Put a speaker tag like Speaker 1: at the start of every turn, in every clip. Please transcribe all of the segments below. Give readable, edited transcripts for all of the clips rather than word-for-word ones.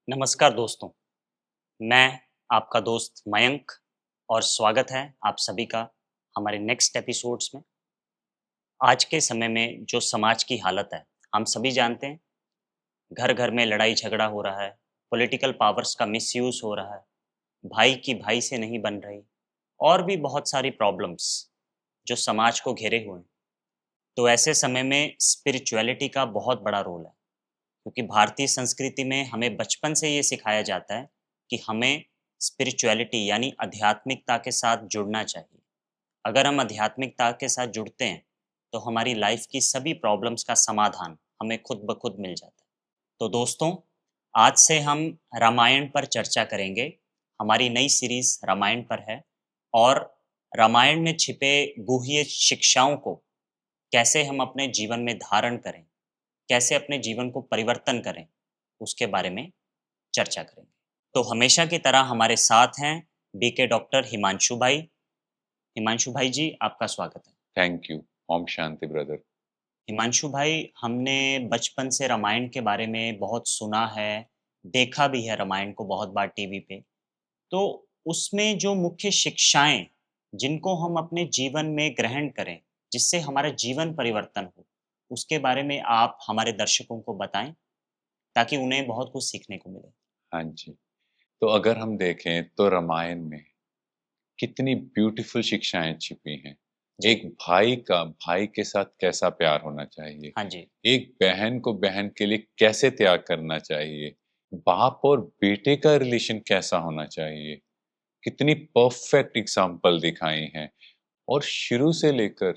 Speaker 1: नमस्कार दोस्तों, मैं आपका दोस्त मयंक और स्वागत है आप सभी का हमारे नेक्स्ट एपिसोड्स में। आज के समय में जो समाज की हालत है, हम सभी जानते हैं, घर-घर में लड़ाई-झगड़ा हो रहा है, पॉलिटिकल पावर्स का मिसयूज़ हो रहा है, भाई की भाई से नहीं बन रही और भी बहुत सारी प्रॉब्लम्स जो समाज को घेरे हुए हैं। तो ऐसे समय में स्पिरिचुअलिटी का बहुत बड़ा रोल है। क्योंकि भारतीय संस्कृति में हमें बचपन से ये सिखाया जाता है कि हमें स्पिरिचुअलिटी यानी आध्यात्मिकता के साथ जुड़ना चाहिए। अगर हम आध्यात्मिकता के साथ जुड़ते हैं तो हमारी लाइफ की सभी प्रॉब्लम्स का समाधान हमें खुद ब खुद मिल जाता है। तो दोस्तों, आज से हम रामायण पर चर्चा करेंगे। हमारी नई सीरीज रामायण पर है और रामायण में छिपे गुह्य शिक्षाओं को कैसे हम अपने जीवन में धारण करें, कैसे अपने जीवन को परिवर्तन करें, उसके बारे में चर्चा करेंगे। तो हमेशा की तरह हमारे साथ हैं बीके डॉक्टर हिमांशु भाई। हिमांशु भाई जी, आपका स्वागत है।
Speaker 2: Thank you. ओम शांति ब्रदर।
Speaker 1: हिमांशु भाई, हमने बचपन से रामायण के बारे में बहुत सुना है, देखा भी है रामायण को बहुत बार टीवी पे। तो उसमें जो मुख्य शिक्षाएँ, जिनको हम अपने जीवन में ग्रहण करें, जिससे हमारा जीवन परिवर्तन हो, उसके बारे में आप हमारे दर्शकों को बताएँ, ताकि उन्हें बहुत कुछ सीखने को मिले।
Speaker 2: हाँ जी। तो अगर हम देखें तो रामायण में कितनी ब्यूटीफुल शिक्षाएँ छिपी हैं।
Speaker 1: जी,
Speaker 2: एक भाई का भाई के साथ कैसा प्यार होना चाहिए,
Speaker 1: हाँ जी,
Speaker 2: एक बहन को बहन के लिए कैसे त्याग करना चाहिए, बाप और बेटे का रिलेशन कैसा होना चाहिए, कितनी परफेक्ट एग्ज़ाम्पल दिखाई हैं। और शुरू से लेकर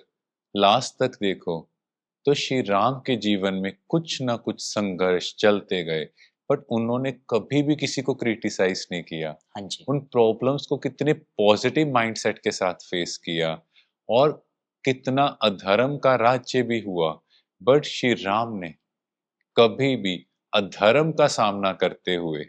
Speaker 2: लास्ट तक देखो तो श्री राम के जीवन में कुछ ना कुछ संघर्ष चलते गए, बट उन्होंने कभी भी किसी को क्रिटिसाइज नहीं किया।
Speaker 1: हाँ जी,
Speaker 2: उन प्रॉब्लम्स को कितने पॉजिटिव माइंडसेट के साथ फेस किया और कितना अधर्म का राज्य भी हुआ, बट श्री राम ने कभी भी अधर्म का सामना करते हुए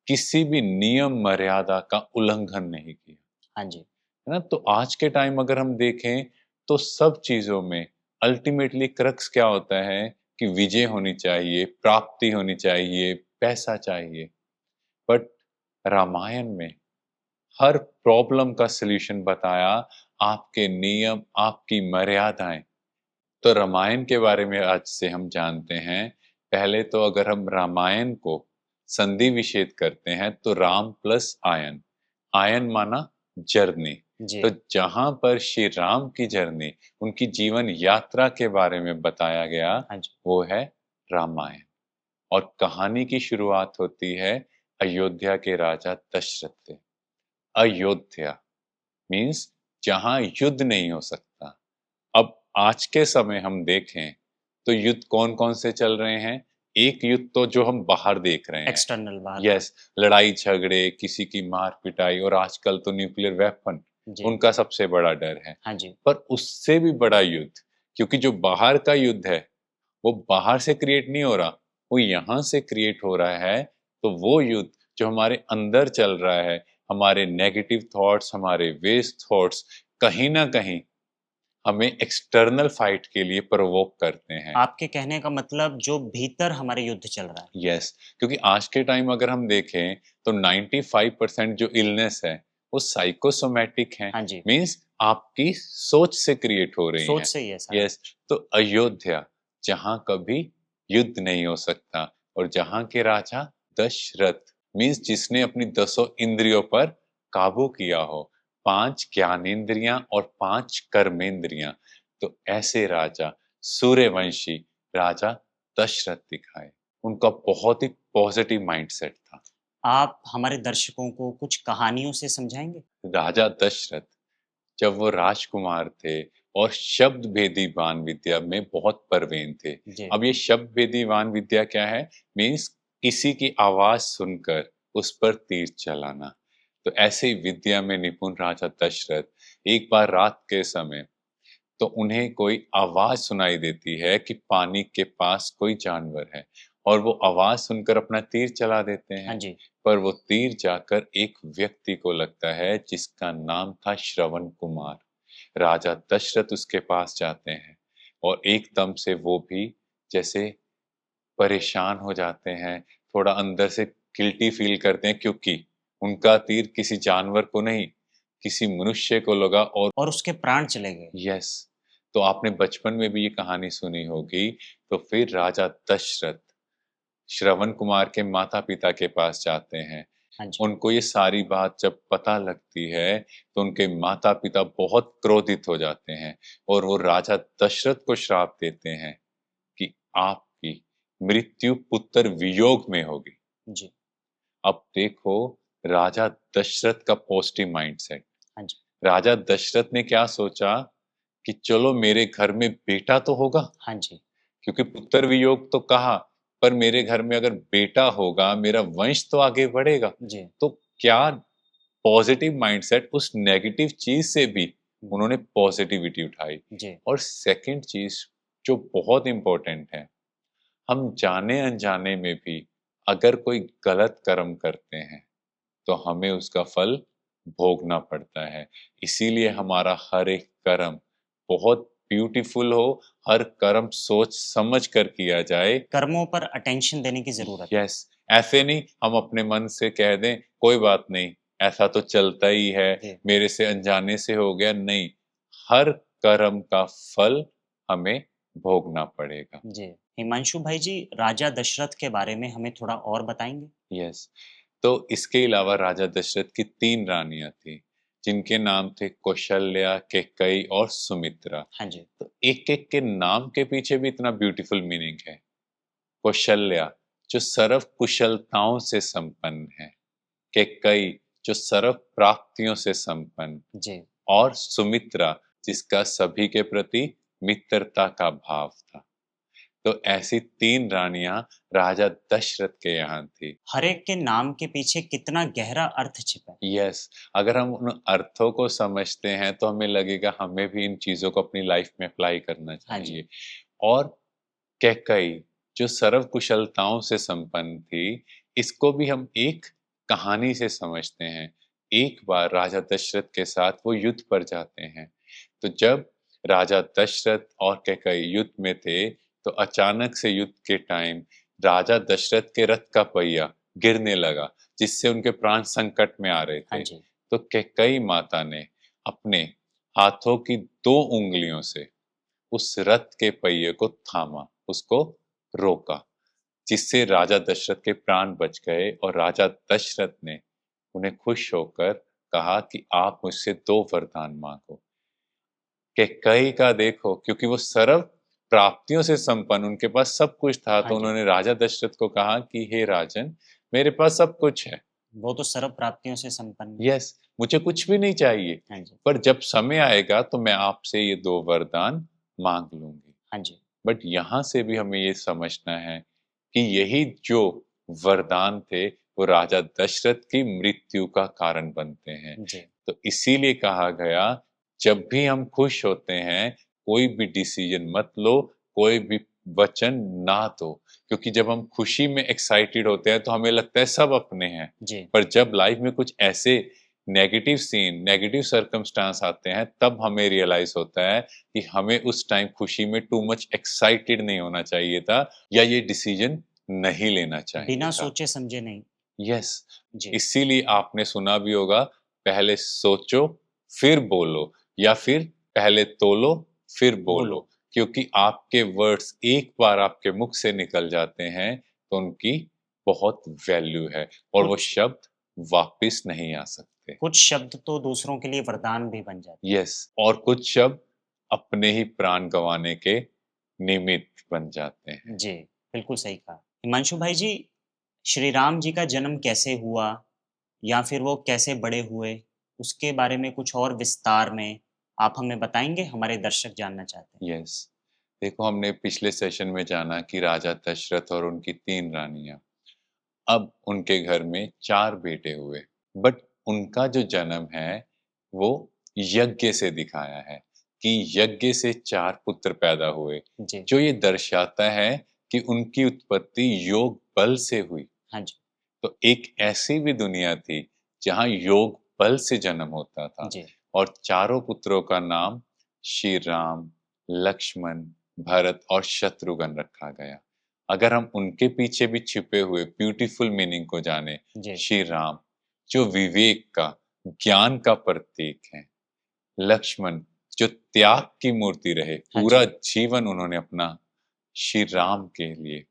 Speaker 2: किसी भी नियम मर्यादा का उल्लंघन नहीं किया।
Speaker 1: हाँ जी,
Speaker 2: है ना? तो आज के टाइम अगर हम देखें तो सब चीजों में अल्टीमेटली क्रक्स क्या होता है कि विजय होनी चाहिए, प्राप्ति होनी चाहिए, पैसा चाहिए। बट रामायण में हर प्रॉब्लम का सलूशन बताया, आपके नियम, आपकी मर्यादाएं। तो रामायण के बारे में आज से हम जानते हैं। पहले तो अगर हम रामायण को संधि विच्छेद करते हैं तो राम प्लस आयन, आयन माना जर्नी।
Speaker 1: जी,
Speaker 2: तो जहां पर श्री राम की जर्नी, उनकी जीवन यात्रा के बारे में बताया गया,
Speaker 1: हाँ जी,
Speaker 2: वो है रामायण। और कहानी की शुरुआत होती है अयोध्या के राजा दशरथ से। अयोध्या मीन्स जहां युद्ध नहीं हो सकता। अब आज के समय हम देखें तो युद्ध कौन-कौन से चल रहे हैं? एक युद्ध तो जो हम बाहर देख रहे हैं।
Speaker 1: एक्सटर्नल बाहर का।
Speaker 2: यस, लड़ाई झगड़े, किसी की मार-पिटाई और आजकल तो न्यूक्लियर वेपन,
Speaker 1: जी,
Speaker 2: उनका सबसे बड़ा डर है।
Speaker 1: हाँ जी,
Speaker 2: पर उससे भी बड़ा युद्ध, क्योंकि जो बाहर का युद्ध है, वो बाहर से क्रिएट नहीं हो रहा, वो यहाँ से क्रिएट हो रहा है। तो वो युद्ध जो हमारे अंदर चल रहा है, हमारे नेगेटिव थॉट्स, हमारे वेस्ट थॉट्स, कहीं न कहीं हमें एक्सटर्नल फाइट के लिए प्रोवोक करते हैं।
Speaker 1: आपके कहने का मतलब जो भीतर हमारे युद्ध चल रहा है।
Speaker 2: यस, क्योंकि आज के टाइम अगर हम देखें तो 95% जो इलनेस है वो साइकोसोमैटिक हैं।
Speaker 1: हाँ जी,
Speaker 2: मीन्स आपकी सोच से क्रिएट हो रही
Speaker 1: सोच
Speaker 2: हैं।
Speaker 1: से ही है सारा
Speaker 2: यस,
Speaker 1: कुछ।
Speaker 2: तो अयोध्या जहां कभी युद्ध नहीं हो सकता और जहां के राजा दशरथ, मीन्स जिसने अपनी 10 इंद्रियों पर काबू किया हो, 5 ज्ञानेंद्रियां और 5 कर्मेंद्रियां। तो ऐसे राजा, सूर्यवंशी राजा दशरथ दिखाए। उनका बहुत ही पॉजिटिव माइंडसेट था।
Speaker 1: आप हमारे दर्शकों को कुछ कहानियों से समझाएँगे?
Speaker 2: राजा दशरथ जब वो राजकुमार थे और शब्द भेदी वान विद्या में बहुत प्रवीण थे।
Speaker 1: जी,
Speaker 2: अब ये शब्द भेदी वान विद्या क्या है? मीन्स किसी की आवाज सुनकर उस पर तीर चलाना। तो ऐसे ही विद्या में निपुण राजा दशरथ एक बार रात के समय तो उन्हें कोई आवाज सुनाई देती है कि पानी के पास कोई जानवर है, और वो आवाज सुनकर अपना तीर चला देते
Speaker 1: हाँ
Speaker 2: हैं।
Speaker 1: जी,
Speaker 2: पर वो तीर जाकर एक व्यक्ति को लगता है जिसका नाम था श्रवण कुमार। राजा दशरथ उसके पास जाते हैं और एकदम से वो भी जैसे परेशान हो जाते हैं, थोड़ा अंदर से गिल्टी फील करते हैं क्योंकि उनका तीर किसी जानवर को नहीं, किसी मनुष्य को लगा
Speaker 1: और उसके प्राण चले गए।
Speaker 2: यस, तो आपने बचपन में भी ये कहानी सुनी होगी। तो फिर राजा दशरथ श्रवण कुमार के माता-पिता के पास जाते हैं।
Speaker 1: हाँ जी।
Speaker 2: उनको ये सारी बात जब पता लगती है, तो उनके माता-पिता बहुत क्रोधित हो जाते हैं और वो राजा दशरथ को श्राप देते हैं कि आपकी मृत्यु पुत्र वियोग में होगी।
Speaker 1: जी।
Speaker 2: अब देखो राजा दशरथ का पॉजिटिव माइंडसेट।
Speaker 1: हाँ जी।
Speaker 2: राजा दशरथ ने क्या सोचा कि चलो मेरे घर में बेटा तो होगा,
Speaker 1: हाँ जी।
Speaker 2: क्योंकि पुत्र वियोग तो कहा, पर मेरे घर में अगर बेटा होगा, मेरा वंश तो आगे बढ़ेगा।
Speaker 1: जी।
Speaker 2: तो क्या पॉजिटिव माइंडसेट उस नेगेटिव चीज से भी उन्होंने पॉजिटिविटी उठाई।
Speaker 1: जी।
Speaker 2: और सेकंड चीज जो बहुत इंपॉर्टेंट है, हम जाने अनजाने में भी अगर कोई गलत कर्म करते हैं तो हमें उसका फल भोगना पड़ता है। इसीलिए हमारा हर एक कर्म बहुत ब्यूटीफुल हो, हर कर्म सोच समझ कर किया जाए।
Speaker 1: कर्मों पर अटेंशन देने की ज़रूरत है।
Speaker 2: यस, ऐसे नहीं हम अपने मन से कह दें कोई बात नहीं, ऐसा तो चलता ही है,
Speaker 1: जी।
Speaker 2: मेरे से अनजाने से हो गया, नहीं, हर कर्म का फल हमें भोगना पड़ेगा।
Speaker 1: जी। हिमांशु भाई जी, राजा दशरथ के बारे में हमें थोड़ा और बताएँगे?
Speaker 2: यस, तो इसके अलावा राजा दशरथ की 3 रानियाँ थीं, जिनके नाम थे कौशल्या, कैकेयी और सुमित्रा।
Speaker 1: हाँ जी।
Speaker 2: तो एक-एक के नाम के पीछे भी इतना ब्यूटीफुल मीनिंग है। कौशल्या, जो सर्व कुशलताओं से संपन्न है। कैकेयी, जो सर्व प्राप्तियों से संपन्न।
Speaker 1: जी।
Speaker 2: और सुमित्रा, जिसका सभी के प्रति मित्रता का भाव था। तो ऐसी 3 रानियाँ राजा दशरथ के यहाँ थी।
Speaker 1: हर एक के नाम के पीछे कितना गहरा अर्थ छिपा है।
Speaker 2: यस, अगर हम उन अर्थों को समझते हैं तो हमें लगेगा हमें भी इन चीज़ों को अपनी लाइफ में अप्लाई करना
Speaker 1: हाँ जी।
Speaker 2: चाहिए। और कैकेयी, जो सर्व कुशलताओं से संपन्न थी, इसको भी हम एक कहानी से समझते हैं। एक बार राजा दशरथ के साथ वो युद्ध पर जाते हैं। तो जब राजा दशरथ और कैकेयी युद्ध में थे, तो अचानक से युद्ध के टाइम राजा दशरथ के रथ का पहिया गिरने लगा, जिससे उनके प्राण संकट में आ रहे
Speaker 1: हाँ
Speaker 2: थे।
Speaker 1: जी।
Speaker 2: तो कैकेयी माता ने अपने हाथों की 2 उँगलियों से उस रथ के पहिए को थामा, उसको रोका, जिससे राजा दशरथ के प्राण बच गए और राजा दशरथ ने उन्हें खुश होकर कहा कि आप मुझसे 2 वरदान माँगो। कैकेयी का देखो क्योंकि वो सर्व प्राप्तियों से संपन्न, उनके पास सब कुछ था,
Speaker 1: हाँ
Speaker 2: तो
Speaker 1: जी।
Speaker 2: उन्होंने राजा दशरथ को कहा कि हे राजन, मेरे पास सब कुछ है।
Speaker 1: वो तो सर्व प्राप्तियों से संपन्न है।
Speaker 2: यस, मुझे कुछ भी नहीं चाहिए,
Speaker 1: हाँ जी।
Speaker 2: पर जब समय आएगा तो मैं आपसे ये 2 वरदान माँग लूँगी।
Speaker 1: हाँ जी।
Speaker 2: बट यहाँ से भी हमें ये समझना है कि यही जो वरदान थे, वो राजा दशरथ की मृत्यु का कारण बनते हैं।
Speaker 1: जी।
Speaker 2: तो इसीलिए कहा गया, जब भी हम खुश होते हैं, कोई भी डिसीजन मत लो, कोई भी वचन ना दो, क्योंकि जब हम खुशी में एक्साइटेड होते हैं, तो हमें लगता है सब अपने हैं।
Speaker 1: जी।
Speaker 2: पर जब लाइफ में कुछ ऐसे नेगेटिव सीन, नेगेटिव सर्कमस्टांस आते हैं, तब हमें रियलाइज़ होता है कि हमें उस टाइम खुशी में टू मच एक्साइटेड नहीं होना चाहिए था या ये डिसीजन नहीं लेना चाहिए
Speaker 1: बिना
Speaker 2: था।
Speaker 1: सोचे समझे नहीं।
Speaker 2: यस,
Speaker 1: जी।
Speaker 2: इसीलिए आपने सुना भी होगा, पहले सोचो, फिर बोलो या फिर पहले तोलो, फिर
Speaker 1: बोलो।
Speaker 2: बोलो। क्योंकि आपके वर्ड्स एक बार आपके मुख से निकल जाते हैं, तो उनकी बहुत वैल्यू है और वो
Speaker 1: कुछ
Speaker 2: शब्द वापिस नहीं आ सकते।
Speaker 1: कुछ शब्द तो दूसरों के लिए वरदान भी बन जाते
Speaker 2: यस, और कुछ शब्द अपने ही प्राण गँवाने के निमित्त बन जाते
Speaker 1: हैं।
Speaker 2: हैं।
Speaker 1: जी, बिल्कुल सही कहा। हिमांशु भाई जी, श्री राम जी का जन्म कैसे हुआ या फिर वो कैसे बड़े हुए? उसके बारे में कुछ और विस्तार में आप हमें बताएँगे? हमारे दर्शक जानना चाहते हैं।
Speaker 2: यस, देखो हमने पिछले सेशन में जाना कि राजा दशरथ और उनकी 3 रानियाँ, अब उनके घर में 4 बेटे हुए, बट उनका जो जन्म है, वो यज्ञ से दिखाया है कि यज्ञ से 4 पुत्र पैदा हुए,
Speaker 1: जी।
Speaker 2: जो ये दर्शाता है कि उनकी उत्पत्ति योग बल से हुई।
Speaker 1: हाँ जी।
Speaker 2: तो एक ऐसी भी दुनिया थी, जहाँ योग बल से जन्म होता था
Speaker 1: जी।
Speaker 2: और चारों पुत्रों का नाम श्री राम, लक्ष्मण, भरत और शत्रुघ्न रखा गया। अगर हम उनके पीछे भी छिपे हुए ब्यूटीफुल मीनिंग को जाने,
Speaker 1: जी,
Speaker 2: श्री राम जो विवेक का, ज्ञान का प्रतीक है, लक्ष्मण जो त्याग की मूर्ति रहे,
Speaker 1: हाँ
Speaker 2: पूरा
Speaker 1: जी।
Speaker 2: जीवन उन्होंने अपना श्री राम के लिए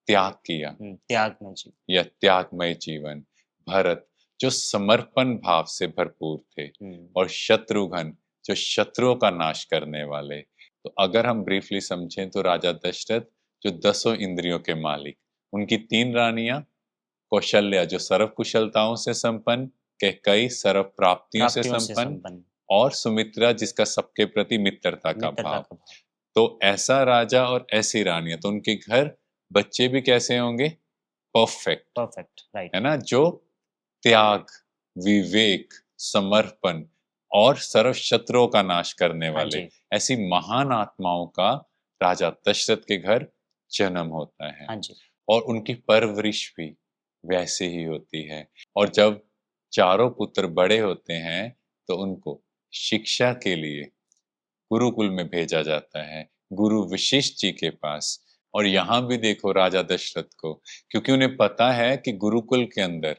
Speaker 2: त्याग किया,
Speaker 1: त्याग में जी।
Speaker 2: या त्यागमय जीवन, भरत जो समर्पण भाव से भरपूर थे,
Speaker 1: हुँ,
Speaker 2: और शत्रुघ्न जो शत्रुओं का नाश करने वाले। तो अगर हम ब्रीफली समझें तो राजा दशरथ जो 10 इंद्रियों के मालिक, उनकी 3 रानियां, कौशल्या जो सर्व कुशलताओं से संपन्न, कैकेयी सर्व प्राप्तियों से
Speaker 1: प्राप्तियों से
Speaker 2: संपन्न,
Speaker 1: संपन्न,
Speaker 2: और सुमित्रा जिसका सबके प्रति मित्रता का
Speaker 1: मित्रता
Speaker 2: भाव।
Speaker 1: का भाव।
Speaker 2: तो ऐसा राजा और ऐसी रानियां, तो उनके घर बच्चे भी कैसे होंगे? परफेक्ट,
Speaker 1: परफेक्ट,
Speaker 2: है
Speaker 1: राइट।
Speaker 2: ना? जो त्याग, विवेक, समर्पण और सर्व शत्रुओं का नाश करने
Speaker 1: हाँ
Speaker 2: वाले,
Speaker 1: जी,
Speaker 2: ऐसी महान आत्माओं का राजा दशरथ के घर जन्म होता है।
Speaker 1: हाँ जी,
Speaker 2: और उनकी परवरिश भी वैसे ही होती है। और जब चारों पुत्र बड़े होते हैं, तो उनको शिक्षा के लिए गुरुकुल में भेजा जाता है, गुरु वशिष्ठ जी के पास। और यहाँ भी देखो राजा दशरथ को, क्योंकि उन्हें पता है कि गुरुकुल के अंदर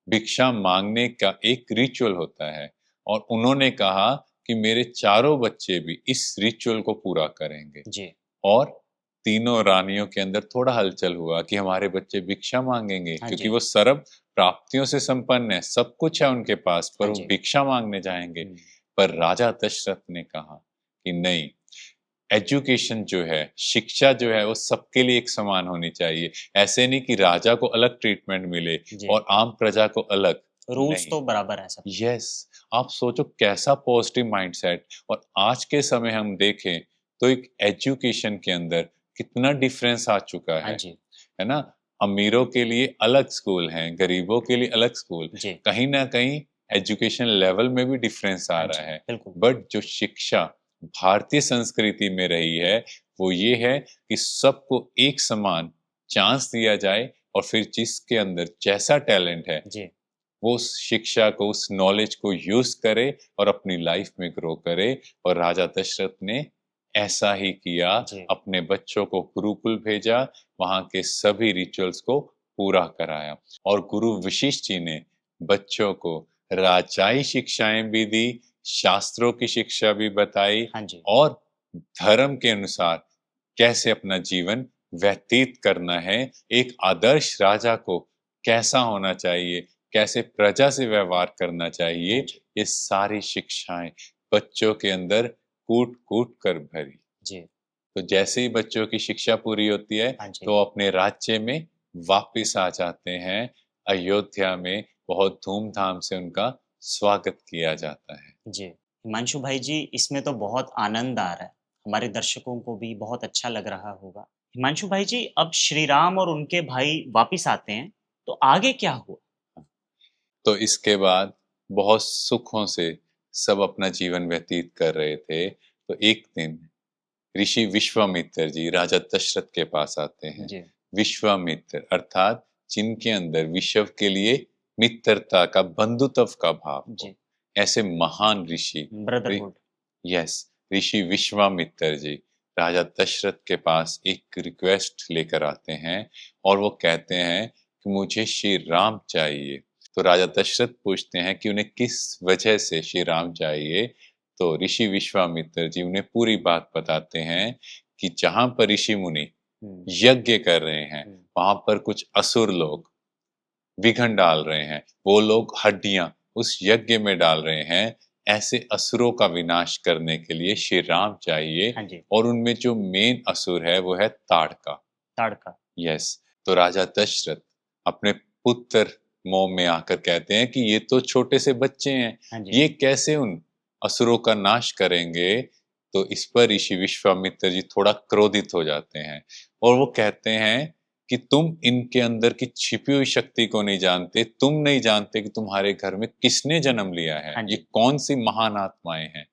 Speaker 2: भिक्षा मांगने का एक रिचुअल होता है, और उन्होंने कहा कि मेरे चारों बच्चे भी इस रिचुअल को पूरा करेंगे।
Speaker 1: जी,
Speaker 2: और तीनों रानियों के अंदर थोड़ा हलचल हुआ कि हमारे बच्चे भिक्षा मांगेंगे,
Speaker 1: हाँ
Speaker 2: क्योंकि
Speaker 1: जी,
Speaker 2: वो सर्व प्राप्तियों से संपन्न है, सब कुछ है उनके पास, पर
Speaker 1: हाँ
Speaker 2: वो
Speaker 1: जी।
Speaker 2: भिक्षा मांगने जाएंगे।
Speaker 1: हुँ,
Speaker 2: पर राजा दशरथ ने कहा कि नहीं, एजुकेशन जो है, शिक्षा जो है, वो सबके लिए एक समान होनी चाहिए। ऐसे नहीं कि राजा को अलग ट्रीटमेंट मिले
Speaker 1: जी,
Speaker 2: और आम प्रजा को अलग,
Speaker 1: रूल्स
Speaker 2: नहीं।
Speaker 1: तो बराबर हैं सबके।
Speaker 2: यस, आप सोचो कैसा पॉजिटिव माइंडसेट। और आज के समय हम देखें तो एक एजुकेशन के अंदर कितना डिफरेंस आ चुका
Speaker 1: हाँ जी,
Speaker 2: है ना? अमीरों के लिए अलग स्कूल हैं, गरीबों के लिए अलग स्कूल।
Speaker 1: जी,
Speaker 2: कहीं न कहीं एजुकेशन लेवल में भी डिफरेंस आ
Speaker 1: हाँ
Speaker 2: रहा
Speaker 1: जी,
Speaker 2: है।
Speaker 1: बिल्कुल।
Speaker 2: बट जो शिक्षा भारतीय संस्कृति में रही है, वो ये है कि सबको एक समान चांस दिया जाए, और फिर जिसके अंदर जैसा टैलेंट है,
Speaker 1: जी,
Speaker 2: वो उस शिक्षा को, उस नॉलेज को यूज़ करे और अपनी लाइफ में ग्रो करे। और राजा दशरथ ने ऐसा ही किया,
Speaker 1: जी,
Speaker 2: अपने बच्चों को गुरुकुल भेजा, वहाँ के सभी रिचुअल्स को पूरा कराया। और गुरु वशिष्ठ जी ने बच्चों को राजाई शिक्षाएँ भी दी, शास्त्रों की शिक्षा भी बताई,
Speaker 1: हाँ जी,
Speaker 2: और धर्म के अनुसार कैसे अपना जीवन व्यतीत करना है, एक आदर्श राजा को कैसा होना चाहिए, कैसे प्रजा से व्यवहार करना चाहिए,
Speaker 1: हाँ जी,
Speaker 2: ये सारी शिक्षाएँ बच्चों के अंदर कूट-कूट कर भरी।
Speaker 1: जी,
Speaker 2: तो जैसे ही बच्चों की शिक्षा पूरी होती है,
Speaker 1: हाँ जी,
Speaker 2: तो अपने राज्य में वापिस आ जाते हैं। अयोध्या में बहुत धूम-धाम से उनका स्वागत किया जाता है।
Speaker 1: जी। हिमांशु भाई जी, इसमें तो बहुत आनंद आ रहा है। हमारे दर्शकों को भी बहुत अच्छा लग रहा होगा। हिमांशु भाई जी, अब श्री राम और उनके भाई वापिस आते हैं, तो आगे क्या हुआ?
Speaker 2: तो इसके बाद बहुत सुखों से सब अपना जीवन व्यतीत कर रहे थे। तो एक दिन ऋषि विश्वामित्र जी राजा दशरथ के पास आते हैं।
Speaker 1: जी,
Speaker 2: विश्वामित्र अर्थात जिनके अंदर विश्व के लिए मित्रता का, बंधुत्व का भाव हो,
Speaker 1: जी,
Speaker 2: ऐसे महान ऋषि, रि-
Speaker 1: ब्रदरहुड।
Speaker 2: यस, ऋषि विश्वामित्र जी राजा दशरथ के पास एक रिक्वेस्ट लेकर आते हैं, और वो कहते हैं कि मुझे श्री राम चाहिए। तो राजा दशरथ पूछते हैं कि उन्हें किस वजह से श्री राम चाहिए। तो ऋषि विश्वामित्र जी उन्हें पूरी बात बताते हैं कि जहां पर ऋषि मुनि
Speaker 1: हुँ,
Speaker 2: यज्ञ कर रहे हैं,
Speaker 1: हुँ,
Speaker 2: वहां पर कुछ असुर लोग विघन डाल रहे हैं। वो लोग हड्डियां उस यज्ञ में डाल रहे हैं। ऐसे असुरों का विनाश करने के लिए श्री राम चाहिए।
Speaker 1: हाँ जी,
Speaker 2: और उनमें जो मेन असुर है वो है ताड़का।
Speaker 1: ताड़का।
Speaker 2: यस, तो राजा दशरथ अपने पुत्र मोह में आकर कहते हैं कि ये तो छोटे से बच्चे हैं,
Speaker 1: हाँ जी,
Speaker 2: ये कैसे उन असुरों का नाश करेंगे। तो इस पर ऋषि विश्वामित्र जी थोड़ा क्रोधित हो जाते हैं, और वो कहते हैं कि तुम इनके अंदर की छिपी हुई शक्ति को नहीं जानते, तुम नहीं जानते कि तुम्हारे घर में किसने जन्म लिया है,
Speaker 1: हाँ
Speaker 2: ये
Speaker 1: जी,
Speaker 2: कौन सी महान आत्माएं हैं।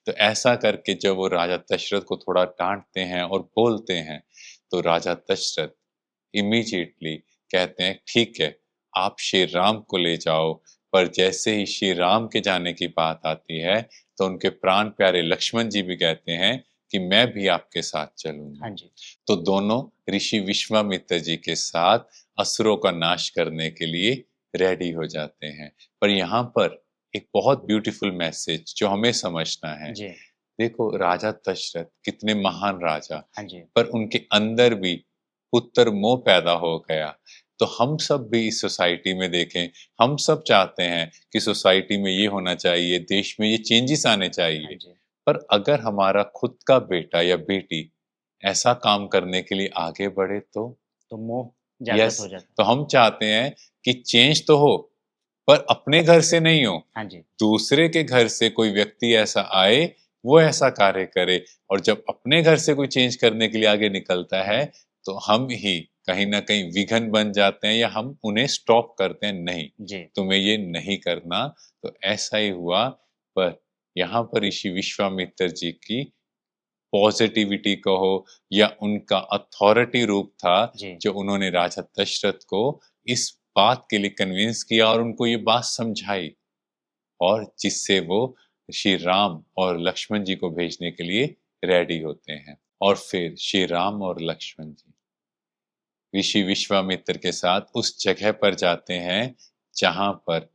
Speaker 2: तो ऐसा करके जब वो राजा दशरथ को थोड़ा डांटते हैं और बोलते हैं, तो राजा दशरथ इमीडिएटली कहते हैं ठीक है, आप श्री राम को ले जाओ। पर जैसे ही श्री राम के जाने की बात आती है, तो उनके प्राण प्यारे लक्ष्मण जी भी कहते हैं कि मैं भी आपके साथ
Speaker 1: हाँ
Speaker 2: चलूंगा।
Speaker 1: जी,
Speaker 2: तो दोनों ऋषि विश्वामित्र जी के साथ असुरों का नाश करने के लिए रेडी हो जाते हैं। पर यहाँ पर एक बहुत ब्यूटीफुल मैसेज जो हमें समझना है।
Speaker 1: जी,
Speaker 2: देखो, राजा दशरथ कितने महान राजा,
Speaker 1: हाँ जी,
Speaker 2: पर उनके अंदर भी पुत्र मोह पैदा हो गया। तो हम सब भी इस सोसाइटी में देखें, हम सब चाहते हैं कि सोसाइटी में ये होना चाहिए, देश में ये चेंजेस आने
Speaker 1: हाँ
Speaker 2: चाहिए।
Speaker 1: जी।
Speaker 2: पर अगर हमारा खुद का बेटा या बेटी ऐसा काम करने के लिए आगे बढ़े तो
Speaker 1: तो मोह जागृत
Speaker 2: यस,
Speaker 1: हो जाता है।
Speaker 2: तो हम चाहते हैं कि चेंज तो हो, पर अपने घर से नहीं हो,
Speaker 1: हाँ जी,
Speaker 2: दूसरे के घर से कोई व्यक्ति ऐसा आए, वो ऐसा कार्य करे। और जब अपने घर से कोई चेंज करने के लिए आगे निकलता है, तो हम ही कहीं न कहीं विघन बन जाते हैं या हम उन्हें स्टॉप करते हैं, नहीं,
Speaker 1: जी,
Speaker 2: तुम्हें ये नहीं करना। तो ऐसा ही हुआ, पर यहाँ पर ऋषि विश्वामित्र जी की पॉजिटिविटी कहो या उनका अथॉरिटी रूप था,
Speaker 1: जी,
Speaker 2: जो उन्होंने राजा दशरथ को इस बात के लिए कन्विंस किया और उनको ये बात समझाई, और जिससे वो श्री राम और लक्ष्मण जी को भेजने के लिए रेडी होते हैं। और फिर श्री राम और लक्ष्मण जी ऋषि विश्वामित्र के साथ उस जगह पर जाते हैं जहां पर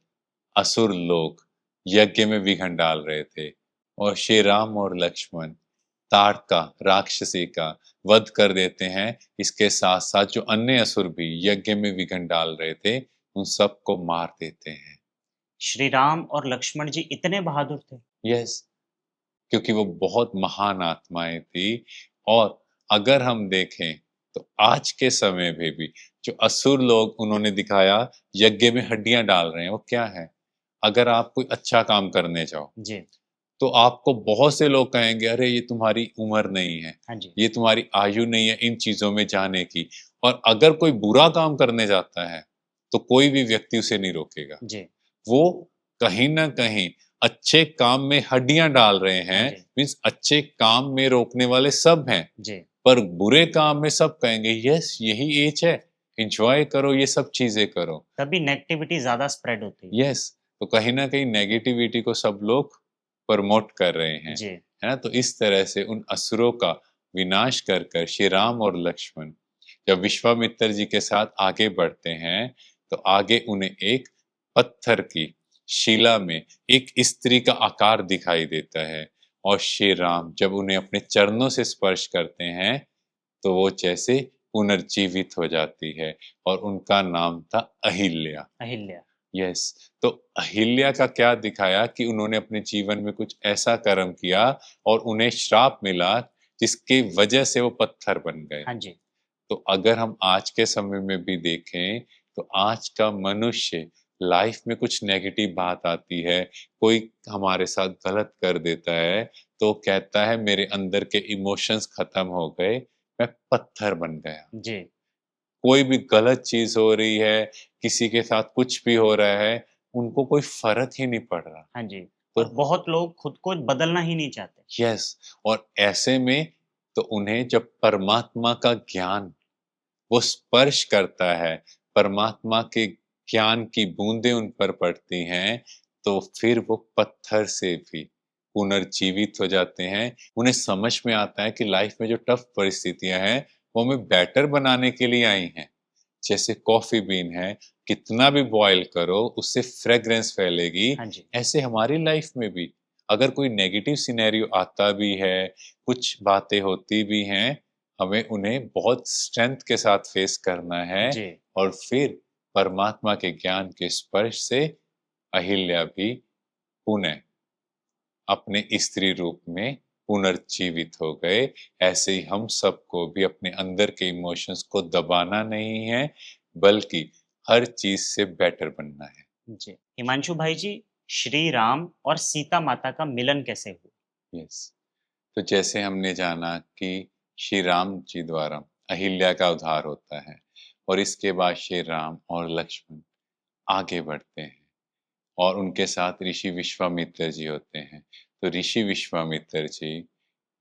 Speaker 2: असुर लोग यज्ञ में विघन डाल रहे थे, और श्री राम और लक्ष्मण ताड़का राक्षसी का वध कर देते हैं। इसके साथ साथ जो अन्य असुर भी यज्ञ में विघन डाल रहे थे, उन सबको मार देते हैं।
Speaker 1: श्री राम और लक्ष्मण जी इतने बहादुर थे?
Speaker 2: यस, क्योंकि वो बहुत महान आत्माएं थी। और अगर हम देखें तो आज के समय में भी जो असुर लोग उन्होंने दिखाया यज्ञ में हड्डियां डाल रहे हैं, वो क्या है? अगर आप कोई अच्छा काम करने जाओ,
Speaker 1: जी,
Speaker 2: तो आपको बहुत से लोग कहेंगे, अरे ये तुम्हारी उम्र नहीं है,
Speaker 1: हाँ जी,
Speaker 2: ये तुम्हारी आयु नहीं है इन चीजों में जाने की। और अगर कोई बुरा काम करने जाता है, तो कोई भी व्यक्ति उसे नहीं रोकेगा।
Speaker 1: जी,
Speaker 2: वो कहीं न कहीं अच्छे काम में हड्डियाँ डाल रहे
Speaker 1: हाँ
Speaker 2: हैं,
Speaker 1: जी,
Speaker 2: मीन्स अच्छे काम में रोकने वाले सब हैं,
Speaker 1: जी,
Speaker 2: पर बुरे काम में सब कहेंगे यस यही एज है, एन्जॉय करो, ये सब चीज़ें करो।
Speaker 1: तभी नेगेटिविटी ज़्यादा स्प्रेड होती है।
Speaker 2: यस, तो कहीं न कहीं नेगेटिविटी को सब लोग प्रमोट कर रहे हैं,
Speaker 1: जी,
Speaker 2: है ना? तो इस तरह से उन असुरों का विनाश कर कर श्री राम और लक्ष्मण जब विश्वामित्र जी के साथ आगे बढ़ते हैं, तो आगे उन्हें एक पत्थर की शिला में एक स्त्री का आकार दिखाई देता है, और श्री राम जब उन्हें अपने चरणों से स्पर्श करते हैं, तो वो जैसे पुनर्जीवित हो जाती है, और उनका नाम था अहिल्या।
Speaker 1: अहिल्या।
Speaker 2: यस, तो अहिल्या का क्या दिखाया कि उन्होंने अपने जीवन में कुछ ऐसा कर्म किया और उन्हें श्राप मिला, जिसकी वजह से वो पत्थर बन गए।
Speaker 1: हाँ जी,
Speaker 2: तो अगर हम आज के समय में भी देखें, तो आज का मनुष्य लाइफ में कुछ नेगेटिव बात आती है, कोई हमारे साथ गलत कर देता है, तो कहता है मेरे अंदर के इमोशंस खत्म हो गए, मैं पत्थर बन गया।
Speaker 1: जी,
Speaker 2: कोई भी गलत चीज़ हो रही है, किसी के साथ कुछ भी हो रहा है, उनको कोई फ़र्क ही नहीं पड़ रहा।
Speaker 1: हाँ जी। और
Speaker 2: तो
Speaker 1: बहुत लोग खुद को बदलना ही नहीं चाहते।
Speaker 2: यस, और ऐसे में तो उन्हें जब परमात्मा का ज्ञान वो स्पर्श करता है, परमात्मा के ज्ञान की बूंदें उन पर पड़ती हैं, तो फिर वो पत्थर से भी पुनर्जीवित हो जाते हैं। उन्हें समझ में आता है कि लाइफ में जो टफ परिस्थितियाँ हैं, वो हमें बेटर बनाने के लिए आई हैं। जैसे कॉफ़ी बीन है, कितना भी बॉयल करो, उससे फ्रेग्रेंस फैलेगी।
Speaker 1: हाँ जी,
Speaker 2: ऐसे हमारी लाइफ में भी अगर कोई नेगेटिव सिनेरियो आता भी है, कुछ बातें होती भी हैं, हमें उन्हें बहुत स्ट्रेंथ के साथ फेस करना है,
Speaker 1: जी,
Speaker 2: और फिर परमात्मा के ज्ञान के स्पर्श से अहिल्या भी पुनः अपने स्त्री रूप में पुनर्जीवित हो गए। ऐसे ही हम सबको भी अपने अंदर के इमोशंस को दबाना नहीं है, बल्कि हर चीज़ से बेटर बनना है।
Speaker 1: जी। हिमांशु भाई जी, श्री राम और सीता माता का मिलन कैसे हुआ?
Speaker 2: यस, तो जैसे हमने जाना कि श्री राम जी द्वारा अहिल्या का उद्धार होता है, और इसके बाद श्री राम और लक्ष्मण आगे बढ़ते हैं, और उनके साथ ऋषि विश्वामित्र जी होते हैं। तो ऋषि विश्वामित्र जी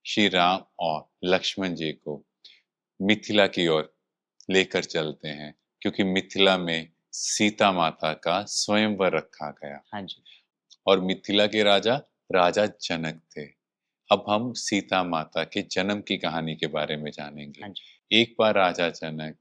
Speaker 2: श्री राम और लक्ष्मण जी को मिथिला की ओर लेकर चलते हैं, क्योंकि मिथिला में सीता माता का स्वयंवर रखा गया,
Speaker 1: हाँ जी,
Speaker 2: और मिथिला के राजा राजा जनक थे। अब हम सीता माता के जन्म की कहानी के बारे में जानेंगे।
Speaker 1: हाँ जी,
Speaker 2: एक बार राजा जनक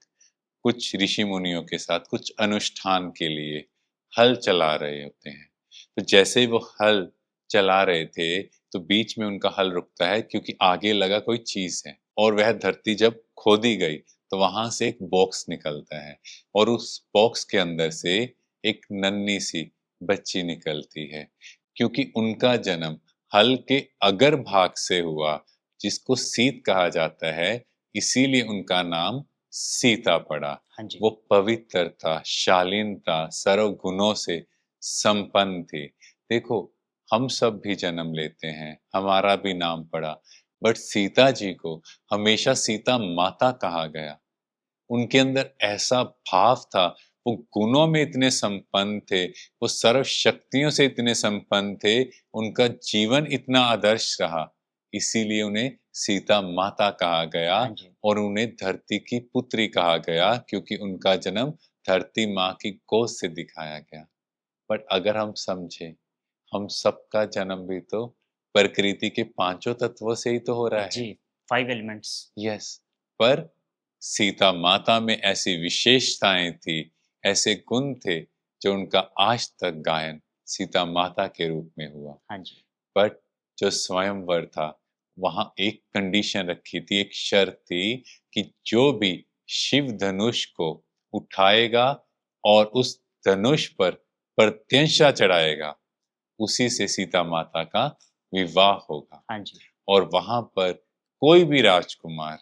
Speaker 2: कुछ ऋषि मुनियों के साथ कुछ अनुष्ठान के लिए हल चला रहे होते हैं। तो जैसे ही वो हल चला रहे थे, तो बीच में उनका हल रुकता है क्योंकि आगे लगा कोई चीज है, और वह धरती जब खोदी गई तो वहां से एक बॉक्स निकलता है, और उस बॉक्स के अंदर से एक नन्ही सी बच्ची निकलती है। क्योंकि उनका जन्म हल के अगर भाग से हुआ, जिसको सीत कहा जाता है, इसीलिए उनका नाम सीता पड़ा।
Speaker 1: हाँ जी।
Speaker 2: वो पवित्रता, शालीनता, सर्व गुणों से संपन्न थी। देखो, हम सब भी जन्म लेते हैं, हमारा भी नाम पड़ा, बट सीता जी को हमेशा सीता माता कहा गया। उनके अंदर ऐसा भाव था, वो गुणों में इतने संपन्न थे, वो सर्व शक्तियों से इतने संपन्न थे, उनका जीवन इतना आदर्श रहा, इसीलिए उन्हें सीता माता कहा गया,
Speaker 1: हाँ जी।
Speaker 2: और उन्हें धरती की पुत्री कहा गया क्योंकि उनका जन्म धरती माँ की गोद से दिखाया गया। बट अगर हम समझें, हम सबका जन्म भी तो प्रकृति के पांचों तत्वों से ही तो हो रहा
Speaker 1: जी,
Speaker 2: है।
Speaker 1: 5 एलिमेंट्स।
Speaker 2: यस, पर सीता माता में ऐसी विशेषताएं थी, ऐसे गुण थे, जो उनका आज तक गायन सीता माता के रूप में हुआ।
Speaker 1: हाँ जी।
Speaker 2: बट जो स्वयंवर था, वहां एक कंडीशन रखी थी, एक शर्त थी कि जो भी शिव धनुष को उठाएगा और उस धनुष पर प्रत्यंशा चढ़ाएगा, उसी से सीता माता का विवाह होगा।
Speaker 1: हाँ जी।
Speaker 2: और वहां पर कोई भी राजकुमार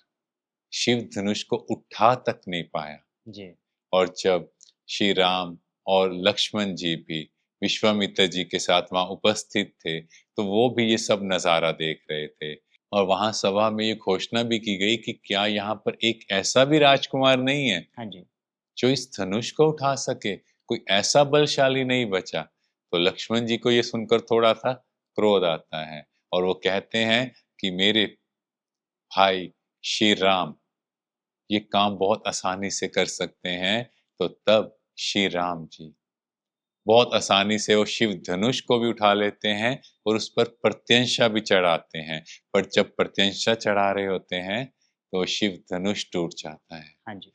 Speaker 2: शिव धनुष को उठा तक नहीं पाया।
Speaker 1: जी।
Speaker 2: और जब श्री राम और लक्ष्मण जी भी विश्वामित्र जी के साथ वहां उपस्थित थे, तो वो भी ये सब नजारा देख रहे थे। और वहां सभा में ये घोषणा भी की गई कि क्या यहाँ पर एक ऐसा भी राजकुमार नहीं है
Speaker 1: हाँ जी।
Speaker 2: जो इस धनुष को उठा सके? कोई ऐसा बलशाली नहीं बचा। तो लक्ष्मण जी को ये सुनकर थोड़ा सा क्रोध आता है, और वो कहते हैं कि मेरे भाई श्री राम ये काम बहुत आसानी से कर सकते हैं। तो तब श्री राम जी बहुत आसानी से वो शिव धनुष को भी उठा लेते हैं, और उस पर प्रत्यंशा भी चढ़ाते हैं। पर जब प्रत्यंशा चढ़ा रहे होते हैं, तो शिव धनुष टूट जाता है,
Speaker 1: हाँ जी।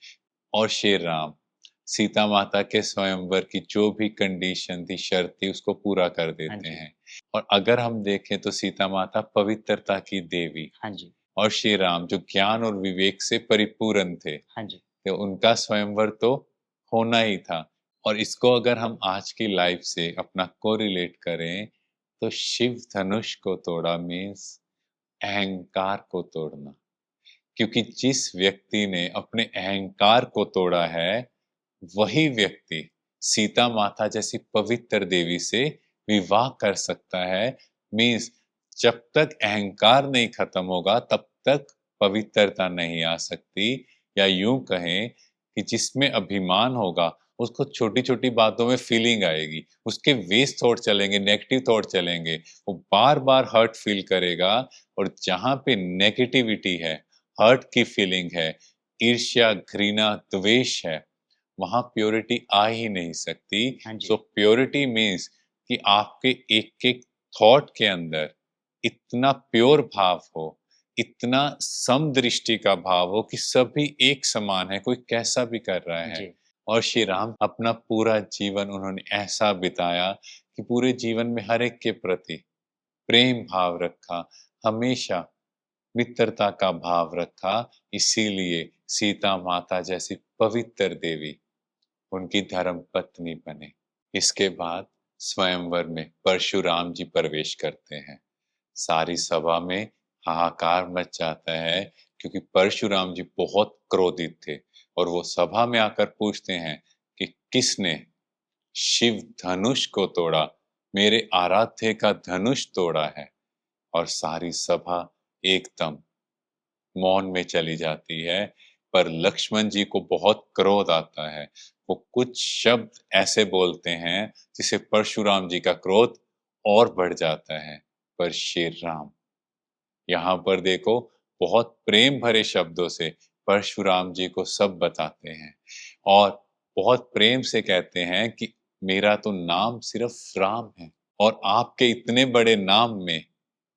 Speaker 2: और श्री राम सीता माता के स्वयंवर की जो भी कंडीशन थी, शर्त थी, उसको पूरा कर
Speaker 1: हाँ
Speaker 2: देते
Speaker 1: जी।
Speaker 2: हैं। और अगर हम देखें तो सीता माता पवित्रता की देवी,
Speaker 1: हाँ जी।
Speaker 2: और श्री राम जो ज्ञान और विवेक से परिपूर्ण थे,
Speaker 1: हाँ जी।
Speaker 2: तो उनका स्वयंवर तो होना ही था। और इसको अगर हम आज की लाइफ से अपना कोरिलेट करें, तो शिव धनुष को तोड़ा मीन्स अहंकार को तोड़ना। क्योंकि जिस व्यक्ति ने अपने अहंकार को तोड़ा है, वही व्यक्ति सीता माता जैसी पवित्र देवी से विवाह कर सकता है। मीन्स जब तक अहंकार नहीं खत्म होगा, तब तक पवित्रता नहीं आ सकती। या यूं कहें कि जिसमें अभिमान होगा, उसको छोटी छोटी बातों में फीलिंग आएगी, उसके वेस्ट थॉट चलेंगे, नेगेटिव थॉट चलेंगे, वो बार बार हर्ट फील करेगा। और जहां पे नेगेटिविटी है, हर्ट की फीलिंग है, ईर्ष्या, घृणा, द्वेष है, वहां प्योरिटी आ ही नहीं सकती।
Speaker 1: हाँ
Speaker 2: सो
Speaker 1: जी।
Speaker 2: प्योरिटी मीन्स कि आपके एक एक थॉट के अंदर इतना प्योर भाव हो, इतना समदृष्टि का भाव हो कि सभी एक समान है, कोई कैसा भी कर रहा है।
Speaker 1: जी।
Speaker 2: और श्री राम अपना पूरा जीवन उन्होंने ऐसा बिताया कि पूरे जीवन में हर एक के प्रति प्रेम भाव रखा, हमेशा मित्रता का भाव रखा। इसीलिए सीता माता जैसी पवित्र देवी उनकी धर्म पत्नी बने। इसके बाद स्वयंवर में परशुराम जी प्रवेश करते हैं। सारी सभा में हाहाकार मच जाता है, क्योंकि परशुराम जी बहुत क्रोधित थे, और वो सभा में आकर पूछते हैं कि किसने शिव धनुष को तोड़ा, मेरे आराध्य का धनुष तोड़ा है। और सारी सभा एकदम मौन में चली जाती है। पर लक्ष्मण जी को बहुत क्रोध आता है। वो कुछ शब्द ऐसे बोलते हैं जिसे परशुराम जी का क्रोध और बढ़ जाता है। पर श्री राम यहाँ पर देखो, बहुत प्रेम भरे शब्दों से परशुराम जी को सब बताते हैं, और बहुत प्रेम से कहते हैं कि मेरा तो नाम सिर्फ राम है, और आपके इतने बड़े नाम में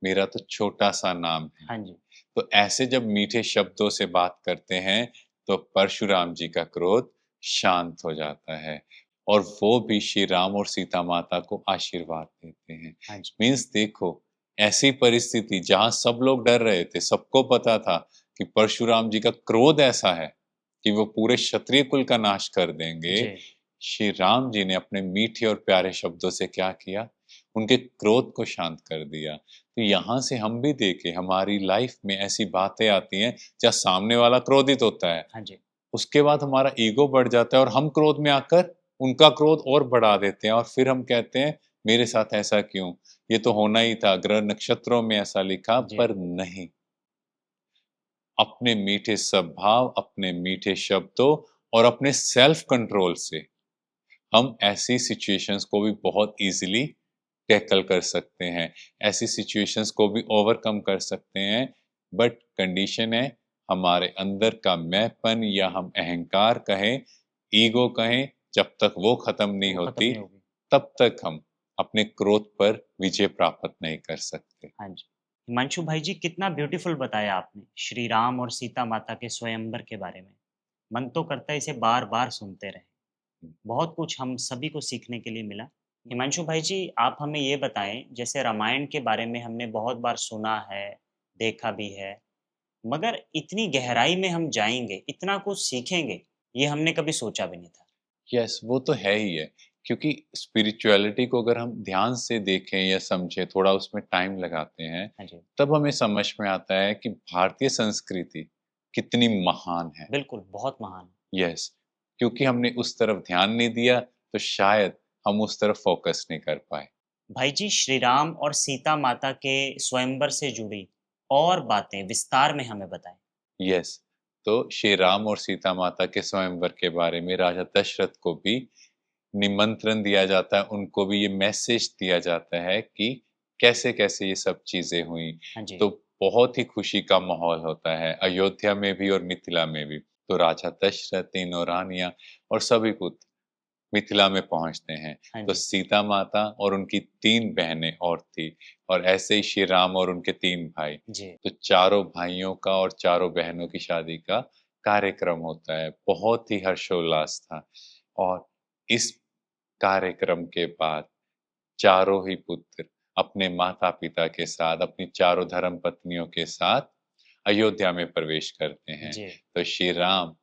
Speaker 2: मेरा तो छोटा सा नाम है।
Speaker 1: हाँ जी।
Speaker 2: तो ऐसे जब मीठे शब्दों से बात करते हैं तो परशुराम जी का क्रोध शांत हो जाता है और वो भी श्री राम और सीता माता को आशीर्वाद देते हैं।
Speaker 1: हाँ जी।
Speaker 2: मीन्स देखो, ऐसी परिस्थिति जहां सब लोग डर रहे थे, सबको पता था कि परशुराम जी का क्रोध ऐसा है कि वो पूरे क्षत्रिय कुल का नाश कर देंगे।
Speaker 1: जी।
Speaker 2: श्री राम जी ने अपने मीठे और प्यारे शब्दों से क्या किया? उनके क्रोध को शांत कर दिया। तो यहाँ से हम भी देखें, हमारी लाइफ में ऐसी बातें आती हैं जहाँ सामने वाला क्रोधित होता है,
Speaker 1: हाँ जी।
Speaker 2: उसके बाद हमारा ईगो बढ़ जाता है और हम क्रोध में आकर उनका क्रोध और बढ़ा देते हैं और फिर हम कहते हैं मेरे साथ ऐसा क्यों? ये तो होना ही था, ग्रह नक्षत्रों में ऐसा लिखा,
Speaker 1: जी।
Speaker 2: पर नहीं। अपने मीठे स्वभाव, अपने मीठे शब्दों और अपने सेल्फ कंट्रोल से हम ऐसी सिचुएशंस को भी बहुत ईज़िली टैकल कर सकते हैं। ऐसी सिचुएशंस को भी ओवरकम कर सकते हैं, बट कंडीशन है हमारे अंदर का मैंपन या हम अहंकार कहें, ईगो कहें, जब तक वो खत्म नहीं
Speaker 1: वो खत्म
Speaker 2: होती,
Speaker 1: नहीं होगी।
Speaker 2: तब तक हम अपने क्रोध पर विजय प्राप्त नहीं कर सकते।
Speaker 1: हाँ जी। हिमांशु भाई जी, कितना ब्यूटीफुल बताया आपने श्री राम और सीता माता के स्वयंवर के बारे में। मन तो करता है इसे बार-बार सुनते रहें। बहुत कुछ हम सभी को सीखने के लिए मिला। हिमांशु भाई जी, आप हमें ये बताएँ, जैसे रामायण के बारे में हमने बहुत बार सुना है, देखा भी है, मगर इतनी गहराई में हम जाएँगे, इतना कुछ सीखेंगे, ये हमने कभी सोचा भी नहीं था।
Speaker 2: यस, वो तो है ही है, क्योंकि स्पिरिचुअलिटी को अगर हम ध्यान से देखें या समझें, थोड़ा उसमें टाइम लगाते हैं,
Speaker 1: हाँ जी।
Speaker 2: तब हमें समझ में आता है कि भारतीय संस्कृति कितनी महान है।
Speaker 1: बिल्कुल, बहुत महान।
Speaker 2: यस, क्योंकि हमने उस तरफ ध्यान नहीं दिया, तो शायद हम उस तरफ फोकस नहीं कर पाए।
Speaker 1: भाई जी, श्री राम और सीता माता के स्वयंवर से जुड़ी और बातें विस्तार में हमें बताएँ।
Speaker 2: यस, तो श्री राम और सीता माता के स्वयंवर के बारे में राजा दशरथ को भी निमंत्रण दिया जाता है, उनको भी ये मैसेज दिया जाता है कि कैसे-कैसे ये सब चीज़ें हुई।
Speaker 1: हाँ जी।
Speaker 2: तो बहुत ही खुशी का माहौल होता है, अयोध्या में भी और मिथिला में भी। तो राजा दशरथ, तीनों रानियाँ और सभी पुत्र मिथिला में पहुँचते हैं।
Speaker 1: हाँ
Speaker 2: तो
Speaker 1: जी।
Speaker 2: सीता माता और उनकी 3 बहनें और थी और ऐसे ही श्री राम और उनके 3 भाई।
Speaker 1: जी।
Speaker 2: तो चारों भाइयों का और चारों बहनों की शादी का कार्यक्रम होता है। बहुत ही हर्षोल्लास था और इस कार्यक्रम के बाद चारों ही पुत्र अपने माता-पिता के साथ, अपनी चारों धर्मपत्नियों के साथ अयोध्या में प्रवेश करते हैं।
Speaker 1: जी।
Speaker 2: तो श्री राम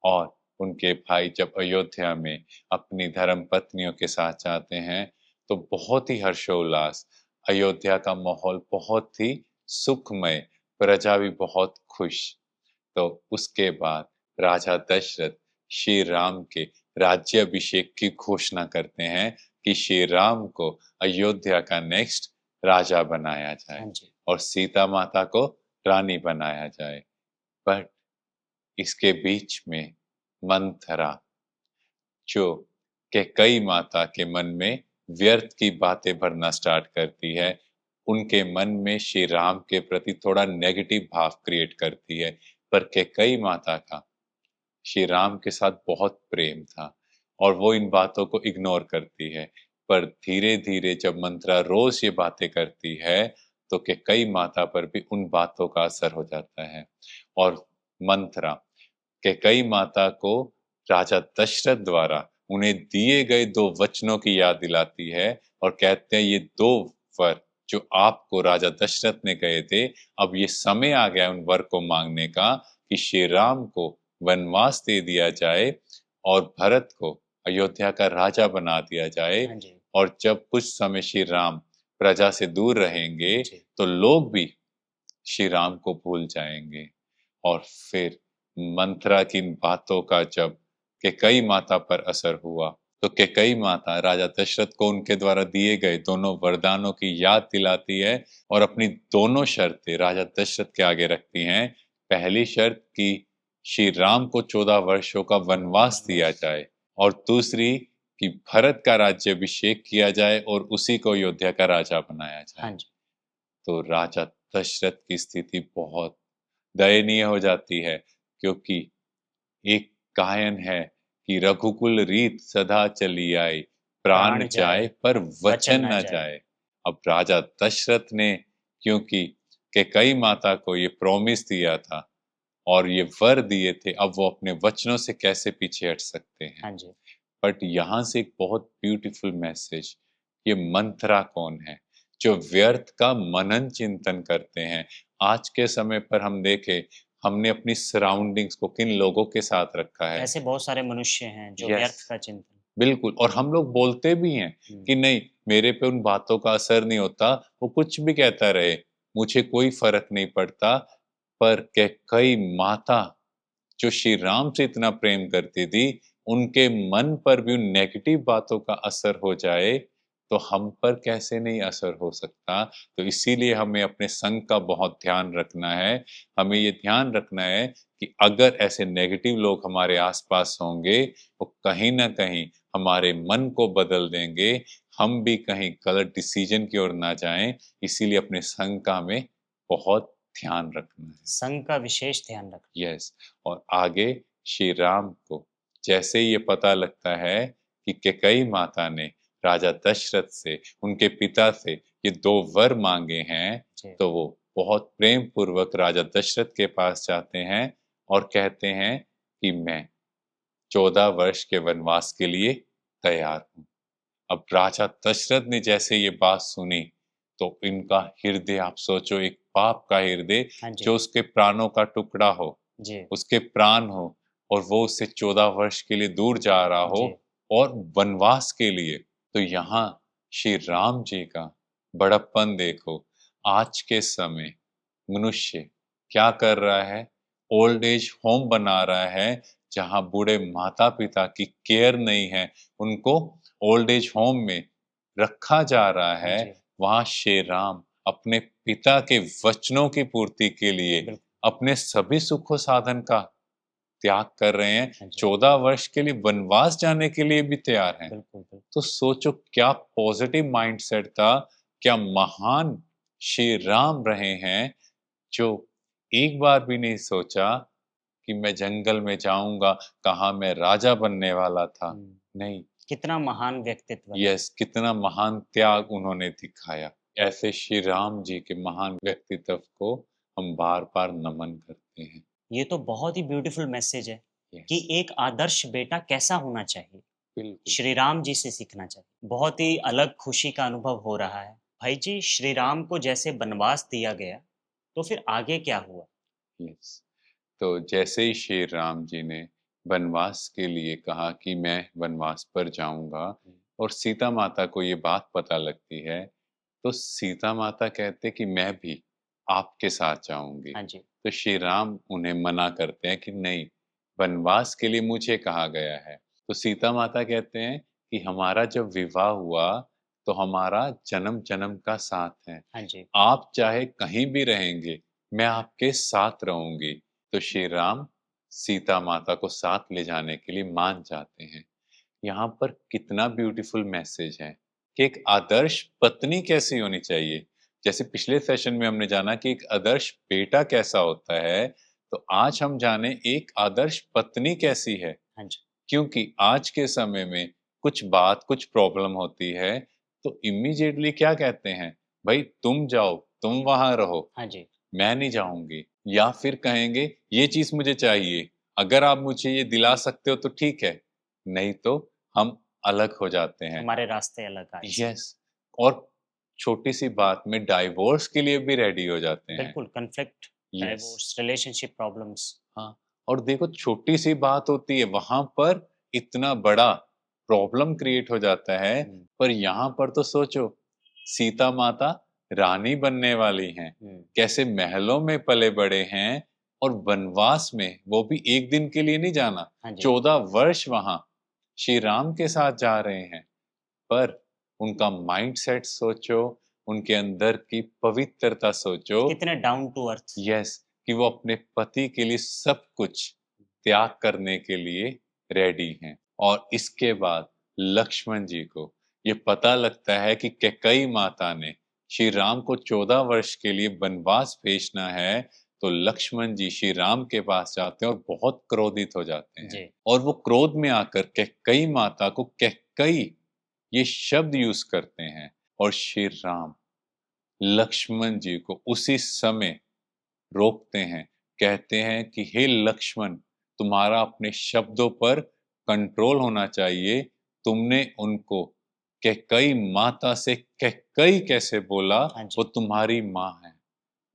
Speaker 2: और उनके भाई जब अयोध्या में अपनी धर्मपत्नियों के साथ जाते हैं, तो बहुत ही हर्षोल्लास, अयोध्या का माहौल बहुत ही सुखमय, प्रजा भी बहुत खुश। तो उसके बाद राजा दशरथ श्री राम के राज्याभिषेक की घोषणा करते हैं कि श्री राम को अयोध्या का नेक्स्ट राजा बनाया जाए
Speaker 1: हाँ जी।
Speaker 2: और सीता माता को रानी बनाया जाए। बट इसके बीच में मंथरा, जो कैकेयी माता के मन में व्यर्थ की बातें भरना स्टार्ट करती है, उनके मन में श्री राम के प्रति थोड़ा नेगेटिव भाव क्रिएट करती है। पर कैकेयी माता का श्री राम के साथ बहुत प्रेम था और वो इन बातों को इग्नोर करती है। पर धीरे-धीरे जब मंत्रा रोज़ ये बातें करती है, तो कैकेयी माता पर भी उन बातों का असर हो जाता है और मंत्रा कैकेयी माता को राजा दशरथ द्वारा उन्हें दिए गए 2 वचनों की याद दिलाती है और कहते हैं ये 2 वर जो आपको राजा दशरथ ने कहे थे, अब ये समय आ गया है उन वर को माँगने का कि श्री राम को वनवास दे दिया जाए और भरत को अयोध्या का राजा बना दिया जाए
Speaker 1: हाँ जी।
Speaker 2: और जब कुछ समय श्री राम प्रजा से दूर रहेंगे,
Speaker 1: जी।
Speaker 2: तो लोग भी श्री राम को भूल जाएँगे। और फिर मंथरा की इन बातों का जब कैकेयी माता पर असर हुआ, तो कैकेयी माता राजा दशरथ को उनके द्वारा दिए गए दोनों वरदानों की याद दिलाती है और अपनी दोनों शर्तें राजा दशरथ के आगे रखती हैं। पहली शर्त कि श्री राम को 14 वर्षों का वनवास दिया
Speaker 1: वनवास।
Speaker 2: जाए और दूसरी कि भरत का राज्याभिषेक किया जाए और उसी को अयोध्या का राजा बनाया
Speaker 1: हाँ
Speaker 2: जाए।
Speaker 1: जी।
Speaker 2: तो राजा दशरथ की स्थिति बहुत दयनीय हो जाती है, क्योंकि एक गायन है कि रघुकुल रीत सदा चली आई, प्राण
Speaker 1: प्राण जाए,
Speaker 2: जाए पर
Speaker 1: वचन
Speaker 2: वचन
Speaker 1: ना
Speaker 2: न
Speaker 1: जाए।
Speaker 2: जाए। अब राजा दशरथ ने, क्योंकि कैकेयी माता को ये प्रॉमिस दिया था और ये वर दिए थे, अब वो अपने वचनों से कैसे पीछे हट सकते हैं।
Speaker 1: हाँ जी।
Speaker 2: बट यहाँ से एक बहुत ब्यूटीफुल मैसेज, ये मंथरा कौन है जो व्यर्थ का मनन चिंतन करते हैं। आज के समय पर हम देखें, हमने अपनी सराउंडिंग्स को किन लोगों के साथ रखा है।
Speaker 1: ऐसे बहुत सारे मनुष्य हैं जो
Speaker 2: यस,
Speaker 1: व्यर्थ का चिंतन।
Speaker 2: बिल्कुल। और हम लोग बोलते भी हैं कि नहीं, मेरे पे उन बातों का असर नहीं होता, वो कुछ भी कहता रहे, मुझे कोई फर्क नहीं पड़ता। पर कैकेयी माता जो श्री राम से इतना प्रेम करती थी, उनके मन पर भी उन नेगेटिव बातों का असर हो जाए, तो हम पर कैसे नहीं असर हो सकता। तो इसीलिए हमें अपने संग का बहुत ध्यान रखना है। हमें ये ध्यान रखना है कि अगर ऐसे नेगेटिव लोग हमारे आस-पास होंगे, वो कहीं न कहीं हमारे मन को बदल देंगे, हम भी कहीं गलत डिसीजन की ओर ना जाएँ। इसीलिए अपने संग का हमें बहुत ध्यान रखना है।
Speaker 1: संघ का विशेष ध्यान रखना।
Speaker 2: यस। और आगे श्री राम को जैसे ही ये पता लगता है कि कैकेयी माता ने राजा दशरथ से, उनके पिता से ये 2 वर माँगे हैं,
Speaker 1: जी।
Speaker 2: तो वो बहुत प्रेम पूर्वक राजा दशरथ के पास जाते हैं और कहते हैं कि मैं 14 वर्ष के वनवास के लिए तैयार हूँ। अब राजा दशरथ ने जैसे ये बात सुनी, तो इनका हृदय, आप सोचो, एक बाप का हृदय
Speaker 1: हाँ जी।
Speaker 2: जो उसके प्राणों का टुकड़ा हो,
Speaker 1: जी।
Speaker 2: उसके प्राण हो, और वो उससे 14 वर्ष के लिए दूर जा रहा हो
Speaker 1: जी।
Speaker 2: और वनवास के लिए। तो यहाँ श्री राम जी का बड़प्पन देखो। आज के समय मनुष्य क्या कर रहा है? ओल्ड एज होम बना रहा है, जहाँ बूढ़े माता-पिता की केयर नहीं है, उनको ओल्ड एज होम में रखा जा रहा है।
Speaker 1: जी।
Speaker 2: वहाँ श्री राम अपने पिता के वचनों की पूर्ति के लिए
Speaker 1: बिल्कुल।
Speaker 2: अपने सभी सुखों साधन का त्याग कर रहे हैं,
Speaker 1: हाँ जी।
Speaker 2: 14 वर्ष के लिए वनवास जाने के लिए भी तैयार हैं।
Speaker 1: बिल्कुल, बिल्कुल।
Speaker 2: तो सोचो क्या पॉजिटिव माइंडसेट था, क्या महान श्री राम रहे हैं, जो एक बार भी नहीं सोचा कि मैं जंगल में जाऊँगा, कहाँ मैं राजा बनने वाला था।
Speaker 1: हुँ।
Speaker 2: नहीं,
Speaker 1: कितना महान व्यक्तित्व है।
Speaker 2: यस, कितना महान त्याग उन्होंने दिखाया। ऐसे श्री राम जी के महान व्यक्तित्व को हम बार-बार नमन करते हैं।
Speaker 1: ये तो बहुत ही ब्यूटीफुल मैसेज है कि
Speaker 2: यस,
Speaker 1: एक आदर्श बेटा कैसा होना चाहिए।
Speaker 2: बिल्कुल।
Speaker 1: श्री राम जी से सीखना चाहिए। बहुत ही अलग खुशी का अनुभव हो रहा है। भाई जी, श्री राम को जैसे वनवास दिया गया, तो फिर आगे क्या हुआ?
Speaker 2: यस। तो जैसे ही श्री राम जी ने वनवास के लिए कहा कि मैं वनवास पर जाऊंगा,
Speaker 1: हुँ।
Speaker 2: और सीता माता को ये बात पता लगती है, तो सीता माता कहते कि मैं भी आपके साथ जाऊंगी।
Speaker 1: हाँ जी।
Speaker 2: तो श्री राम उन्हें मना करते हैं कि नहीं, वनवास के लिए मुझे कहा गया है। तो सीता माता कहते हैं कि हमारा जब विवाह हुआ, तो हमारा जन्म जन्म का साथ है,
Speaker 1: हाँ जी।
Speaker 2: आप चाहे कहीं भी रहेंगे, मैं आपके साथ रहूंगी। तो श्री राम सीता माता को साथ ले जाने के लिए मान जाते हैं। यहाँ पर कितना ब्यूटीफुल मैसेज है कि एक आदर्श पत्नी कैसी होनी चाहिए। जैसे पिछले सेशन में हमने जाना कि एक आदर्श बेटा कैसा होता है, तो आज हम जाने एक आदर्श पत्नी कैसी है।
Speaker 1: हाँ जी।
Speaker 2: क्योंकि आज के समय में कुछ बात, कुछ प्रॉब्लम होती है, तो इमीडिएटली क्या कहते हैं, भाई तुम जाओ, तुम वहां रहो,
Speaker 1: हाँ जी।
Speaker 2: मैं नहीं जाऊंगी। या फिर कहेंगे ये चीज मुझे चाहिए, अगर आप मुझे ये दिला सकते हो तो ठीक है, नहीं तो हम अलग हो जाते हैं।
Speaker 1: हमारे रास्ते अलग आए।
Speaker 2: यस। और छोटी सी बात में डाइवोर्स के लिए भी रेडी हो जाते हैं।
Speaker 1: बिल्कुल, conflict,
Speaker 2: yes.
Speaker 1: Divorce, relationship problems.
Speaker 2: हाँ, और देखो छोटी सी बात होती है, वहां पर इतना बड़ा प्रॉब्लम क्रिएट हो जाता है।
Speaker 1: हुँ।
Speaker 2: पर यहाँ पर तो सोचो, सीता माता रानी बनने वाली हैं,
Speaker 1: हुँ।
Speaker 2: कैसे महलों में पले बड़े हैं, और वनवास में वो भी एक दिन के लिए नहीं जाना,
Speaker 1: हाँ जी।
Speaker 2: 14 वर्ष वहां श्री राम के साथ जा रहे हैं। पर उनका माइंडसेट सोचो, उनके अंदर की पवित्रता सोचो।
Speaker 1: कितने डाउन टू अर्थ।
Speaker 2: यस, कि वो अपने पति के लिए सब कुछ त्याग करने के लिए रेडी हैं। और इसके बाद लक्ष्मण जी को ये पता लगता है कि कैकेयी माता ने श्री राम को 14 वर्ष के लिए वनवास भेजना है, तो लक्ष्मण जी श्री राम के पास जाते हैं और बहुत क्रोधित हो जाते हैं।
Speaker 1: जी।
Speaker 2: और वो क्रोध में आकर कैकेयी माता को कैकेयी ये शब्द यूज करते हैं, और श्री राम लक्ष्मण जी को उसी समय रोकते हैं, कहते हैं कि हे लक्ष्मण, तुम्हारा अपने शब्दों पर कंट्रोल होना चाहिए। तुमने उनको कैकेयी माता से कैकेयी कैसे बोला,
Speaker 1: हाँ
Speaker 2: वो
Speaker 1: जी।
Speaker 2: तुम्हारी माँ है।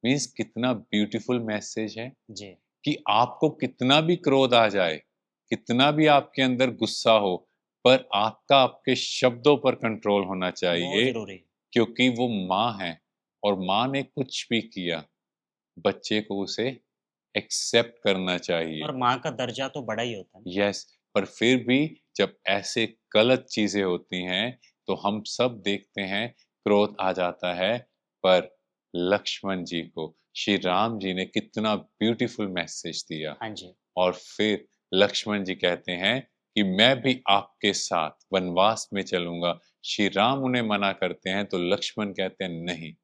Speaker 2: मीन्स कितना ब्यूटीफुल मैसेज है
Speaker 1: जी।
Speaker 2: कि आपको कितना भी क्रोध आ जाए, कितना भी आपके अंदर गुस्सा हो, पर आपका आपके शब्दों पर कंट्रोल होना
Speaker 1: बहुत
Speaker 2: चाहिए,
Speaker 1: ज़रूरी है।
Speaker 2: क्योंकि वो माँ है और माँ ने कुछ भी किया, बच्चे को उसे एक्सेप्ट करना चाहिए।
Speaker 1: और माँ का दर्जा तो बड़ा ही होता है ना।
Speaker 2: यस, पर फिर भी जब ऐसे गलत चीज़ें होती हैं, तो हम सब देखते हैं, क्रोध आ जाता है, पर लक्ष्मण जी को श्री राम जी ने कितना ब्यूटीफुल मैसेज दिया।
Speaker 1: हाँ जी।
Speaker 2: और फिर लक्ष्मण जी कहते हैं कि मैं भी आपके साथ वनवास में चलूँगा। श्री राम उन्हें मना करते हैं, तो लक्ष्मण कहते हैं, नहीं,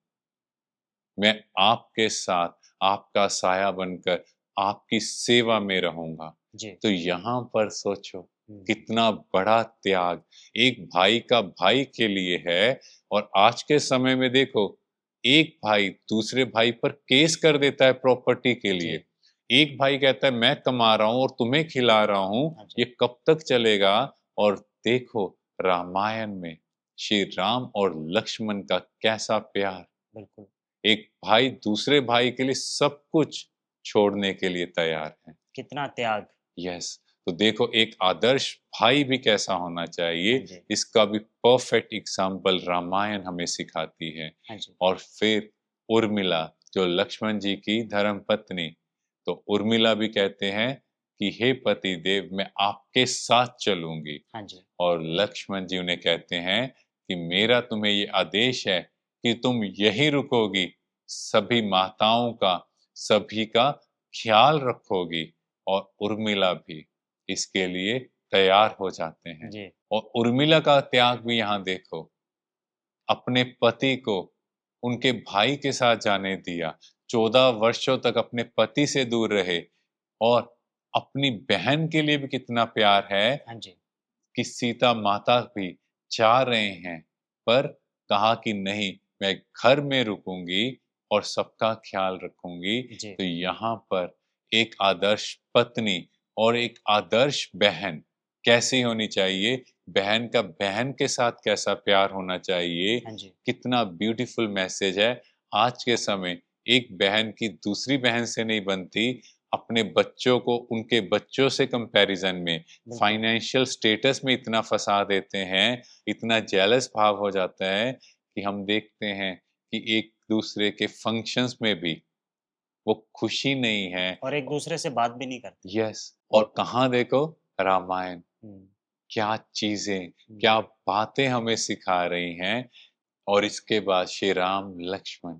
Speaker 2: मैं आपके साथ, आपका साया बनकर आपकी सेवा में रहूँगा।
Speaker 1: जी।
Speaker 2: तो यहाँ पर सोचो,
Speaker 1: हुँ।
Speaker 2: कितना बड़ा त्याग एक भाई का भाई के लिए है। और आज के समय में देखो, एक भाई दूसरे भाई पर केस कर देता है प्रॉपर्टी के लिए।
Speaker 1: जी।
Speaker 2: एक भाई कहता है मैं कमा रहा हूँ और तुम्हें खिला रहा हूँ,
Speaker 1: हाँ जी।
Speaker 2: ये कब तक चलेगा? और देखो रामायण में श्री राम और लक्ष्मण का कैसा प्यार,
Speaker 1: बिल्कुल।
Speaker 2: एक भाई दूसरे भाई के लिए सब कुछ छोड़ने के लिए तैयार है।
Speaker 1: कितना त्याग।
Speaker 2: यस, तो देखो एक आदर्श भाई भी कैसा होना
Speaker 1: हाँ
Speaker 2: चाहिए,
Speaker 1: जी।
Speaker 2: इसका भी परफेक्ट एग्जाम्पल रामायण हमें सिखाती है।
Speaker 1: हाँ जी।
Speaker 2: और फिर उर्मिला, जो लक्ष्मण जी की धर्म पत्नी, तो उर्मिला भी कहते हैं कि हे पति देव, मैं आपके साथ चलूंगी।
Speaker 1: हाँ जी।
Speaker 2: और लक्ष्मण जी उन्हें कहते हैं कि मेरा तुम्हें ये आदेश है कि तुम यहीं रुकोगी, सभी माताओं का, सभी का ख्याल रखोगी। और उर्मिला भी इसके लिए तैयार हो जाते हैं।
Speaker 1: जी।
Speaker 2: और उर्मिला का त्याग भी यहाँ देखो, अपने पति को उनके भाई के साथ जाने दिया, 14 वर्षों तक अपने पति से दूर रहे। और अपनी बहन के लिए भी कितना प्यार है
Speaker 1: हाँ जी।
Speaker 2: कि सीता माता भी चाह रहे हैं, पर कहा कि नहीं, मैं घर में रुकूंगी और सबका ख्याल रखूंगी।
Speaker 1: जी।
Speaker 2: तो यहाँ पर एक आदर्श पत्नी और एक आदर्श बहन कैसी होनी चाहिए, बहन का बहन के साथ कैसा प्यार होना चाहिए,
Speaker 1: हाँ जी।
Speaker 2: कितना ब्यूटीफुल मैसेज है। आज के समय एक बहन की दूसरी बहन से नहीं बनती, अपने बच्चों को उनके बच्चों से कंपैरिजन में,
Speaker 1: बिल्कुल।
Speaker 2: फाइनेंशियल स्टेटस में इतना फँसा देते हैं, इतना जेलस भाव हो जाता है कि हम देखते हैं कि एक-दूसरे के फंक्शंस में भी वो खुशी नहीं है।
Speaker 1: और एक-दूसरे से बात भी नहीं करते।
Speaker 2: यस, और कहाँ देखो रामायण,
Speaker 1: हुँ।
Speaker 2: क्या चीज़ें,
Speaker 1: हुँ।
Speaker 2: क्या बातें हमें सिखा रही हैं। और इसके बाद श्री राम, लक्ष्मण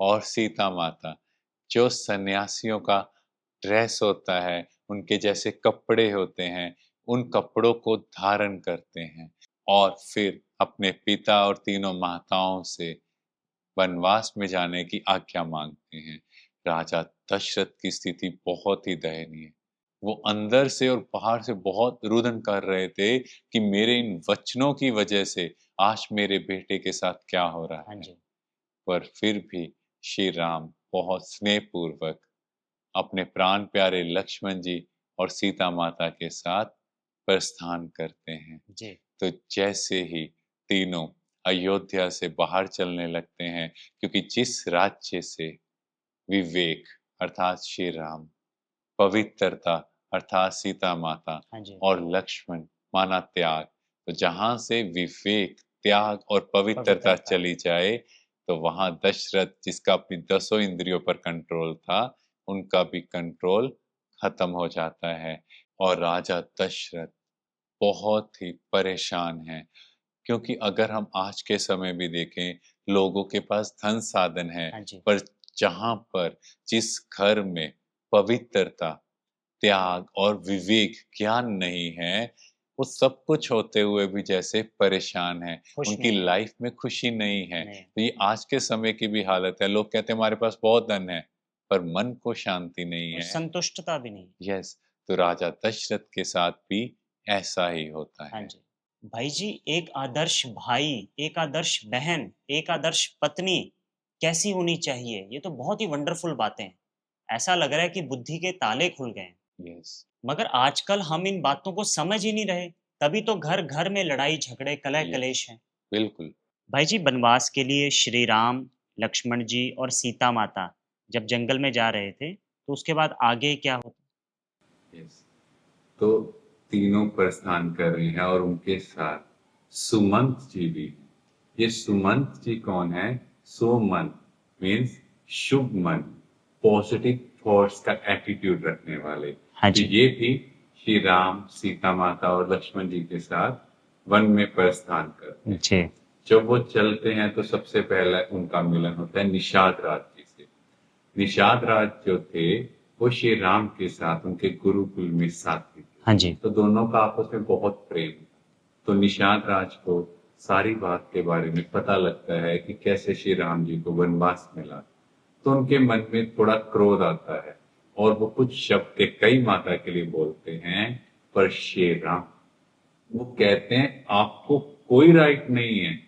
Speaker 2: और सीता माता, जो सन्यासियों का ड्रेस होता है, उनके जैसे कपड़े होते हैं, उन कपड़ों को धारण करते हैं और फिर अपने पिता और तीनों माताओं से वनवास में जाने की आज्ञा माँगते हैं। राजा दशरथ की स्थिति बहुत ही दयनीय है। वो अंदर से और बाहर से बहुत रुदन कर रहे थे कि मेरे इन वचनों की वजह से आज मेरे बेटे के साथ क्या हो रहा
Speaker 1: हाँ
Speaker 2: है।
Speaker 1: जी।
Speaker 2: पर फिर भी श्री राम बहुत स्नेहपूर्वक अपने प्राण प्यारे लक्ष्मण जी और सीता माता के साथ प्रस्थान करते हैं।
Speaker 1: जी।
Speaker 2: तो जैसे ही तीनों अयोध्या से बाहर चलने लगते हैं, क्योंकि जिस राज्य से विवेक अर्थात श्री राम, पवित्रता अर्थात सीता माता
Speaker 1: हाँ जी।
Speaker 2: और लक्ष्मण माना त्याग, तो जहाँ से विवेक, त्याग और पवित्रता
Speaker 1: पवित्रता।
Speaker 2: चली जाए, तो वहाँ दशरथ, जिसका अपनी 10 इंद्रियों पर कंट्रोल था, उनका भी कंट्रोल खत्म हो जाता है। और राजा दशरथ बहुत ही परेशान हैं, क्योंकि अगर हम आज के समय भी देखें, लोगों के पास धन साधन है,
Speaker 1: हाँ जी।
Speaker 2: पर जहाँ पर जिस घर में पवित्रता, त्याग और विवेक, ज्ञान नहीं है, वो सब कुछ होते हुए भी जैसे परेशान हैं,
Speaker 1: खुश
Speaker 2: उनकी
Speaker 1: नहीं है।
Speaker 2: लाइफ में खुशी नहीं है।
Speaker 1: नहीं।
Speaker 2: तो ये आज के समय की भी हालत है। लोग कहते हैं हमारे पास बहुत धन है, पर मन को शांति नहीं
Speaker 1: और
Speaker 2: है।
Speaker 1: संतुष्टता भी नहीं।
Speaker 2: यस, तो राजा दशरथ के साथ भी ऐसा ही होता
Speaker 1: हाँ
Speaker 2: है।
Speaker 1: जी। भाई जी, एक आदर्श भाई, एक आदर्श बहन, एक आदर्श पत्नी, कैसी होनी चाहिए, ये तो बहुत ही वंडरफुल बातें हैं। ऐसा लग रहा है कि बुद्धि के ताले खुल गए हैं।
Speaker 2: यस,
Speaker 1: मगर आजकल हम इन बातों को समझ ही नहीं रहे, तभी तो घर-घर में लड़ाई, झगड़े,
Speaker 2: यस,
Speaker 1: कलह-कलेश हैं।
Speaker 2: बिल्कुल।
Speaker 1: भाई जी, बनवास के लिए श्री राम, लक्ष्मण जी और सीता माता जब जंगल में जा रहे थे, तो उसके बाद आगे क्या होता?
Speaker 2: यस, तो तीनों प्रस्थान कर रहे हैं और उनके साथ सुमंत जी भी हैं। ये सुमंत जी कौन है? सुमंत मीन्स शुभ मन, पॉजिटिव थॉट्स का एटीट्यूड रखने वाले।
Speaker 1: हाँ
Speaker 2: तो
Speaker 1: जी।
Speaker 2: ये भी श्री राम, सीता माता और लक्ष्मण जी के साथ वन में प्रस्थान करते हैं।
Speaker 1: जी।
Speaker 2: जब वो चलते हैं तो सबसे पहला उनका मिलन होता है निषाद राज जी से। निषाद राज जो थे वो श्री राम के साथ उनके गुरुकुल में साथी थे।
Speaker 1: हाँ जी।
Speaker 2: तो दोनों का आपस में बहुत प्रेम था। तो निषाद राज को सारी बात के बारे में पता लगता है कि कैसे श्री राम जी को वनवास मिला। तो उनके मन में थोड़ा क्रोध आता है और वो कुछ शब्द कई माता के लिए बोलते हैं। पर श्री राम वो कहते हैं आपको कोई राइट नहीं है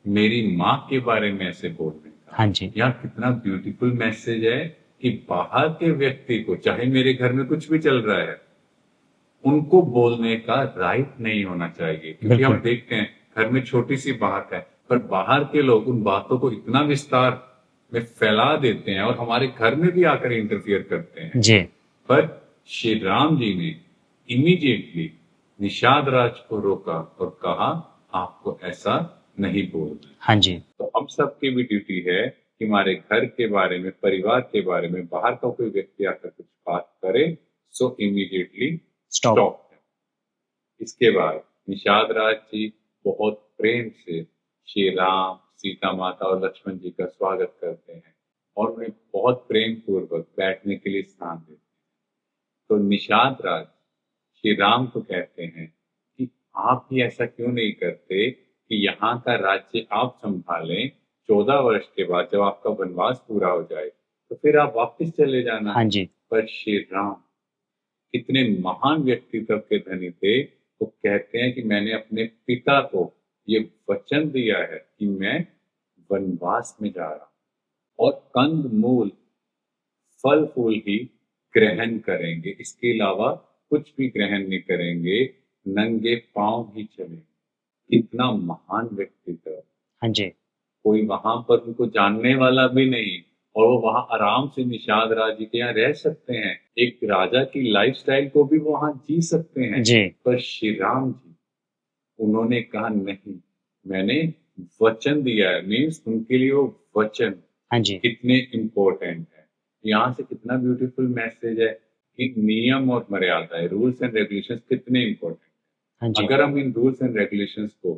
Speaker 2: मेरी माँ के बारे में ऐसे बोलने का।
Speaker 1: हाँ जी।
Speaker 2: यहाँ कितना ब्यूटीफुल मैसेज है कि बाहर के व्यक्ति को, चाहे मेरे घर में कुछ भी चल रहा है, उनको बोलने का राइट नहीं होना चाहिए। क्योंकि हम
Speaker 1: बिल्कुल।
Speaker 2: देखते हैं घर में छोटी सी बात है, पर बाहर के लोग उन बातों को इतना विस्तार में फैला देते हैं और हमारे घर में भी आकर इंटरफियर करते हैं।
Speaker 1: जी।
Speaker 2: पर श्री राम जी ने इमीडिएटली निषाद राज को रोका और कहा आपको ऐसा नहीं बोलना।
Speaker 1: हाँ जी।
Speaker 2: तो हम सबकी भी ड्यूटी है कि हमारे घर के बारे में, परिवार के बारे में बाहर का कोई व्यक्ति आकर कुछ बात करे, सो इमीडिएटली
Speaker 1: स्टॉप।
Speaker 2: स्टॉप। इसके बाद निषाद राज जी बहुत प्रेम से श्री राम, सीता माता और लक्ष्मण जी का स्वागत करते हैं और उन्हें बहुत प्रेम पूर्वक बैठने के लिए स्थान देते हैं। तो निषाद राज श्री राम को कहते हैं कि आप भी ऐसा क्यों नहीं करते कि यहाँ का राज्य आप संभालें, 14 वर्ष के बाद जब आपका वनवास पूरा हो जाए तो फिर आप वापस चले जाना।
Speaker 1: हाँ जी।
Speaker 2: पर श्री राम कितने महान व्यक्तित्व के धनी थे, वो कहते हैं कि मैंने अपने पिता को ये वचन दिया है कि मैं वनवास में जा रहा हूँ और कंद मूल फल फूल ही ग्रहण करेंगे, इसके अलावा कुछ भी ग्रहण नहीं करेंगे, नंगे पांव ही चलेंगे। इतना महान व्यक्तित्व,
Speaker 1: हाँ जी।
Speaker 2: कोई वहां पर उनको जानने वाला भी नहीं और वो वहां आराम से निषाद राज जी के यहाँ रह सकते हैं, एक राजा की लाइफस्टाइल को भी वो वहां जी सकते हैं।
Speaker 1: जी।
Speaker 2: पर श्री राम जी उन्होंने कहा नहीं, मैंने वचन दिया है। मीन्स उनके लिए वो वचन
Speaker 1: हाँ जी।
Speaker 2: कितने इम्पोर्टेंट है। यहाँ से कितना ब्यूटीफुल मैसेज है कि नियम और मर्यादा, रूल्स एंड रेगुलेशंस कितने इम्पोर्टेंट
Speaker 1: हाँ
Speaker 2: है।
Speaker 1: जी।
Speaker 2: अगर हम इन रूल्स एंड रेगुलेशंस को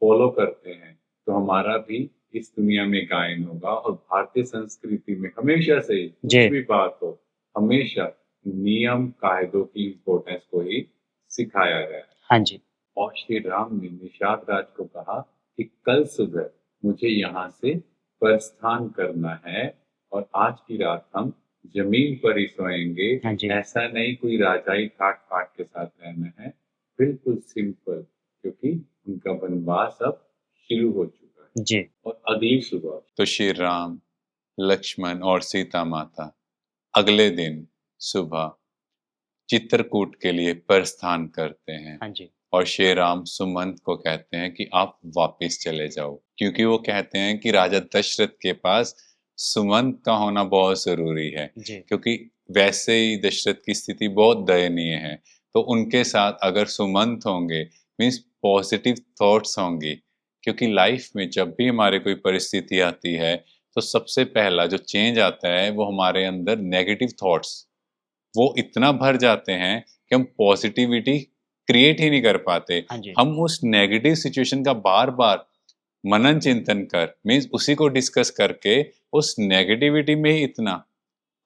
Speaker 2: फॉलो करते हैं तो हमारा भी इस दुनिया में गायन होगा। और भारतीय संस्कृति में हमेशा से ही कुछ
Speaker 1: जी।
Speaker 2: भी बात हो, हमेशा नियम कायदों की इम्पोर्टेंस को ही सिखाया गया है।
Speaker 1: हाँ जी।
Speaker 2: और श्री राम ने निषाद राज को कहा कि कल सुबह मुझे यहाँ से प्रस्थान करना है और आज की रात हम जमीन पर ही सोएंगे।
Speaker 1: हाँ जी।
Speaker 2: ऐसा नहीं कोई राजाई ठाट बाट के साथ रहना है, बिल्कुल सिंपल, क्योंकि उनका वनवास अब शुरू हो चुका है।
Speaker 1: जी।
Speaker 2: और अगली सुबह तो श्री राम, लक्ष्मण और सीता माता अगले दिन सुबह चित्रकूट के लिए प्रस्थान करते हैं।
Speaker 1: हाँ जी।
Speaker 2: और श्री राम सुमंत को कहते हैं कि आप वापस चले जाओ, क्योंकि वो कहते हैं कि राजा दशरथ के पास सुमंत का होना बहुत जरूरी है।
Speaker 1: जी।
Speaker 2: क्योंकि वैसे ही दशरथ की स्थिति बहुत दयनीय है, तो उनके साथ अगर सुमंत होंगे मीन्स पॉजिटिव थॉट्स होंगी। क्योंकि लाइफ में जब भी हमारे कोई परिस्थिति आती है तो सबसे पहला जो चेंज आता है वो हमारे अंदर नेगेटिव थॉट्स वो इतना भर जाते हैं कि हम पॉजिटिविटी क्रिएट ही नहीं कर पाते।
Speaker 1: हाँ जी।
Speaker 2: हम उस नेगेटिव सिचुएशन का बार बार मनन चिंतन कर मीन्स उसी को डिस्कस करके उस नेगेटिविटी में ही इतना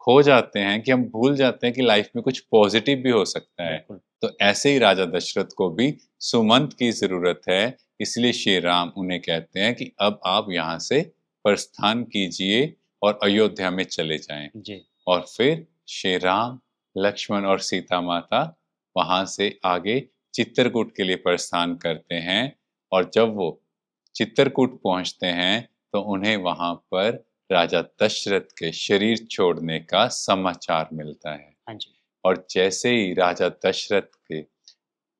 Speaker 2: खो जाते हैं कि हम भूल जाते हैं कि लाइफ में कुछ पॉजिटिव भी हो सकता है।
Speaker 1: बिल्कुल।
Speaker 2: तो ऐसे ही राजा दशरथ को भी सुमंत की जरूरत है, इसलिए श्री राम उन्हें कहते हैं कि अब आप यहाँ से प्रस्थान कीजिए और अयोध्या में चले जाएं।
Speaker 1: जी।
Speaker 2: और फिर श्री राम, लक्ष्मण और सीता माता वहां से आगे चित्रकूट के लिए प्रस्थान करते हैं। और जब वो चित्रकूट पहुंचते हैं तो उन्हें वहां पर राजा दशरथ के शरीर छोड़ने का समाचार मिलता है।
Speaker 1: हाँ जी।
Speaker 2: और जैसे ही राजा दशरथ के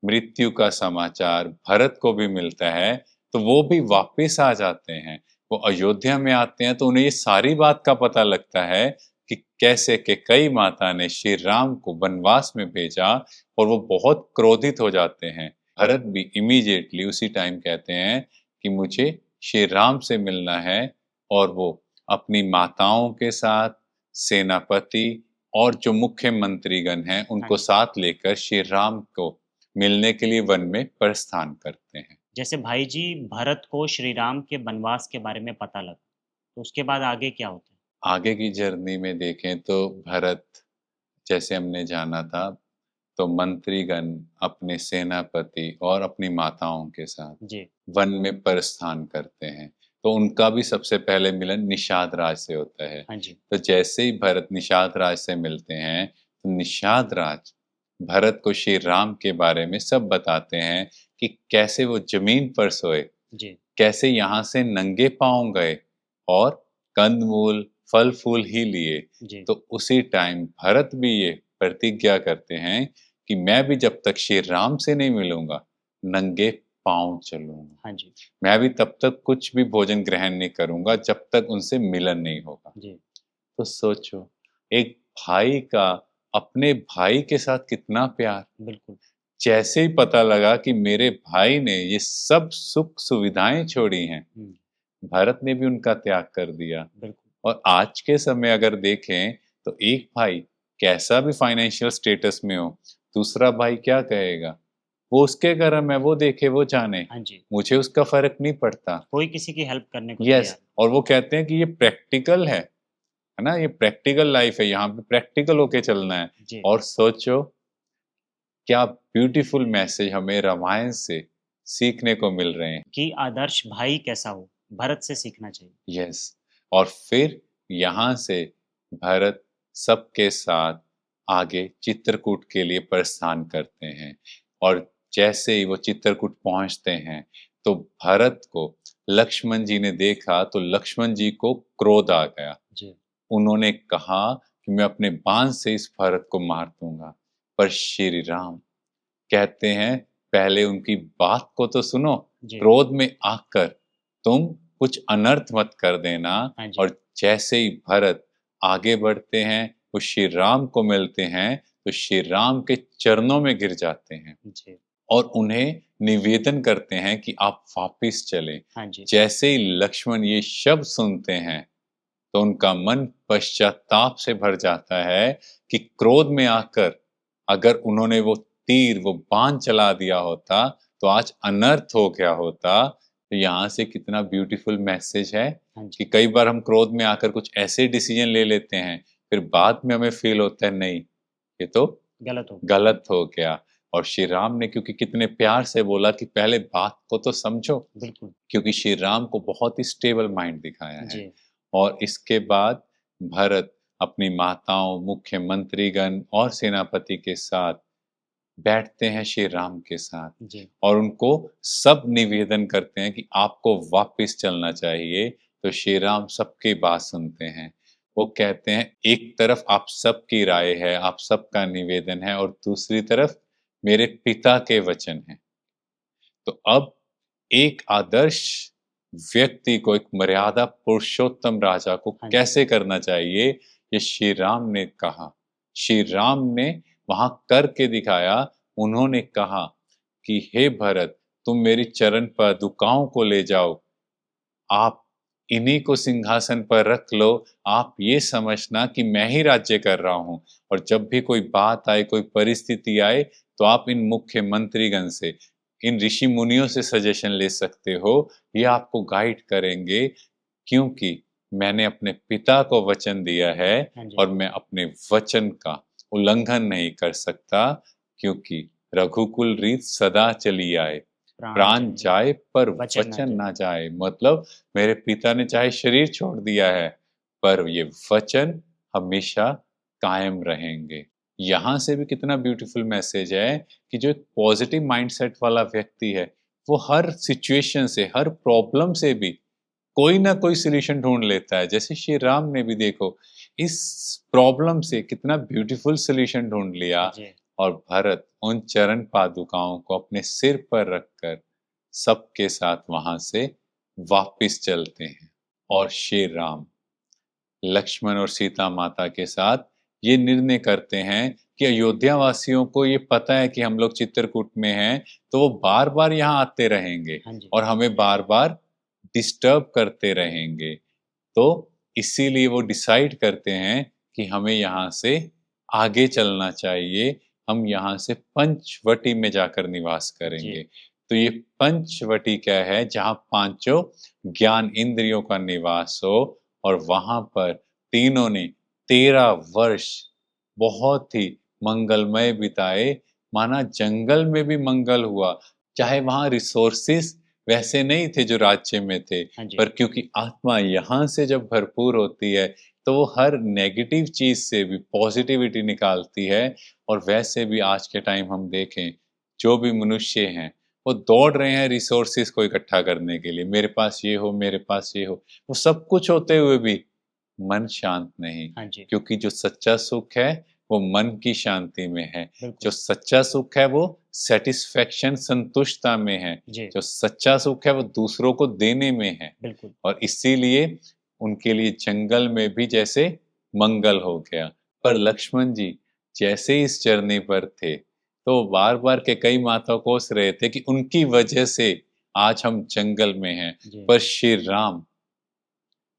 Speaker 2: मृत्यु का समाचार भरत को भी मिलता है, तो वो भी वापस आ जाते हैं। वो अयोध्या में आते हैं तो उन्हें ये सारी बात का पता लगता है कि कैसे कैकेयी माता ने श्री राम को वनवास में भेजा, और वो बहुत क्रोधित हो जाते हैं। भरत भी इमीडिएटली उसी टाइम कहते हैं कि मुझे श्री राम से मिलना है, और वो अपनी माताओं के साथ, सेनापति और जो मुख्य मंत्रीगण हैं
Speaker 1: हाँ
Speaker 2: उनको
Speaker 1: जी।
Speaker 2: साथ लेकर श्री राम को मिलने के लिए वन में प्रस्थान करते हैं।
Speaker 1: जैसे भाई जी भरत को श्री राम के वनवास के बारे में पता लगा, तो उसके बाद आगे क्या होता है?
Speaker 2: आगे की जर्नी में देखें तो भरत, जैसे हमने जाना था, तो मंत्रीगण अपने सेनापति और अपनी माताओं के साथ
Speaker 1: जी।
Speaker 2: वन में प्रस्थान करते हैं। तो उनका भी सबसे पहले मिलन निषाद राज से होता है।
Speaker 1: हाँ जी।
Speaker 2: तो जैसे ही भरत निषाद राज से मिलते हैं, तो निषाद राज भरत को श्री राम के बारे में सब बताते हैं कि कैसे वो जमीन पर सोए,
Speaker 1: जी।
Speaker 2: कैसे यहाँ से नंगे पाँव गए और कंदमूल, फल-फूल ही लिए।
Speaker 1: जी।
Speaker 2: तो उसी टाइम भरत भी ये प्रतिज्ञा करते हैं कि मैं भी जब तक श्री राम से नहीं मिलूँगा, नंगे पाँव चलूँगा।
Speaker 1: हाँ जी।
Speaker 2: मैं भी तब तक कुछ भी भोजन ग्रहण नहीं करूँगा जब तक उनसे मिलन नहीं होगा।
Speaker 1: जी।
Speaker 2: तो सोचो, एक भाई का अपने भाई के साथ कितना प्यार।
Speaker 1: बिल्कुल।
Speaker 2: जैसे ही पता लगा कि मेरे भाई ने ये सब सुख सुविधाएं छोड़ी हैं,
Speaker 1: हुँ।
Speaker 2: भारत ने भी उनका त्याग कर दिया।
Speaker 1: बिल्कुल।
Speaker 2: और आज के समय अगर देखें तो एक भाई कैसा भी फाइनेंशियल स्टेटस में हो, दूसरा भाई क्या कहेगा? वो उसके कर्म है, वो देखे, वो जाने,
Speaker 1: हाँ जी।
Speaker 2: मुझे उसका फर्क नहीं पड़ता।
Speaker 1: कोई किसी की हेल्प करने को
Speaker 2: यस,
Speaker 1: तैयार
Speaker 2: और वो कहते हैं कि ये प्रैक्टिकल है ना? ये प्रैक्टिकल लाइफ है, यहाँ पे प्रैक्टिकल होके चलना है।
Speaker 1: जी,
Speaker 2: और सोचो, क्या ब्यूटीफुल मैसेज हमें रामायण से सीखने को मिल रहे हैं।
Speaker 1: कि आदर्श भाई कैसा हो, भरत से सीखना चाहिए।
Speaker 2: यस, और फिर यहाँ से भरत सबके साथ आगे चित्रकूट के लिए प्रस्थान करते हैं। और जैसे ही वो चित्रकूट पहुँचते हैं, तो भरत को लक्ष्मण जी ने देखा, तो लक्ष्मण जी को क्रोध आ गया।
Speaker 1: जी।
Speaker 2: उन्होंने कहा कि मैं अपने बाण से इस भरत को मार दूँगा। पर श्री राम कहते हैं, पहले उनकी बात को तो सुनो,
Speaker 1: जी।
Speaker 2: क्रोध में आकर तुम कुछ अनर्थ मत कर देना।
Speaker 1: हाँ जी।
Speaker 2: और जैसे ही भरत आगे बढ़ते हैं, वो श्री राम को मिलते हैं, तो श्री राम के चरणों में गिर जाते हैं
Speaker 1: जी।
Speaker 2: और उन्हें निवेदन करते हैं कि आप वापिस चलें।
Speaker 1: हाँ जी।
Speaker 2: जैसे ही लक्ष्मण ये शब्द सुनते हैं, तो उनका मन पश्चाताप से भर जाता है कि क्रोध में आकर अगर उन्होंने वो तीर, वो बाण चला दिया होता, तो आज अनर्थ हो गया होता। तो यहाँ से कितना ब्यूटीफुल मैसेज है
Speaker 1: हाँ जी।
Speaker 2: कि कई बार हम क्रोध में आकर कुछ ऐसे डिसीजन ले लेते हैं, फिर बाद में हमें फील होता है नहीं, ये तो
Speaker 1: गलत हो गया।
Speaker 2: गलत हो गया। और श्री राम ने क्योंकि कितने प्यार से बोला कि पहले बात को तो समझो,
Speaker 1: बिल्कुल।
Speaker 2: क्योंकि श्री राम को बहुत ही स्टेबल माइंड दिखाया है।
Speaker 1: जी।
Speaker 2: और इसके बाद भरत अपनी माताओं, मुख्य मंत्रीगण और सेनापति के साथ बैठते हैं श्री राम के साथ,
Speaker 1: जी।
Speaker 2: और उनको सब निवेदन करते हैं कि आपको वापस चलना चाहिए। तो श्री राम सबकी बात सुनते हैं। वो कहते हैं, एक तरफ आप सबकी राय है, आप सबका निवेदन है, और दूसरी तरफ मेरे पिता के वचन हैं। तो अब एक आदर्श व्यक्ति को, एक मर्यादा पुरुषोत्तम राजा को
Speaker 1: हाँ जी।
Speaker 2: कैसे करना चाहिए, ये श्री राम ने कहा। श्री राम ने वहां करके दिखाया। उन्होंने कहा कि हे भरत, तुम मेरी चरण पादुकाओं को ले जाओ, आप इन्हीं को सिंहासन पर रख लो। आप ये समझना कि मैं ही राज्य कर रहा हूँ, और जब भी कोई बात आए, कोई परिस्थिति आए, तो आप इन मुख्य मंत्रीगण से, इन ऋषि मुनियों से सजेशन ले सकते हो। ये आपको गाइड करेंगे, क्योंकि मैंने अपने पिता को वचन दिया है,
Speaker 1: हाँ जी।
Speaker 2: और मैं अपने वचन का उल्लंघन नहीं कर सकता, क्योंकि रघुकुल रीत सदा चली आए,
Speaker 1: प्राण
Speaker 2: प्राण
Speaker 1: जाए,
Speaker 2: जाए पर
Speaker 1: वचन ना
Speaker 2: वचन
Speaker 1: जाए।
Speaker 2: ना जाए। मतलब मेरे पिता ने चाहे शरीर छोड़ दिया है, पर ये वचन हमेशा कायम रहेंगे। यहाँ से भी कितना ब्यूटीफुल मैसेज है कि जो एक पॉजिटिव माइंडसेट वाला व्यक्ति है, वो हर सिचुएशन से, हर प्रॉब्लम से भी कोई ना कोई सोल्यूशन ढूंढ लेता है। जैसे श्री राम ने भी देखो इस प्रॉब्लम से कितना ब्यूटीफुल सोल्यूशन ढूंढ लिया,
Speaker 1: जी,
Speaker 2: और भरत उन चरण पादुकाओं को अपने सिर पर रखकर सबके साथ वहां से वापिस चलते हैं। और श्री राम लक्ष्मण और सीता माता के साथ ये निर्णय करते हैं कि अयोध्या वासियों को ये पता है कि हम लोग चित्रकूट में हैं, तो वो बार बार यहाँ आते रहेंगे
Speaker 1: हाँ जी,
Speaker 2: और हमें बार बार डिस्टर्ब करते रहेंगे। तो इसीलिए वो डिसाइड करते हैं कि हमें यहाँ से आगे चलना चाहिए, हम यहाँ से पंचवटी में जाकर निवास
Speaker 1: जी,
Speaker 2: करेंगे। तो ये पंचवटी क्या है? जहाँ पांचों ज्ञान इंद्रियों का निवास हो, और वहां पर तीनों ने 13 वर्ष बहुत ही मंगलमय बिताए। माना जंगल में भी मंगल हुआ, चाहे वहां रिसोर्सेस वैसे नहीं थे जो राज्य में थे,
Speaker 1: हाँ जी,
Speaker 2: पर क्योंकि आत्मा यहाँ से जब भरपूर होती है तो वो हर नेगेटिव चीज से भी पॉजिटिविटी निकालती है। और वैसे भी आज के टाइम हम देखें, जो भी मनुष्य हैं वो दौड़ रहे हैं रिसोर्सेस को इकट्ठा करने के लिए, मेरे पास ये हो, मेरे पास ये हो। वो सब कुछ होते हुए भी मन शांत नहीं,
Speaker 1: हाँ जी,
Speaker 2: क्योंकि जो सच्चा सुख है वो मन की शांति में है।
Speaker 1: बिल्कुल,
Speaker 2: जो सच्चा सुख है वो सेटिस्फेक्शन, संतुष्टता में है।
Speaker 1: जी,
Speaker 2: जो सच्चा सुख है वो दूसरों को देने में है।
Speaker 1: बिल्कुल,
Speaker 2: और इसीलिए उनके लिए जंगल में भी जैसे मंगल हो गया। पर लक्ष्मण जी जैसे इस जर्नी पर थे, तो बार बार के कई माता कोस रहे थे कि उनकी वजह से आज हम जंगल में हैं।
Speaker 1: जी,
Speaker 2: पर श्री राम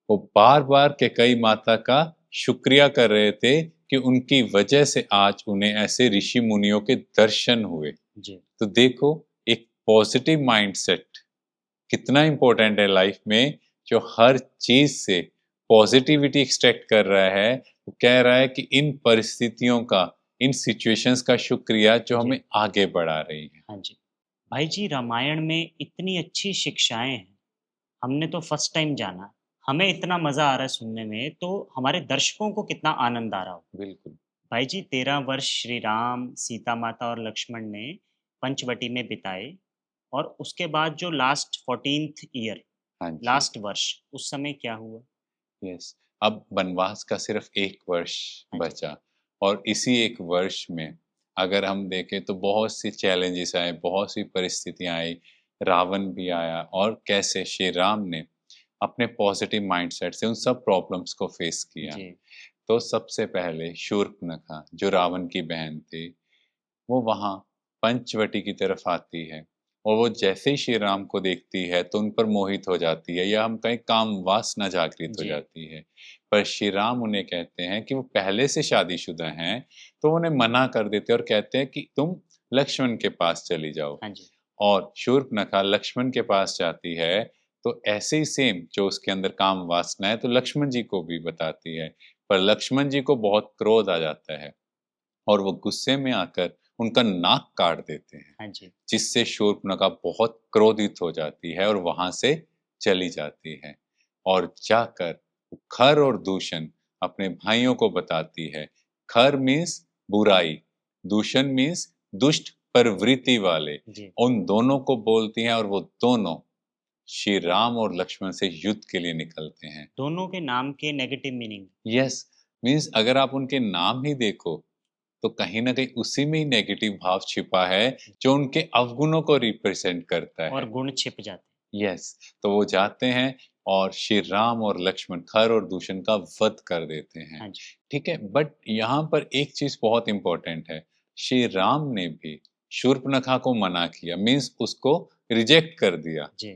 Speaker 2: वो बार बार के कई माता का शुक्रिया कर रहे थे कि उनकी वजह से आज उन्हें ऐसे ऋषि मुनियों के दर्शन हुए।
Speaker 1: जी,
Speaker 2: तो देखो, एक पॉजिटिव माइंडसेट कितना इम्पोर्टेंट है लाइफ में। जो हर चीज से पॉजिटिविटी एक्सट्रैक्ट कर रहा है, वो कह रहा है कि इन परिस्थितियों का, इन सिचुएशंस का शुक्रिया जो
Speaker 1: जी,
Speaker 2: हमें आगे बढ़ा रही है।
Speaker 1: हाँ जी। भाई जी, रामायण में इतनी अच्छी शिक्षाएँ हैं, हमने तो फर्स्ट टाइम जाना। हमें इतना मज़ा आ रहा है सुनने में, तो हमारे दर्शकों को कितना आनंद आ रहा होगा।
Speaker 2: बिल्कुल।
Speaker 1: भाई जी, 13 वर्ष श्री राम, सीता माता और लक्ष्मण ने पंचवटी में बिताए और उसके बाद जो लास्ट 14th ईयर,
Speaker 2: हाँ जी।
Speaker 1: लास्ट वर्ष, उस समय क्या हुआ?
Speaker 2: यस। अब वनवास का सिर्फ 1 वर्ष
Speaker 1: हाँ जी,
Speaker 2: बचा, और इसी 1 वर्ष में अगर हम देखें तो बहुत सी चैलेंजेस आए, बहुत सी परिस्थितियाँ आई, रावण भी आया, और कैसे श्री राम ने अपने पॉजिटिव माइंडसेट से उन सब प्रॉब्लम्स को फेस किया।
Speaker 1: जी,
Speaker 2: तो सबसे पहले शूर्पणखा जो रावण की बहन थी, वो वहाँ पंचवटी की तरफ आती है, और वो जैसे ही श्री राम को देखती है तो उन पर मोहित हो जाती है, या हम कहें काम वासना जागृत हो
Speaker 1: जी,
Speaker 2: जाती है। पर श्री राम उन्हें कहते हैं कि वो पहले से शादीशुदा हैं, तो उन्हें मना कर देते हैं और कहते हैं कि तुम लक्ष्मण के पास चली जाओ।
Speaker 1: हाँ जी,
Speaker 2: और शूर्पणखा लक्ष्मण के पास जाती है, तो ऐसे ही सेम जो उसके अंदर काम वासना है तो लक्ष्मण जी को भी बताती है। पर लक्ष्मण जी को बहुत क्रोध आ जाता है, और वो गुस्से में आकर उनका नाक काट देते हैं,
Speaker 1: हाँ जी,
Speaker 2: जिससे शूर्पणखा बहुत क्रोधित हो जाती है और वहां से चली जाती है। और जाकर वो खर और दूषण अपने भाइयों को बताती है। खर मीन्स बुराई, दूषण मीन्स दुष्ट प्रवृत्ति वाले।
Speaker 1: जी।
Speaker 2: उन दोनों को बोलती हैं, और वो दोनों श्री राम और लक्ष्मण से युद्ध के लिए निकलते हैं।
Speaker 1: दोनों के नाम के नेगेटिव मीनिंग
Speaker 2: यस, मीन्स अगर आप उनके नाम ही देखो तो कहीं न कहीं उसी में ही नेगेटिव भाव छिपा है, जो उनके अवगुणों को रिप्रेज़ेंट करता
Speaker 1: और
Speaker 2: है।
Speaker 1: गुण छिप जाते
Speaker 2: यस, तो वो जाते हैं और श्री राम और लक्ष्मण खर और दूषण का वध कर देते हैं।
Speaker 1: हैं। हाँ जी,
Speaker 2: ठीक है? बट यहाँ पर एक चीज़ बहुत इम्पोर्टेंट है, श्री राम ने भी शूर्पणखा को मना किया, मीन्स उसको रिजेक्ट कर दिया।
Speaker 1: जी,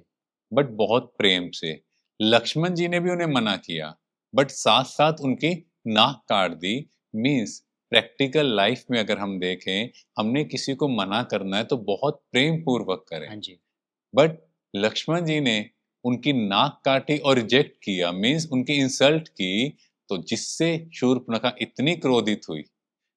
Speaker 2: बट बहुत प्रेम से। लक्ष्मण जी ने भी उन्हें मना किया, बट साथ-साथ उनकी नाक काट दी। मीन्स प्रैक्टिकल लाइफ में अगर हम देखें, हमने किसी को मना करना है तो बहुत प्रेम पूर्वक करें।
Speaker 1: हाँ जी,
Speaker 2: बट लक्ष्मण जी ने उनकी नाक काटी और रिजेक्ट किया, मीन्स उनकी इंसल्ट की, तो जिससे शूर्पणखा इतनी क्रोधित हुई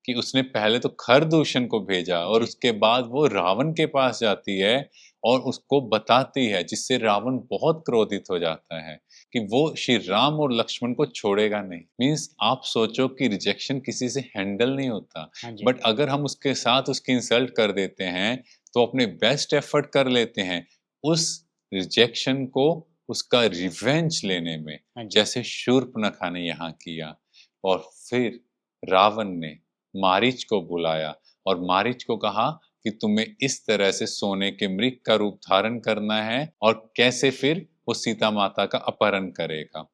Speaker 2: कि उसने पहले तो खरदूषण को भेजा, और
Speaker 1: जी।
Speaker 2: उसके बाद वो रावण के पास जाती है और उसको बताती है, जिससे रावण बहुत क्रोधित हो जाता है कि वो श्री राम और लक्ष्मण को छोड़ेगा नहीं। मीन्स आप सोचो कि रिजेक्शन किसी से हैंडल नहीं होता,
Speaker 1: हाँ जी,
Speaker 2: बट अगर हम उसके साथ उसकी इंसल्ट कर देते हैं तो अपने बेस्ट एफर्ट कर लेते हैं, उस रिजेक्शन को उसका रिवेंज लेने में,
Speaker 1: हाँ जी।
Speaker 2: जैसे शूर्पणखा ने यहाँ किया। और फिर रावण ने मारीच को बुलाया और मारीच को कहा कि तुम्हें इस तरह से सोने के मृग का रूप धारण करना है और कैसे फिर वो सीता माता का अपहरण करेगा।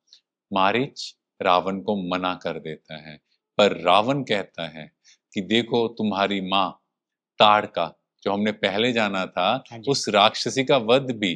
Speaker 2: मारीच रावण को मना कर देता है, पर रावण कहता है कि देखो तुम्हारी माँ ताड़का, जो हमने पहले जाना था,
Speaker 1: हाँ जी।
Speaker 2: उस राक्षसी का वध भी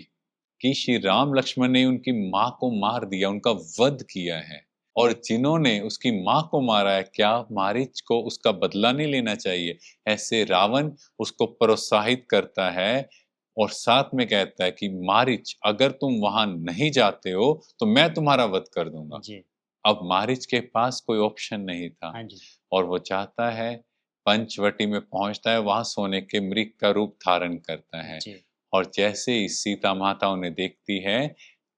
Speaker 2: कि श्री राम लक्ष्मण ने उनकी माँ को मार दिया, उनका वध किया है। और जिन्होंने उसकी माँ को मारा है, क्या मारीच को उसका बदला नहीं लेना चाहिए? ऐसे रावण उसको प्रोत्साहित करता है और साथ में कहता है कि मारीच, अगर तुम वहां नहीं जाते हो तो मैं तुम्हारा वध कर दूंगा।
Speaker 1: जी।
Speaker 2: अब मारीच के पास कोई ऑप्शन नहीं था
Speaker 1: हाँ जी।
Speaker 2: और वो चाहता है, पंचवटी में पहुंचता है, वहां सोने के मृग का रूप धारण करता है।
Speaker 1: जी।
Speaker 2: और जैसे ही सीता माता उन्हें देखती है,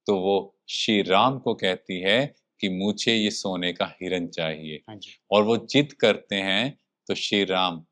Speaker 2: तो वो श्री राम को कहती है कि मुझे ये सोने का हिरन चाहिए।
Speaker 1: हाँ जी।
Speaker 2: और वो जिद करते हैं, तो श्री राम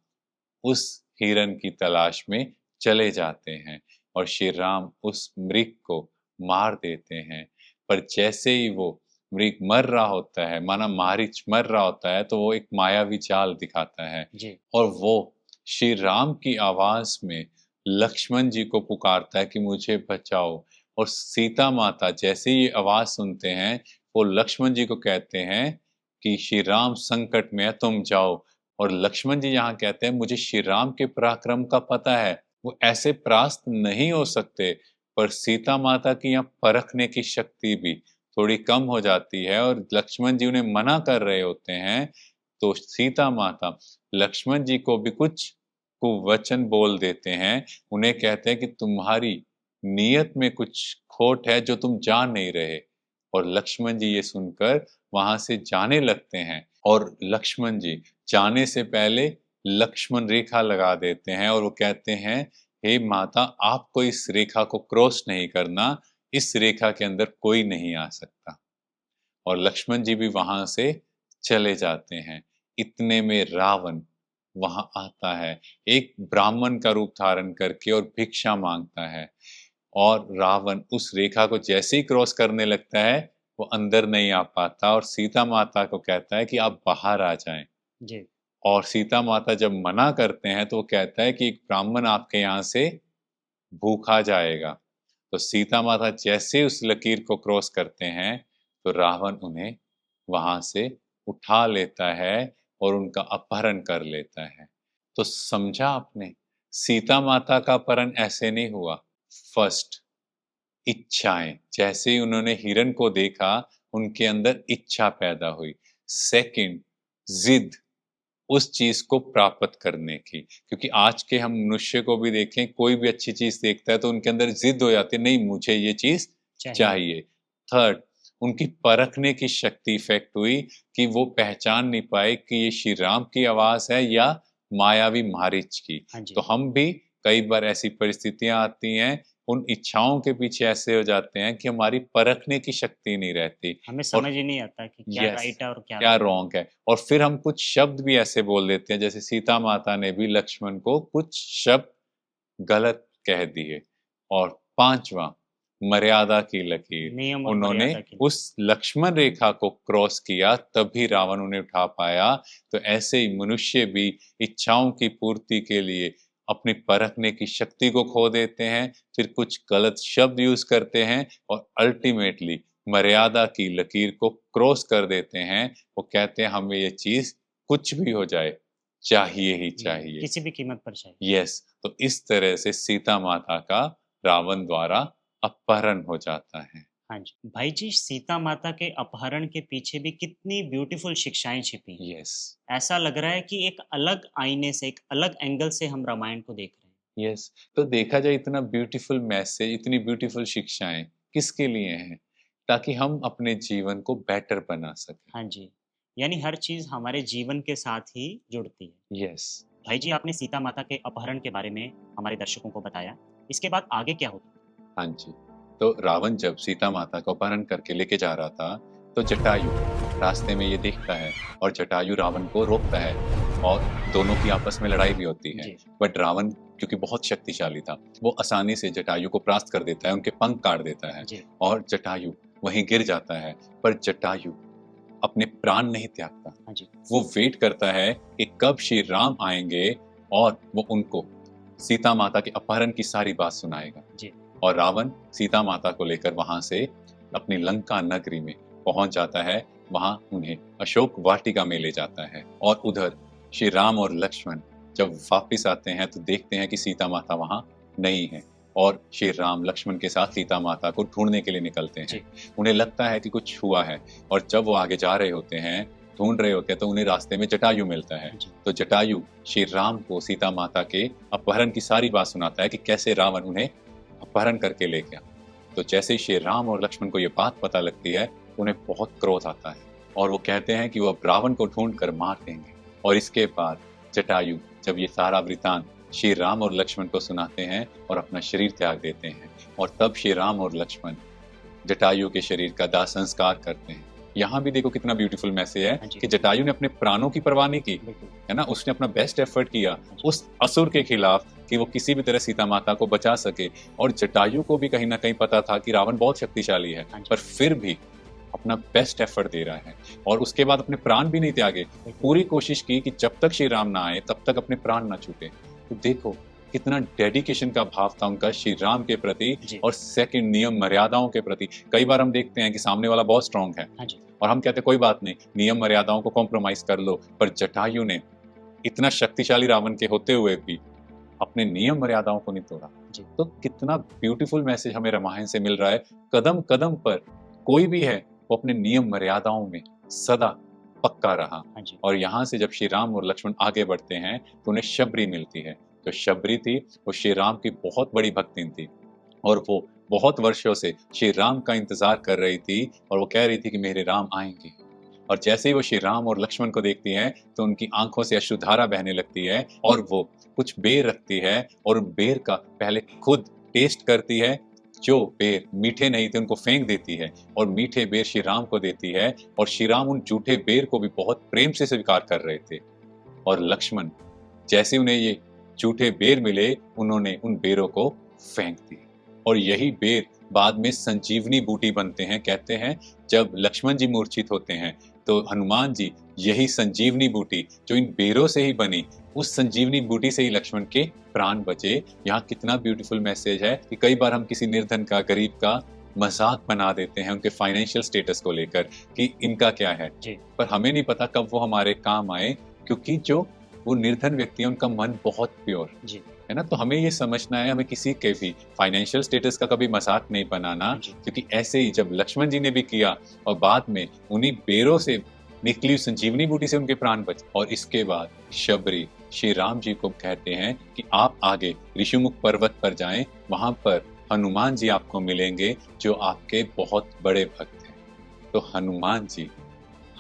Speaker 2: उस हिरन की तलाश में चले जाते हैं और श्री राम उस मृग को मार देते हैं। पर जैसे ही वो मृग मर रहा होता है, माना मारीच मर रहा होता है, तो वो एक मायावी जाल दिखाता है
Speaker 1: जी।
Speaker 2: और वो श्री राम की आवाज में लक्ष्मण जी को पुकारता है कि मुझे बचाओ। और सीता माता जैसे ही ये आवाज सुनते हैं, वो लक्ष्मण जी को कहते हैं कि श्री राम संकट में है, तुम जाओ। और लक्ष्मण जी यहाँ कहते हैं, मुझे श्री राम के पराक्रम का पता है, वो ऐसे परास्त नहीं हो सकते। पर सीता माता की यहाँ परखने की शक्ति भी थोड़ी कम हो जाती है और लक्ष्मण जी उन्हें मना कर रहे होते हैं। तो सीता माता लक्ष्मण जी को भी कुछ कुवचन बोल देते हैं। उन्हें कहते हैं कि तुम्हारी नीयत में कुछ खोट है जो तुम जान नहीं रहे। और लक्ष्मण जी ये सुनकर वहां से जाने लगते हैं और लक्ष्मण जी जाने से पहले लक्ष्मण रेखा लगा देते हैं और वो कहते हैं, हे माता, आपको इस रेखा को क्रॉस नहीं करना, इस रेखा के अंदर कोई नहीं आ सकता। और लक्ष्मण जी भी वहां से चले जाते हैं। इतने में रावण वहां आता है, एक ब्राह्मण का रूप धारण करके, और भिक्षा मांगता है। और रावण उस रेखा को जैसे ही क्रॉस करने लगता है, वो अंदर नहीं आ पाता और सीता माता को कहता है कि आप बाहर आ जाएं।
Speaker 1: जी।
Speaker 2: और सीता माता जब मना करते हैं, तो वो कहता है कि एक ब्राह्मण आपके यहाँ से भूखा जाएगा। तो सीता माता जैसे उस लकीर को क्रॉस करते हैं, तो रावण उन्हें वहां से उठा लेता है और उनका अपहरण कर लेता है। तो समझा आपने, सीता माता का अपहरण ऐसे नहीं हुआ। फर्स्ट, इच्छाएं, जैसे ही उन्होंने हिरन को देखा, उनके अंदर इच्छा पैदा हुई। सेकंड, जिद, उस चीज को प्राप्त करने की। क्योंकि आज के हम मनुष्य को भी देखें, कोई भी अच्छी चीज देखता है तो उनके अंदर जिद हो जाती है, नहीं मुझे ये चीज
Speaker 1: चाहिए।
Speaker 2: चाहिए। थर्ड, उनकी परखने की शक्ति इफेक्ट हुई कि वो पहचान नहीं पाए कि ये श्री राम की आवाज है या मायावी मारीच की।
Speaker 1: हाँ
Speaker 2: तो
Speaker 1: जी।
Speaker 2: हम भी कई बार ऐसी परिस्थितियां आती हैं, उन इच्छाओं के पीछे ऐसे हो जाते हैं कि हमारी परखने की शक्ति नहीं रहती।
Speaker 1: हमें
Speaker 2: और
Speaker 1: समझ ही नहीं आता कि क्या
Speaker 2: यस,
Speaker 1: राइट है और क्या
Speaker 2: क्या
Speaker 1: रॉन्ग है।
Speaker 2: रॉन्ग है। और फिर हम कुछ शब्द भी ऐसे बोल देते हैं, जैसे सीता माता ने भी लक्ष्मण को कुछ शब्द गलत कह दिए। और पांचवा, मर्यादा की लकीर,
Speaker 1: नियम और
Speaker 2: उन्होंने
Speaker 1: मर्यादा के लिए।
Speaker 2: उस लक्ष्मण रेखा को क्रॉस किया, तभी रावण उन्हें उठा पाया। तो ऐसे ही मनुष्य भी इच्छाओं की पूर्ति के लिए अपनी परखने की शक्ति को खो देते हैं, फिर कुछ गलत शब्द यूज करते हैं और अल्टीमेटली मर्यादा की लकीर को क्रॉस कर देते हैं। वो कहते हैं हमें ये चीज कुछ भी हो जाए, चाहिए ही चाहिए।
Speaker 1: किसी भी कीमत पर चाहिए।
Speaker 2: यस, तो इस तरह से सीता माता का रावण द्वारा अपहरण हो जाता है।
Speaker 1: हाँ जी। भाई जी, सीता माता के अपहरण के पीछे भी कितनी ब्यूटीफुल शिक्षाएँ छिपी हैं।
Speaker 2: यस,
Speaker 1: ऐसा लग रहा है कि एक अलग आईने से, एक अलग एंगल से हम रामायण को देख रहे हैं।
Speaker 2: यस, तो देखा जाए इतना ब्यूटीफुल मैसेज, इतनी ब्यूटीफुल शिक्षाएं किसके लिए हैं? ताकि हम अपने जीवन को बेटर बना सकें।
Speaker 1: हाँ जी। यानी हर चीज़ हमारे जीवन के साथ ही जुड़ती है।
Speaker 2: यस।
Speaker 1: भाई जी, आपने सीता माता के अपहरण के बारे में हमारे दर्शकों को बताया। इसके बाद आगे क्या होता है?
Speaker 2: हाँ जी। तो रावण जब सीता माता को अपहरण करके लेके जा रहा था, तो जटायु रास्ते में ये देखता है और जटायु रावण को रोकता है और दोनों की आपस में लड़ाई भी होती है।
Speaker 1: जी।
Speaker 2: बट रावण क्योंकि बहुत शक्तिशाली था, वो आसानी से जटायु को परास्त कर देता है, उनके पंख काट देता है
Speaker 1: जी।
Speaker 2: और जटायु वहीं गिर जाता है। पर जटायु अपने प्राण नहीं त्यागता,
Speaker 1: हाँ जी।
Speaker 2: वो वेट करता है कि कब श्री राम आएंगे और वो उनको सीता माता के अपहरण की सारी बात सुनाएगा।
Speaker 1: जी।
Speaker 2: और रावण सीता माता को लेकर वहां से अपनी लंका नगरी में पहुंच जाता है। वहां उन्हें अशोक वाटिका में ले जाता है और उधर श्री राम और लक्ष्मण जब वापिस आते हैं तो देखते हैं कि सीता माता वहां नहीं है और श्री राम लक्ष्मण के साथ सीता माता को ढूंढने के लिए निकलते हैं।
Speaker 1: जी।
Speaker 2: उन्हें लगता है कि कुछ हुआ है और जब वो आगे जा रहे होते हैं, ढूंढ रहे होते हैं, तो उन्हें रास्ते में जटायु मिलता है।
Speaker 1: जी।
Speaker 2: तो जटायु श्री राम को सीता माता के अपहरण की सारी बात सुनाता है कि कैसे रावण उन्हें अपहरण करके ले गया। तो जैसे ही श्री राम और लक्ष्मण को ये बात पता लगती है, उन्हें बहुत क्रोध आता है और वो कहते हैं कि वो अब रावण को ढूंढ कर मार देंगे। और इसके बाद जटायु जब ये सारा वृतांत श्री राम और लक्ष्मण को सुनाते हैं और अपना शरीर त्याग देते हैं और तब श्री राम और लक्ष्मण जटायु के शरीर का दाह संस्कार करते हैं। यहाँ भी देखो कितना ब्यूटीफुल मैसेज है कि जटायु ने अपने प्राणों की परवाह नहीं की, है ना, उसने अपना बेस्ट एफर्ट किया उस असुर के खिलाफ कि वो किसी भी तरह सीता माता को बचा सके। और जटायु को भी कहीं ना कहीं पता था कि रावण बहुत शक्तिशाली है, पर फिर भी अपना बेस्ट एफर्ट दे रहा है और उसके बाद अपने प्राण भी नहीं त्यागे, पूरी कोशिश की कि जब तक श्री राम ना आए तब तक अपने प्राण ना छूटे। तो देखो कितना डेडिकेशन का भाव था उनका श्री राम के प्रति और सेकंड नियम मर्यादाओं के प्रति। कई बार हम देखते हैं कि सामने वाला बहुत स्ट्रांग है और हम कहते हैं कोई बात नहीं, नियम मर्यादाओं को कॉम्प्रोमाइज कर लो, पर जटायु ने इतना शक्तिशाली रावण के होते हुए भी अपने नियम मर्यादाओं को नहीं तोड़ा। तो कितना ब्यूटीफुल मैसेज हमें रामायण से मिल रहा है। कदम कदम पर कोई भी है वो अपने नियम मर्यादाओं में सदा पक्का रहा। और यहाँ से जब श्री राम और लक्ष्मण आगे बढ़ते हैं तो उन्हें शबरी मिलती है। तो शबरी थी वो श्री राम की बहुत बड़ी भक्तिन थी और वो बहुत वर्षों से श्री राम का इंतजार कर रही थी और वो कह रही थी कि मेरे राम आएंगे। और जैसे ही वो श्री राम और लक्ष्मण को देखती है तो उनकी आंखों से अश्रुधारा बहने लगती है और वो कुछ बेर रखती है और बेर का पहले खुद टेस्ट करती है। जो बेर मीठे नहीं थे उनको फेंक देती है और मीठे बेर श्री राम को देती है और श्री राम उन जूठे बेर को भी बहुत प्रेम से स्वीकार कर रहे थे। और लक्ष्मण जैसे उन्हें ये जूठे बेर मिले उन्होंने उन बेरों को फेंक दिया और यही बेर बाद में संजीवनी बूटी बनते हैं। कहते हैं जब लक्ष्मण जी मूर्छित होते हैं तो हनुमान जी यही संजीवनी बूटी जो इन बेरों से ही बनी, उस संजीवनी बूटी से ही लक्ष्मण के प्राण बचे। यहाँ कितना ब्यूटीफुल मैसेज है कि कई बार हम किसी निर्धन का, गरीब का मजाक बना देते हैं उनके फाइनेंशियल स्टेटस को लेकर कि इनका क्या है, पर हमें नहीं पता कब वो हमारे काम आए, क्योंकि जो वो निर्धन व्यक्ति है उनका मन बहुत प्योर है ना। तो हमें ये समझना है, हमें किसी के भी फाइनेंशियल स्टेटस का कभी मजाक नहीं बनाना, क्योंकि ऐसे ही जब लक्ष्मण जी ने भी किया और बाद में उन्हीं बेरों से निकली संजीवनी बूटी से उनके प्राण बचे। और इसके बाद शबरी श्री राम जी को कहते हैं कि आप आगे ऋषिमुख पर्वत पर जाएं, वहां पर हनुमान जी आपको मिलेंगे जो आपके बहुत बड़े भक्त हैं। तो हनुमान जी,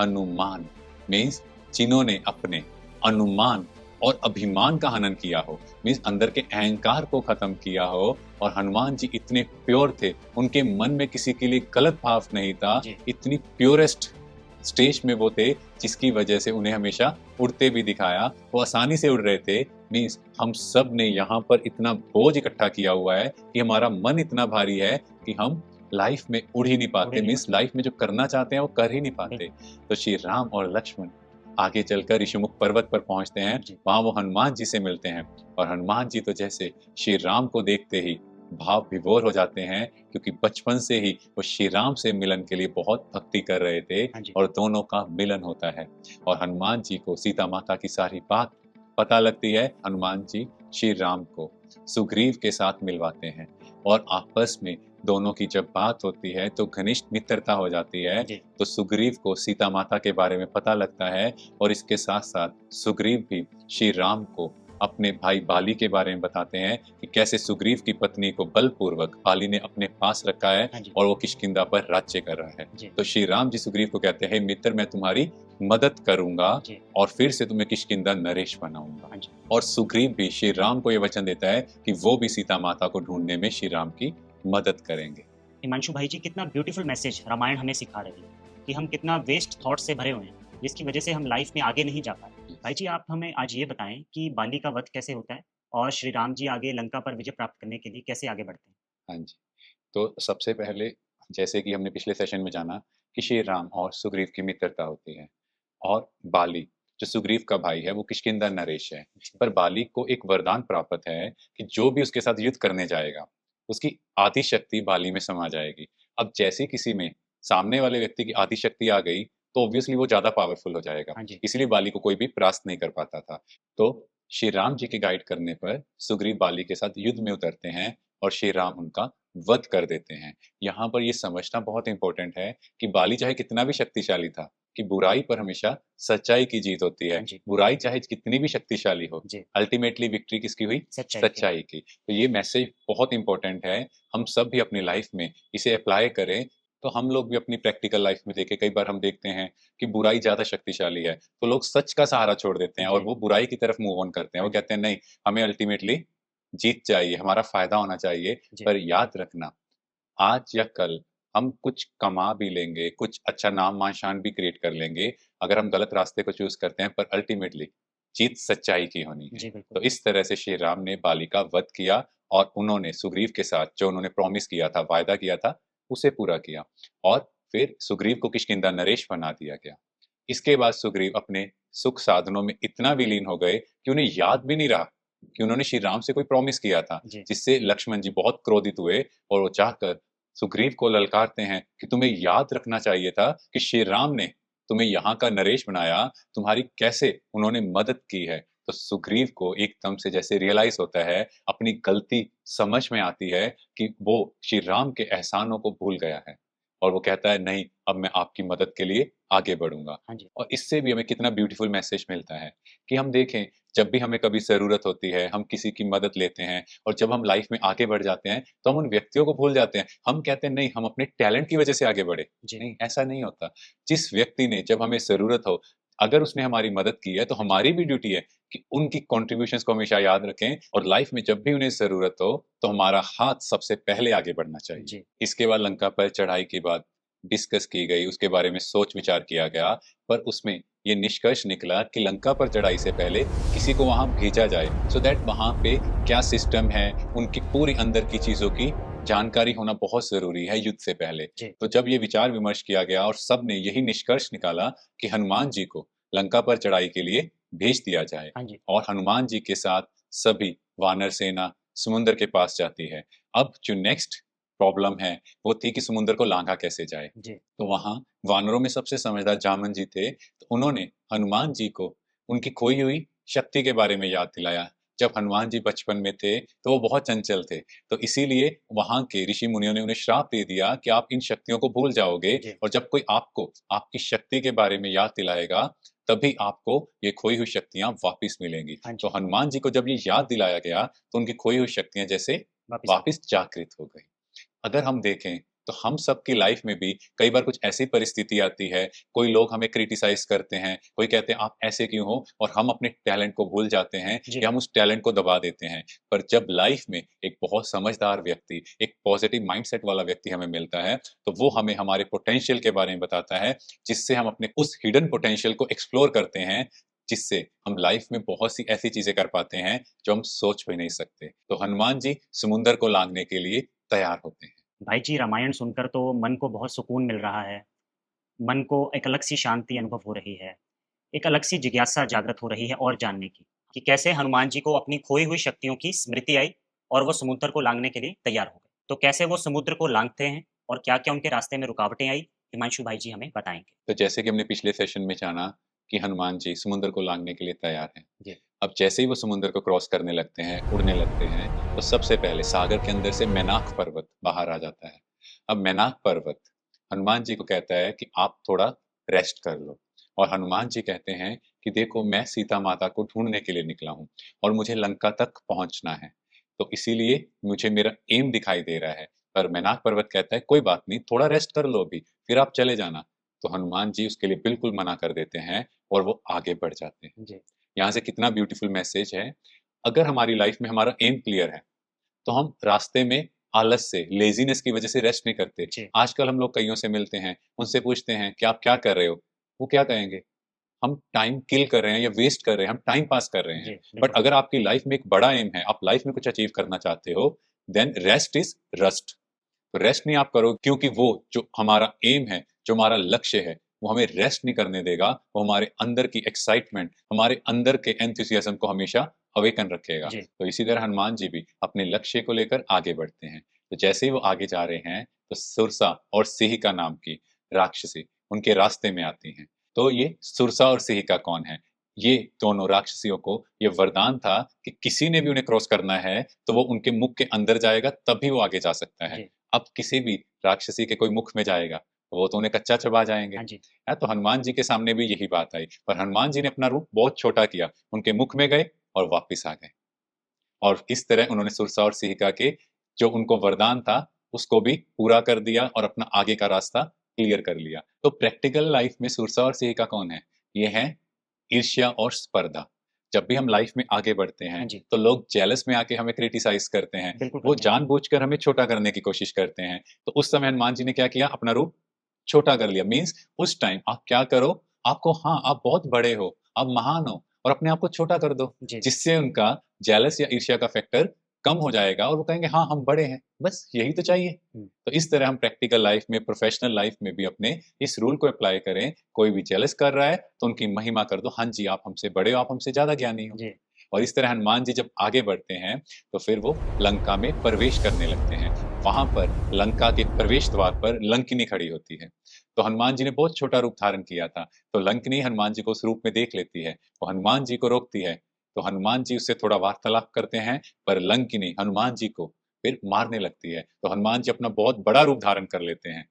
Speaker 2: हनुमान मीन्स जिन्होंने अपने अनुमान और अभिमान का हनन किया हो, मीन्स अंदर के अहंकार को खत्म किया हो। और हनुमान जी इतने प्योर थे, उनके मन में किसी के लिए गलत भाव नहीं था, इतनी प्योरेस्ट स्टेज में वो थे जिसकी वजह से उन्हें हमेशा उड़ते भी दिखाया। वो आसानी से उड़ रहे थे। मीन्स हम सब ने यहाँ पर इतना बोझ इकट्ठा किया हुआ है कि हमारा मन इतना भारी है कि हम लाइफ में उड़ ही नहीं पाते, मीन्स लाइफ में जो करना चाहते हैं वो कर ही नहीं पाते। तो श्री राम और लक्ष्मण आगे चलकर ऋषिमुख पर्वत पर पहुंचते हैं, वहां वो हनुमान जी से मिलते हैं और हनुमान जी तो जैसे श्री राम को देखते ही भाव विभोर हो जाते हैं, क्योंकि बचपन से ही वो श्री राम से मिलन के लिए बहुत भक्ति कर रहे थे और दोनों का मिलन होता है। और हनुमान जी को सीता माता की सारी बात पता लगती है। हनुमान जी श्री राम को सुग्रीव के साथ मिलवाते हैं और आपस में दोनों की जब बात होती है तो घनिष्ठ मित्रता हो जाती है। तो सुग्रीव को सीता माता के बारे में पता लगता है और इसके साथ साथ सुग्रीव भी श्री राम को अपने भाई बाली के बारे में बताते हैं कि कैसे सुग्रीव की पत्नी को बलपूर्वक बाली ने अपने पास रखा है और वो किष्किंधा पर राज्य कर रहा है। तो श्री राम जी सुग्रीव को कहते हैं, मित्र मैं तुम्हारी मदद करूंगा और फिर से तुम्हें किष्किंधा नरेश बनाऊंगा। और सुग्रीव भी श्री राम को यह वचन देता है कि वो भी सीता माता को ढूंढने में श्री राम की मदद करेंगे।
Speaker 1: हिमांशु भाई जी, कितना ब्यूटीफुल मैसेज रामायण हमें सिखा रही है कि हम कितना वेस्ट थॉट से भरे हुए हैं जिसकी वजह से हम लाइफ में आगे नहीं जा पाए। भाई जी, आप हमें आज ये बताएँ कि बाली का वध कैसे होता है? और श्री राम जी आगे लंका पर विजय प्राप्त करने के लिए कैसे आगे बढ़ते हैं?
Speaker 2: हाँ जी। तो सबसे पहले जैसे कि हमने पिछले सेशन में जाना कि श्री राम और सुग्रीव की मित्रता होती है और बाली जो सुग्रीव का भाई है वो किष्किंधा नरेश है।
Speaker 1: जी,
Speaker 2: पर बाली को एक वरदान प्राप्त है कि जो भी उसके साथ युद्ध करने जाएगा, उसकी आदि शक्ति बाली में समा जाएगी। अब जैसे ही किसी में सामने वाले व्यक्ति की आदि शक्ति आ गई, तो ऑब्वियसली वो ज़्यादा पावरफुल हो जाएगा।
Speaker 1: हाँ जी,
Speaker 2: इसीलिए बाली को कोई भी परास्त नहीं कर पाता था। तो श्री राम जी के गाइड करने पर सुग्रीव बाली के साथ युद्ध में उतरते हैं और श्री राम उनका वध कर देते हैं। यहाँ पर ये समझना बहुत इम्पोर्टेंट है कि बाली चाहे कितना भी शक्तिशाली था, कि बुराई पर हमेशा सच्चाई की जीत होती है।
Speaker 1: हाँ जी,
Speaker 2: बुराई चाहे कितनी भी शक्तिशाली हो,
Speaker 1: जी,
Speaker 2: अल्टीमेटली विक्ट्री किसकी हुई?
Speaker 1: सच्चाई की।
Speaker 2: सच्चाई की। तो ये मैसेज बहुत इम्पोर्टेंट है। हम सब भी अपनी लाइफ में इसे अप्लाई करें, तो हम लोग भी अपनी प्रैक्टिकल लाइफ में देखें, कई बार हम देखते हैं कि बुराई ज़्यादा शक्तिशाली है, तो लोग सच का सहारा छोड़ देते हैं और
Speaker 1: जी,
Speaker 2: वो बुराई की तरफ मूव ऑन करते हैं।
Speaker 1: हाँ
Speaker 2: वो
Speaker 1: जी,
Speaker 2: कहते हैं नहीं, हमें अल्टीमेटली जीत चाहिए, हमारा फ़ायदा होना चाहिए।
Speaker 1: जी,
Speaker 2: पर याद रखना, आज या कल हम कुछ कमा भी लेंगे, कुछ अच्छा नाम-वाशान भी क्रिएट कर लेंगे, अगर हम गलत रास्ते को चूज़ करते हैं, पर अल्टीमेटली जीत सच्चाई की होनी है।
Speaker 1: जी, बिल्कुल।
Speaker 2: तो इस तरह से श्री राम ने बाली का वध किया और उन्होंने सुग्रीव के साथ जो उन्होंने प्रॉमिस किया था, वायदा किया था, उसे पूरा किया और फिर सुग्रीव को किष्किंधा नरेश बना दिया गया। इसके बाद सुग्रीव अपने सुख साधनों में इतना विलीन हो गए कि उन्हें याद भी नहीं रहा कि उन्होंने श्री राम से कोई प्रॉमिस किया था,
Speaker 1: जी,
Speaker 2: जिससे लक्ष्मण जी बहुत क्रोधित हुए और वो जाकर सुग्रीव को ललकारते हैं कि तुम्हें याद रखना चाहिए था कि श्री राम ने तुम्हें यहाँ का नरेश बनाया, तुम्हारी कैसे उन्होंने मदद की है। तो सुग्रीव को एकदम से जैसे रियलाइज होता है, अपनी गलती समझ में आती है कि वो श्री राम के एहसानों को भूल गया है और वो कहता है नहीं, अब मैं आपकी मदद के लिए आगे बढ़ूंगा।
Speaker 1: हाँ जी,
Speaker 2: और इससे भी हमें कितना ब्यूटीफुल मैसेज मिलता है कि हम देखें, जब भी हमें कभी ज़रूरत होती है, हम किसी की मदद लेते हैं और जब हम लाइफ में आगे बढ़ जाते हैं, तो हम उन व्यक्तियों को भूल जाते हैं। हम कहते हैं नहीं, हम अपने टैलेंट की वज़ह से आगे बढ़े।
Speaker 1: जी,
Speaker 2: नहीं, ऐसा नहीं होता। जिस व्यक्ति ने जब हमें ज़रूरत हो, अगर उसने हमारी मदद की है, तो
Speaker 1: हाँ जी,
Speaker 2: हमारी भी ड्यूटी है कि उनकी कॉन्ट्रिब्यूशंस को हमेशा याद रखें और लाइफ में जब भी उन्हें ज़रूरत हो, तो हमारा हाथ सबसे पहले आगे बढ़ना चाहिए।
Speaker 1: जी,
Speaker 2: इसके बाद लंका पर चढ़ाई की बात डिस्कस की गई, उसके बारे में सोच-विचार किया गया, पर उसमें ये निष्कर्ष निकला कि लंका पर चढ़ाई से पहले किसी को वहाँ भेजा जाए, सो दैट वहाँ पे क्या सिस्टम है, उनकी पूरी अंदर की चीज़ों की जानकारी होना बहुत ज़रूरी है युद्ध से पहले।
Speaker 1: जी,
Speaker 2: तो जब ये विचार-विमर्श किया गया और सबने यही निष्कर्ष निकाला कि हनुमान जी को लंका पर चढ़ाई के लिए भेज दिया जाए
Speaker 1: हाँ जी,
Speaker 2: और हनुमान जी के साथ सभी वानर सेना समुद्र के पास जाती है। अब जो नेक्स्ट प्रॉब्लम है, वो थी कि समुद्र को लांघा कैसे जाए?
Speaker 1: जी,
Speaker 2: तो वहाँ वानरों में सबसे समझदार जामन जी थे, तो उन्होंने हनुमान जी को उनकी खोई हुई शक्ति के बारे में याद दिलाया। जब हनुमान जी बचपन में थे, तो वो बहुत चंचल थे, तो इसीलिए वहाँ के ऋषि-मुनियों ने उन्हें श्राप दे दिया कि आप इन शक्तियों को भूल जाओगे
Speaker 1: जी,
Speaker 2: और जब कोई आपको आपकी शक्ति के बारे में याद दिलाएगा, तभी आपको ये खोई हुई शक्तियाँ वापिस मिलेंगी।
Speaker 1: हाँ
Speaker 2: तो
Speaker 1: जी,
Speaker 2: हनुमान जी को जब ये याद दिलाया गया, तो उनकी खोई हुई शक्तियाँ जैसे
Speaker 1: वापिस आ गए।
Speaker 2: वापिस जागृत हो गई। अगर हम देखें, तो हम सबकी लाइफ में भी कई बार कुछ ऐसी परिस्थिति आती है, कोई लोग हमें क्रिटिसाइज़ करते हैं, कोई कहते हैं आप ऐसे क्यों हो? और हम अपने टैलेंट को भूल जाते हैं
Speaker 1: जी,
Speaker 2: या हम उस टैलेंट को दबा देते हैं। पर जब लाइफ में एक बहुत समझदार व्यक्ति, एक पॉजिटिव माइंडसेट वाला व्यक्ति हमें मिलता है, तो वो हमें हमारे पोटेंशियल के बारे में बताता है, जिससे हम अपने उस हिडन पोटेंशियल को एक्सप्लोर करते हैं, जिससे हम लाइफ में बहुत सी ऐसी चीज़ें कर पाते हैं, जो हम सोच भी नहीं सकते। तो हनुमान जी समुद्र को लाँघने के लिए तैयार होते हैं।
Speaker 1: भाई जी, रामायण सुनकर तो मन को बहुत सुकून मिल रहा है। मन को एक अलग-सी शांति अनुभव हो रही है। एक अलग-सी जिज्ञासा जागृत हो रही है और जानने की, कि कैसे हनुमान जी को अपनी खोई हुई शक्तियों की स्मृति आई और वो समुद्र को लांघने के लिए तैयार हो गए। तो कैसे वो समुद्र को लांघते हैं और क्या-क्या उनके रास्ते में रुकावटें आई? हिमांशु भाई जी हमें बताएँगे।
Speaker 2: तो जैसे कि हमने पिछले सेशन में जाना कि हनुमान जी समुद्र को लांघने के लिए तैयार हैं।
Speaker 1: जी,
Speaker 2: अब जैसे ही वो समुद्र को क्रॉस करने लगते हैं, उड़ने लगते हैं, तो सबसे पहले सागर के अंदर से मैनाक पर्वत बाहर आ जाता है। अब मैनाक पर्वत हनुमान जी को कहता है कि आप थोड़ा रेस्ट कर लो और हनुमान जी कहते हैं कि देखो मैं सीता माता को ढूँढने के लिए निकला हूँ और मुझे लंका तक पहुँचना है। तो इसीलिए मुझे मेरा एम दिखाई दे रहा है। पर मैनाक पर्वत कहता है कोई बात नहीं, थोड़ा रेस्ट कर लो अभी, फिर आप चले जाना। तो हनुमान जी उसके लिए बिल्कुल मना कर देते हैं और वो आगे बढ़ जाते हैं।
Speaker 1: जी,
Speaker 2: यहाँ से कितना ब्यूटीफुल मैसेज है। अगर हमारी लाइफ में हमारा एम क्लियर है, तो हम रास्ते में आलस से, लेज़ीनेस की वज़ह से रेस्ट नहीं करते।
Speaker 1: जी,
Speaker 2: आजकल हम लोग कइयों से मिलते हैं, उनसे पूछते हैं कि आप क्या कर रहे हो? वो क्या कहेंगे? हम टाइम किल कर रहे हैं या वेस्ट कर रहे हैं, हम टाइम पास कर रहे
Speaker 1: जी,
Speaker 2: हैं। बट
Speaker 1: बिल्कुल।
Speaker 2: अगर आपकी लाइफ में एक बड़ा एम है, आप लाइफ में कुछ अचीव करना चाहते हो, देन रेस्ट इज रस्ट। तो रेस्ट नहीं आप करो, क्योंकि वो जो हमारा एम है, जो हमारा लक्ष्य है, वो हमें रेस्ट नहीं करने देगा। वो हमारे अंदर की एक्साइटमेंट, हमारे अंदर के एंथुसियाज्म को हमेशा अवेकन रखेगा।
Speaker 1: जी,
Speaker 2: तो इसी तरह हनुमान जी भी अपने लक्ष्य को लेकर आगे बढ़ते हैं। तो जैसे ही वो आगे जा रहे हैं, तो सुरसा और सिहिका नाम की राक्षसी उनके रास्ते में आती हैं। तो ये सुरसा और सिहिका कौन है? ये दोनों राक्षसियों को ये वरदान था कि किसी ने भी उन्हें क्रॉस करना है, तो वो उनके मुख के अंदर जाएगा, तभी वो आगे जा सकता है।
Speaker 1: जी।
Speaker 2: अब किसी भी राक्षसी के कोई मुख में जाएगा, वो तो उन्हें कच्चा चबा जाएंगे।
Speaker 1: हाँ जी।
Speaker 2: है, तो हनुमान जी के सामने भी यही बात आई, पर हनुमान जी ने अपना रूप बहुत छोटा किया, उनके मुख में गए और वापिस आ गए। और इस तरह उन्होंने सुरसा और सिहिका के जो उनको वरदान था, उसको भी पूरा कर दिया और अपना आगे का रास्ता क्लियर कर लिया। तो प्रैक्टिकल लाइफ में सुरसा और सिहिका कौन है? ये है ईर्ष्या और स्पर्धा। जब भी हम लाइफ में आगे बढ़ते
Speaker 1: हाँ
Speaker 2: हैं,
Speaker 1: जी।
Speaker 2: तो लोग जेलस में आके हमें क्रिटिसाइज़ करते हैं।
Speaker 1: बिल्कुल
Speaker 2: वो
Speaker 1: करते हैं।
Speaker 2: जानबूझकर हमें छोटा करने की कोशिश करते हैं। तो उस समय हनुमान जी ने क्या किया? अपना रूप छोटा कर लिया। मीन्स उस टाइम आप क्या करो, आपको हाँ, आप बहुत बड़े हो, आप महान हो और अपने आप को छोटा कर दो,
Speaker 1: जी,
Speaker 2: जिससे उनका जेलस या ईर्ष्या का फैक्टर कम हो जाएगा और वो कहेंगे हाँ, हम बड़े हैं, बस यही तो चाहिए।
Speaker 1: हुँ,
Speaker 2: तो इस तरह हम प्रैक्टिकल लाइफ में, प्रोफेशनल लाइफ में भी अपने इस रूल को अप्लाई करें। कोई भी जेलस कर रहा है, तो उनकी महिमा कर दो, हाँ जी, आप हमसे बड़े हो, आप हमसे ज़्यादा ज्ञानी हो।
Speaker 1: जी,
Speaker 2: और इस तरह हनुमान जी जब आगे बढ़ते हैं, तो फिर वो लंका में प्रवेश करने लगते हैं। वहाँ पर लंका के प्रवेश द्वार पर लंकिनी खड़ी होती है। तो हनुमान जी ने बहुत छोटा रूप धारण किया था, तो लंकिनी हनुमान जी को उस रूप में देख लेती है। वो हनुमान जी को रोकती है, तो हनुमान जी उससे थोड़ा वार्तालाप करते हैं, पर लंकिनी हनुमान जी को फिर मारने लगती है। तो हनुमान जी अपना बहुत बड़ा रूप धारण कर लेते हैं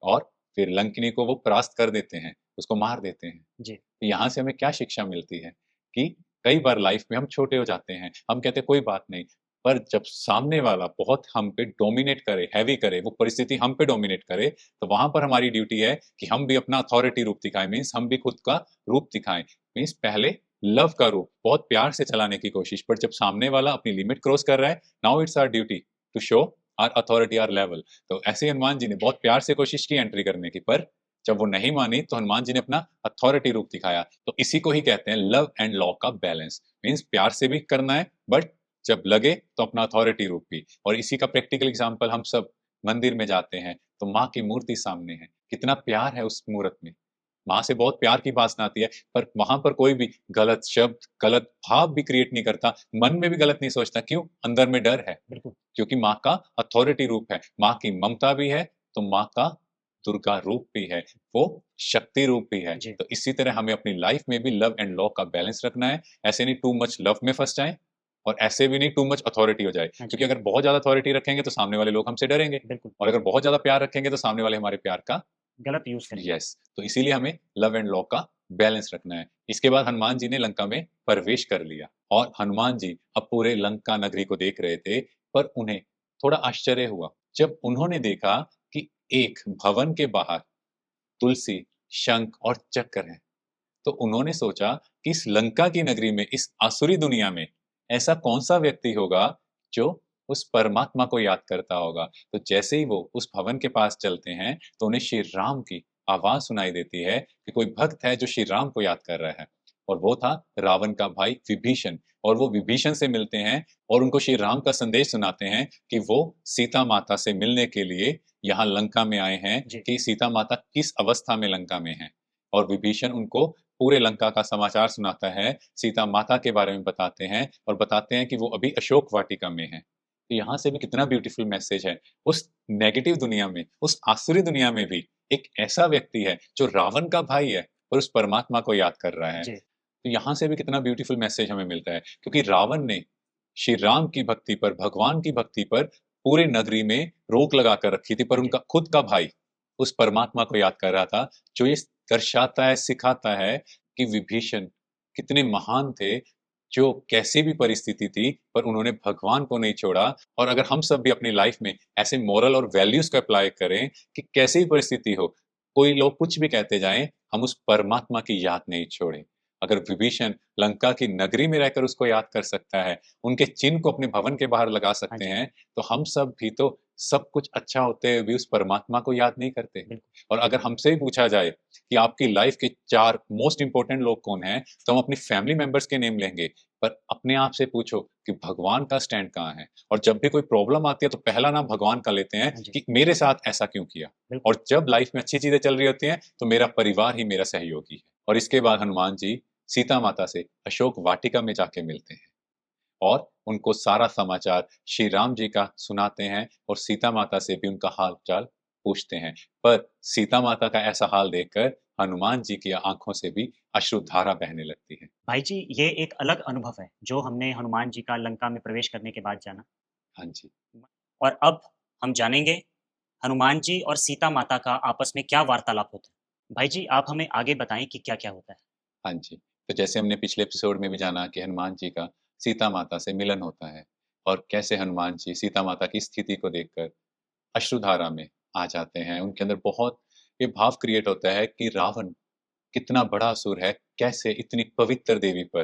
Speaker 2: और फिर लंकिनी को वो परास्त कर देते हैं, उसको मार देते हैं।
Speaker 1: जी,
Speaker 2: तो यहाँ से हमें क्या शिक्षा मिलती है कि कई बार लाइफ में हम छोटे हो जाते हैं, हम कहते हैं कोई बात नहीं, पर जब सामने वाला बहुत हम पे डोमिनेट करे, हैवी करे, वो परिस्थिति हम पे डोमिनेट करे, तो वहाँ पर हमारी ड्यूटी है कि हम भी अपना अथॉरिटी रूप दिखाएँ, मीन्स हम भी खुद का रूप दिखाएँ। मीन्स पहले लव का रूप, बहुत प्यार से चलाने की कोशिश, पर जब सामने वाला अपनी लिमिट क्रॉस कर रहा है, now it's our duty to show our authority, our level. तो ऐसे ही हनुमान जी ने बहुत प्यार से कोशिश की एंट्री करने की, पर जब वो नहीं मानी तो हनुमान जी ने अपना अथॉरिटी रूप दिखाया। तो इसी को ही कहते हैं लव एंड लॉ का बैलेंस। मीन्स प्यार से भी करना है, बट जब लगे तो अपना अथॉरिटी रूप भी। और इसी का प्रैक्टिकल एग्जांपल, हम सब मंदिर में जाते हैं तो माँ की मूर्ति सामने है, कितना प्यार है उस मूर्त में। माँ से बहुत प्यार की वासना आती है, पर वहां पर कोई भी गलत शब्द, गलत भाव भी क्रिएट नहीं करता, मन में भी गलत नहीं सोचता। क्यों? अंदर में डर है,
Speaker 1: बिल्कुल।
Speaker 2: क्योंकि माँ का अथॉरिटी रूप है, माँ की ममता भी है, तो माँ का दुर्गा रूप भी है, वो शक्ति रूप भी है।
Speaker 1: जी,
Speaker 2: तो इसी तरह हमें अपनी लाइफ में भी लव एंड लॉ का बैलेंस रखना है। ऐसे नहीं टू मच लव में फँस जाएँ और ऐसे भी नहीं टू मच अथॉरिटी हो जाए।
Speaker 1: हाँ जी,
Speaker 2: क्योंकि अगर बहुत ज़्यादा अथॉरिटी रखेंगे तो सामने वाले लोग हमसे डरेंगे,
Speaker 1: बिल्कुल।
Speaker 2: और अगर बहुत ज़्यादा प्यार रखेंगे तो सामने वाले हमारे प्यार का
Speaker 1: गलत यूज़ करेंगे।
Speaker 2: यस। तो इसीलिए हमें लव एंड लॉ का बैलेंस रखना है। इसके बाद हनुमान जी ने लंका में प्रवेश कर लिया और हनुमान जी अब पूरे लंका नगरी को देख रहे थे, पर उन्हें थोड़ा आश्चर्य हुआ जब उन्होंने देखा कि एक भवन के बाहर तुलसी, शंख और चक्र है। तो उन्होंने सोचा कि इस लंका की नगरी में, इस आसुरी दुनिया में ऐसा कौन-सा व्यक्ति होगा जो उस परमात्मा को याद करता होगा। तो जैसे ही वो उस भवन के पास चलते हैं, तो उन्हें श्री राम की आवाज़ सुनाई देती है कि कोई भक्त है जो श्री राम को याद कर रहा है। और वो था रावण का भाई विभीषण। और वो विभीषण से मिलते हैं और उनको श्री राम का संदेश सुनाते हैं कि वो सीता माता से मिलने के लिए यहाँ लंका में आए हैं,
Speaker 1: जी,
Speaker 2: कि सीता माता किस अवस्था में लंका में हैं। और विभीषण उनको पूरे लंका का समाचार सुनाता है, सीता माता के बारे में बताते हैं और बताते हैं कि वो अभी अशोक वाटिका में हैं। तो यहाँ से भी कितना ब्यूटीफुल मैसेज है। उस नेगेटिव दुनिया में, उस आसुरी दुनिया में भी एक ऐसा व्यक्ति है जो रावण का भाई है और उस परमात्मा को याद कर रहा है।
Speaker 1: जी,
Speaker 2: तो यहाँ से भी कितना ब्यूटीफुल मैसेज हमें मिलता है, क्योंकि रावण ने श्री राम की भक्ति पर, भगवान की भक्ति पर पूरे नगरी में रोक लगा कर रखी थी, पर
Speaker 1: जी,
Speaker 2: उनका खुद का भाई उस परमात्मा को याद कर रहा था। जो ये दर्शाता है, सिखाता है कि विभीषण कितने महान थे, जो कैसी भी परिस्थिति थी, पर उन्होंने भगवान को नहीं छोड़ा। और अगर हम सब भी अपनी लाइफ में ऐसे मोरल और वैल्यूज को अप्लाई करें कि कैसी भी परिस्थिति हो, कोई लोग कुछ भी कहते जाएं, हम उस परमात्मा की याद नहीं छोड़ें। अगर विभीषण लंका की नगरी में रहकर उसको याद कर सकता है, उनके चिन्ह को अपने भवन के बाहर लगा
Speaker 1: हाँ
Speaker 2: सकते
Speaker 1: जी,
Speaker 2: हैं, तो हम सब भी तो सब कुछ अच्छा होते हुए भी उस परमात्मा को याद नहीं करते।
Speaker 1: बिल्कुल।
Speaker 2: और अगर हमसे ही पूछा जाए कि आपकी लाइफ के 4 मोस्ट इम्पोर्टेंट लोग कौन हैं, तो हम अपनी फैमिली मेंबर्स के नेम लेंगे। पर अपने आप से पूछो कि भगवान का स्टैंड कहाँ है? और जब भी कोई प्रॉब्लम आती है तो पहला नाम भगवान का लेते हैं
Speaker 1: हाँ जी,
Speaker 2: कि मेरे साथ ऐसा क्यों किया?
Speaker 1: बिल्कुल।
Speaker 2: और जब लाइफ में अच्छी चीज़ें चल रही होती हैं, तो मेरा परिवार ही मेरा सहयोगी है। और इसके बाद हनुमान जी सीता माता से अशोक वाटिका में जाके मिलते हैं और उनको सारा समाचार श्री राम जी का सुनाते हैं और सीता माता से भी उनका हाल-चाल पूछते हैं। पर सीता माता का ऐसा हाल देखकर हनुमान जी की आँखों से भी अश्रुधारा बहने लगती है।
Speaker 1: भाई जी, ये एक अलग अनुभव है, जो हमने हनुमान जी का लंका में प्रवेश करने के बाद जाना।
Speaker 2: हाँ जी।
Speaker 1: और अब हम जानेंगे हनुमान जी और सीता माता का आपस में क्या वार्तालाप होता है। भाई जी, आप हमें आगे बताएँ कि क्या-क्या होता है?
Speaker 2: हाँ जी। तो जैसे हमने पिछले एपिसोड में भी जाना कि हनुमान जी का सीता माता से मिलन होता है और कैसे हनुमान जी सीता माता की स्थिति को देखकर अश्रुधारा में आ जाते हैं। उनके अंदर बहुत ये भाव क्रिएट होता है कि रावण कितना बड़ा असुर है, कैसे इतनी पवित्र देवी पर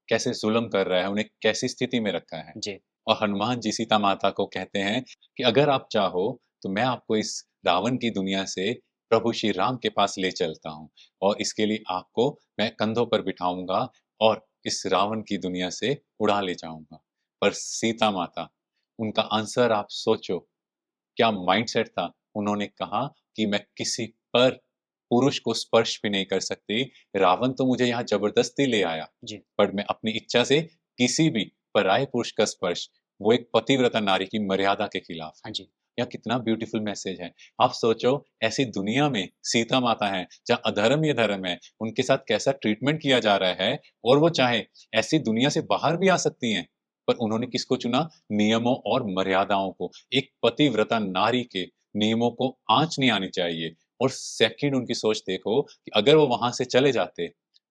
Speaker 2: कैसे ज़ुल्म कर रहा है, उन्हें कैसी स्थिति में रखा है।
Speaker 1: जी,
Speaker 2: और हनुमान जी सीता माता को कहते हैं कि अगर आप चाहो तो मैं आपको इस रावण की दुनिया से प्रभु श्री राम के पास ले चलता हूँ और इसके लिए आपको मैं कंधों पर बिठाऊँगा और इस रावण की दुनिया से उड़ा ले जाऊँगा। पर सीता माता, उनका आंसर आप सोचो, क्या माइंडसेट था? उन्होंने कहा कि मैं किसी पर पुरुष को स्पर्श भी नहीं कर सकती, रावण तो मुझे यहाँ ज़बरदस्ती ले आया,
Speaker 1: जी।
Speaker 2: पर मैं अपनी इच्छा से किसी भी पराये पुरुष का स्पर्श, वो एक पतिव्रता नारी की मर्यादा के खिलाफ
Speaker 1: हाँ
Speaker 2: है।
Speaker 1: जी,
Speaker 2: यह कितना ब्यूटीफुल मैसेज है। आप सोचो ऐसी दुनिया में सीता माता हैं, जहाँ अधर्म ही अधर्म है, उनके साथ कैसा ट्रीटमेंट किया जा रहा है और वो चाहे ऐसी दुनिया से बाहर भी आ सकती हैं, पर उन्होंने किसको चुना? नियमों और मर्यादाओं को। एक पतिव्रता नारी के नियमों को आँच नहीं आनी चाहिए और सेकंड उनकी सोच देखो कि अगर वो वहाँ से चले जाते,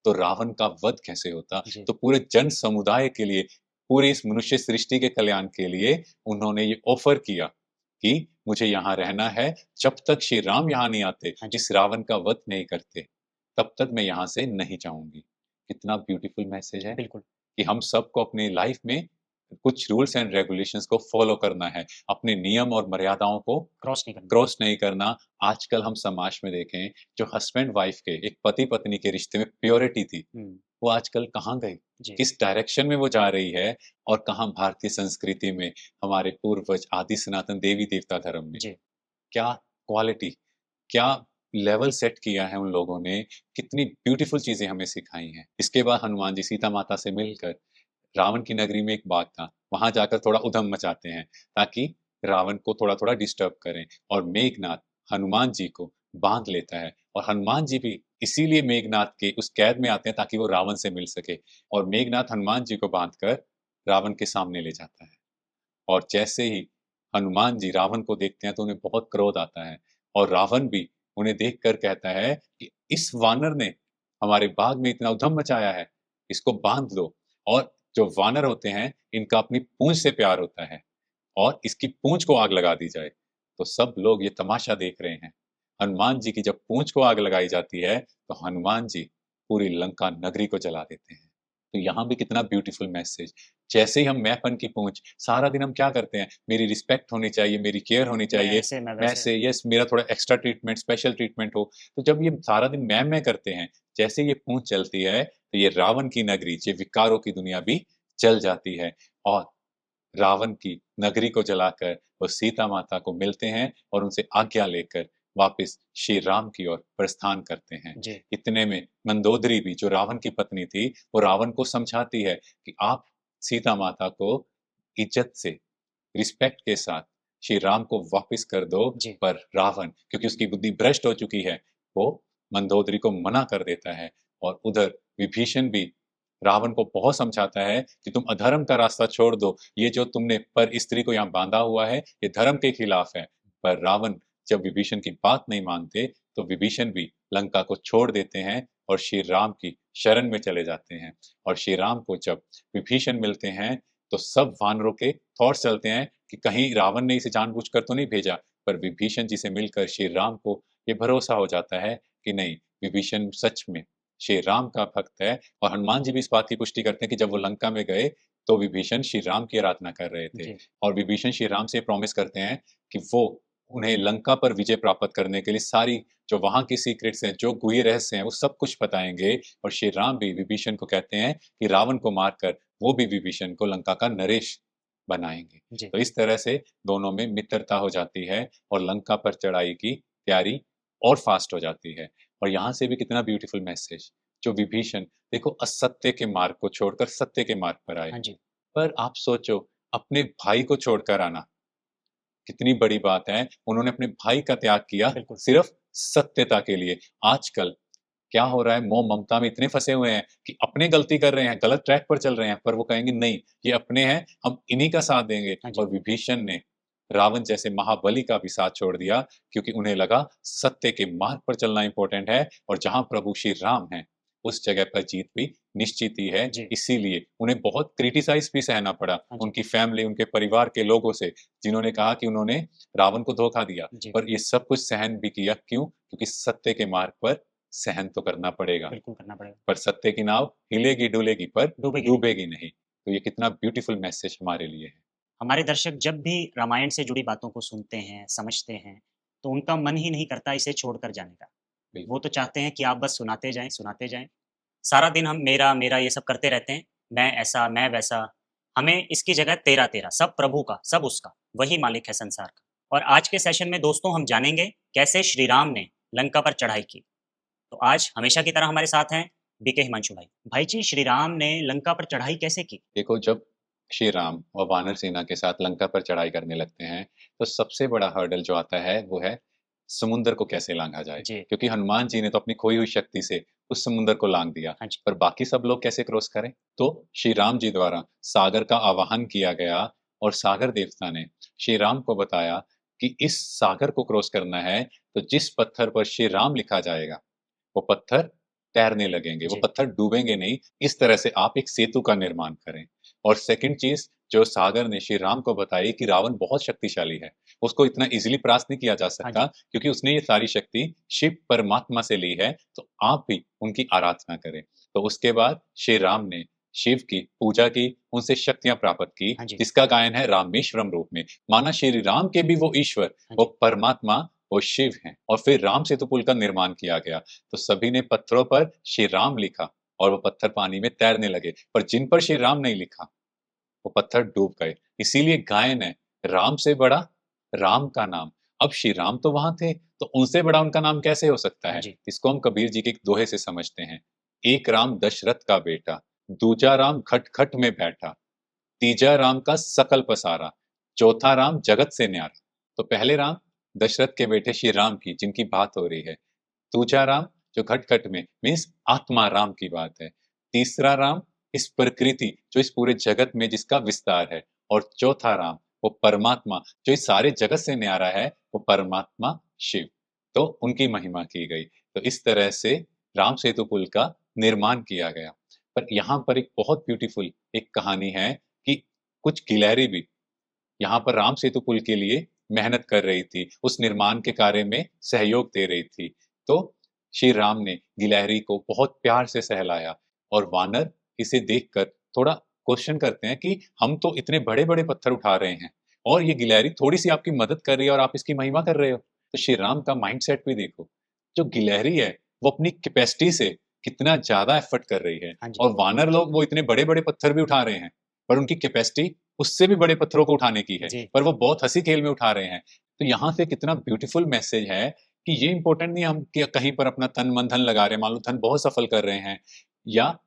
Speaker 2: तो रावण का वध कैसे होता?
Speaker 1: जी,
Speaker 2: तो पूरे जन समुदाय के लिए, पूरी इस मनुष्य सृष्टि के कल्याण के लिए उन्होंने ये ऑफ़र किया कि मुझे यहाँ रहना है, जब तक श्री राम यहाँ नहीं आते,
Speaker 1: हाँ जी,
Speaker 2: इस रावण का वध नहीं करते, तब तक मैं यहाँ से नहीं जाऊँगी। कितना ब्यूटीफुल मैसेज है
Speaker 1: बिल्कुल।
Speaker 2: कि हम सबको अपनी लाइफ़ में कुछ रूल्स एंड रेगुलेशंस को फ़ॉलो करना है। अपने नियम और मर्यादाओं को
Speaker 1: क्रॉस नहीं करना।
Speaker 2: क्रॉस नहीं करना। आजकल हम समाज में देखें, जो हस्बैंड वाइफ के, एक पति-पत्नी के रिश्ते में प्योरिटी थी,
Speaker 1: हुँ,
Speaker 2: वो आजकल कहाँ गई?
Speaker 1: जी,
Speaker 2: किस डायरेक्शन में वो जा रही है और कहाँ भारतीय संस्कृति में, हमारे पूर्वज आदि सनातन देवी-देवता धर्म में,
Speaker 1: जी,
Speaker 2: क्या क्वालिटी, क्या लेवल सेट किया है उन लोगों ने, कितनी ब्यूटीफुल चीज़ें हमें सिखाई हैं। इसके बाद हनुमान जी सीता माता से मिलकर रावण की नगरी में एक बाग था, वहाँ जाकर थोड़ा उधम मचाते हैं, ताकि रावण को थोड़ा-थोड़ा डिस्टर्ब करें और मेघनाद हनुमान जी को बाँध लेता है और हनुमान जी भी इसीलिए मेघनाद के उस कैद में आते हैं ताकि वो रावण से मिल सके और मेघनाद हनुमान जी को बाँधकर रावण के सामने ले जाता है। और जैसे ही हनुमान जी रावण को देखते हैं तो उन्हें बहुत क्रोध आता है और रावण भी उन्हें देखकर कहता है कि इस वानर ने हमारे बाग में इतना उधम मचाया है, इसको बाँध लो। और जो वानर होते हैं, इनका अपनी पूँछ से प्यार होता है और इसकी पूँछ को आग लगा दी जाए। तो सब लोग ये तमाशा देख रहे हैं। हनुमान जी की जब पूँछ को आग लगाई जाती है, तो हनुमान जी पूरी लंका नगरी को जला देते हैं। तो यहाँ भी कितना ब्यूटीफुल मैसेज। जैसे ही हम मैंपन की पूँछ, सारा दिन हम क्या करते हैं, मेरी रिस्पेक्ट होनी चाहिए, मेरी केयर होनी
Speaker 1: मैं
Speaker 2: चाहिए,
Speaker 1: ऐसे, मैं
Speaker 2: मैं
Speaker 1: वैसे।
Speaker 2: से यस मेरा थोड़ा एक्स्ट्रा ट्रीटमेंट, स्पेशल ट्रीटमेंट हो। तो जब ये सारा दिन मैं करते हैं, जैसे ये पूँछ चलती है, तो ये रावण की नगरी, ये विकारों की दुनिया भी जल जाती है और रावण की नगरी को जलाकर वो सीता माता को मिलते हैं और उनसे आज्ञा लेकर वापस श्री राम की ओर प्रस्थान करते हैं।
Speaker 1: जी,
Speaker 2: इतने में मंदोदरी भी जो रावण की पत्नी थी, वो रावण को समझाती है कि आप सीता माता को इज्जत से, रिस्पेक्ट के साथ श्री राम को वापस कर दो।
Speaker 1: जी,
Speaker 2: पर रावण, क्योंकि उसकी बुद्धि भ्रष्ट हो चुकी है, वो मंदोदरी को मना कर देता है और उधर विभीषण भी रावण को बहुत समझाता है कि तुम अधर्म का रास्ता छोड़ दो, ये जो तुमने पर स्त्री को यहाँ बांधा हुआ है, ये धर्म के खिलाफ है। पर रावण जब विभीषण की बात नहीं मानते, तो विभीषण भी लंका को छोड़ देते हैं और श्री राम की शरण में चले जाते हैं। और श्री राम को जब विभीषण मिलते हैं, तो सब वानरों के थॉट्स चलते हैं कि कहीं रावण ने इसे जानबूझकर तो नहीं भेजा। पर विभीषण जी से मिलकर श्री राम को ये भरोसा हो जाता है कि नहीं, विभीषण सच में श्री राम का भक्त है। और हनुमान जी भी इस बात की पुष्टि करते हैं कि जब वो लंका में गए, तो विभीषण श्री राम की आराधना कर रहे थे
Speaker 1: जी
Speaker 2: और विभीषण श्री राम से प्रॉमिस करते हैं कि वो उन्हें लंका पर विजय प्राप्त करने के लिए सारी जो वहां की सीक्रेट्स हैं, जो गुह्य रहस्य हैं, वो सब कुछ बताएंगे। और श्री राम भी विभीषण को कहते हैं कि रावण को मारकर वो भी विभीषण को लंका का नरेश बनाएंगे।
Speaker 1: जी
Speaker 2: तो इस तरह से दोनों में मित्रता हो जाती है और लंका पर चढ़ाई की तैयारी और फास्ट हो जाती है। और यहाँ से भी कितना ब्यूटीफुल मैसेज, जो विभीषण देखो असत्य के मार्ग को छोड़कर सत्य के मार्ग पर आए।
Speaker 1: हाँ जी
Speaker 2: पर आप सोचो, अपने भाई को छोड़कर आना कितनी बड़ी बात है। उन्होंने अपने भाई का त्याग किया
Speaker 1: बिल्कुल
Speaker 2: सिर्फ सत्यता के लिए। आजकल क्या हो रहा है, मोह ममता में इतने फंसे हुए हैं कि अपने गलती कर रहे हैं, गलत ट्रैक पर चल रहे हैं, पर वो कहेंगे नहीं, ये अपने हैं, हम इन्हीं का साथ देंगे।
Speaker 1: हाँ जी
Speaker 2: और विभीषण ने रावण जैसे महाबली का भी साथ छोड़ दिया, क्योंकि उन्हें लगा सत्य के मार्ग पर चलना इंपॉर्टेंट है और जहां प्रभु श्री राम हैं उस जगह पर जीत भी निश्चित ही है।
Speaker 1: जी
Speaker 2: इसीलिए उन्हें बहुत क्रिटिसाइज भी सहना पड़ा
Speaker 1: हाँ जी
Speaker 2: उनकी फैमिली, उनके परिवार के लोगों से, जिन्होंने कहा कि उन्होंने रावण को धोखा दिया।
Speaker 1: जी
Speaker 2: पर ये सब कुछ सहन भी किया, क्यों? क्योंकि सत्य के मार्ग पर सहन तो करना पड़ेगा।
Speaker 1: बिल्कुल करना पड़ेगा,
Speaker 2: पर सत्य की नाव हिलेगी डुलेगी पर
Speaker 1: डूबेगी नहीं।
Speaker 2: डूबेगी नहीं। तो ये कितना ब्यूटीफुल मैसेज हमारे लिए है।
Speaker 1: हमारे दर्शक जब भी रामायण से जुड़ी बातों को सुनते हैं, समझते हैं, तो उनका मन ही नहीं करता इसे छोड़कर जाने का। वो
Speaker 2: बिल्कुल।
Speaker 1: तो चाहते हैं कि आप बस सुनाते जाएँ, सुनाते जाएँ। सारा दिन हम मेरा, मेरा ये सब करते रहते हैं। मैं ऐसा, मैं वैसा। हमें इसकी जगह तेरा, तेरा, सब प्रभु का, सब उसका। वही मालिक है संसार का। और आज के सेशन में दोस्तों हम जानेंगे कैसे श्री राम ने लंका पर चढ़ाई की। तो आज हमेशा की तरह हमारे साथ हैं बीके हिमांशु भाई। भाई जी, श्री राम ने लंका पर चढ़ाई कैसे की?
Speaker 2: देखो, जब श्री राम और वानर सेना के साथ लंका पर चढ़ाई करने लगते हैं, तो सबसे बड़ा हर्डल जो आता है वो है समुद्र को कैसे लांघा जाए।
Speaker 1: जी,
Speaker 2: क्योंकि हनुमान जी ने तो अपनी खोई हुई शक्ति से उस समुद्र को लांघ दिया,
Speaker 1: हाँ जी,
Speaker 2: पर बाकी सब लोग कैसे क्रॉस करें? तो श्री राम जी द्वारा सागर का आवाहन किया गया और सागर देवता ने श्री राम को बताया कि इस सागर को क्रॉस करना है, तो जिस पत्थर पर श्री राम लिखा जाएगा वो पत्थर तैरने लगेंगे, वो
Speaker 1: जी,
Speaker 2: पत्थर डूबेंगे नहीं। इस तरह से आप एक सेतु का निर्माण करें। और सेकंड चीज़ जो सागर ने श्री राम को बताई कि रावण बहुत शक्तिशाली है, उसको इतना ईज़िली परास्त नहीं किया जा
Speaker 1: हाँ
Speaker 2: सकता,
Speaker 1: जी,
Speaker 2: क्योंकि उसने ये सारी शक्ति शिव परमात्मा से ली है, तो आप भी उनकी आराधना करें। तो उसके बाद श्री राम ने शिव की पूजा की, उनसे शक्तियाँ प्राप्त की,
Speaker 1: हाँ जी,
Speaker 2: जिसका गायन है रामेश्वरम रूप में। माना श्री राम के भी वो ईश्वर,
Speaker 1: हाँ
Speaker 2: वो
Speaker 1: जी,
Speaker 2: परमात्मा, वो शिव हैं। और फिर राम सेतु पुल का निर्माण किया गया। तो सभी ने पत्थरों पर श्री राम लिखा और वो पत्थर पानी में तैरने लगे, पर जिन पर श्री राम नहीं लिखा वो पत्थर डूब गए। इसीलिए गायन है, राम से बड़ा राम का नाम। अब श्री राम तो वहां थे, तो उनसे बड़ा उनका नाम कैसे हो सकता
Speaker 1: हाँ
Speaker 2: है?
Speaker 1: जी,
Speaker 2: इसको हम कबीर जी के एक दोहे से समझते हैं। एक राम दशरथ का बेटा, दूजा राम खट खट में बैठा, तीजा राम का सकल पसारा, चौथा राम जगत से न्यारा। तो पहले राम दशरथ के बेटे श्री राम की जिनकी बात हो रही है। दूजा राम जो खटखट में मीन्स आत्मा राम की बात है। तीसरा राम इस प्रकृति जो इस पूरे जगत में जिसका विस्तार है। और चौथा राम वो परमात्मा जो इस सारे जगत से न्यारा है, वो परमात्मा शिव। तो उनकी महिमा की गई। तो इस तरह से राम सेतु पुल का निर्माण किया गया। पर यहाँ पर एक बहुत ब्यूटीफुल एक कहानी है कि कुछ गिलहरी भी यहाँ पर राम सेतु पुल के लिए मेहनत कर रही थी, उस निर्माण के कार्य में सहयोग दे रही थी। तो श्री राम ने गिलहरी को बहुत प्यार से सहलाया और वानर इसे देखकर थोड़ा क्वेश्चन करते हैं कि हम तो इतने बड़े-बड़े पत्थर उठा रहे हैं और ये गिलहरी थोड़ी-सी आपकी मदद कर रही है और आप इसकी महिमा कर रहे हो। तो श्री राम का माइंडसेट भी देखो, जो गिलहरी है वो अपनी कैपेसिटी से कितना ज़्यादा एफर्ट कर रही है
Speaker 1: हाँ जी,
Speaker 2: और वानर लोग वो इतने बड़े-बड़े पत्थर भी उठा रहे हैं, पर उनकी कैपेसिटी उससे भी बड़े पत्थरों को उठाने की है,
Speaker 1: जी,
Speaker 2: पर वो बहुत हँसी खेल में उठा रहे हैं। तो यहाँ से कितना ब्यूटीफुल मैसेज है कि ये इम्पोर्टेंट नहीं है हम कि कहीं पर अपना तन मन धन लगा रहे हैं, मान लो धन बहुत सफल कर रहे हैं या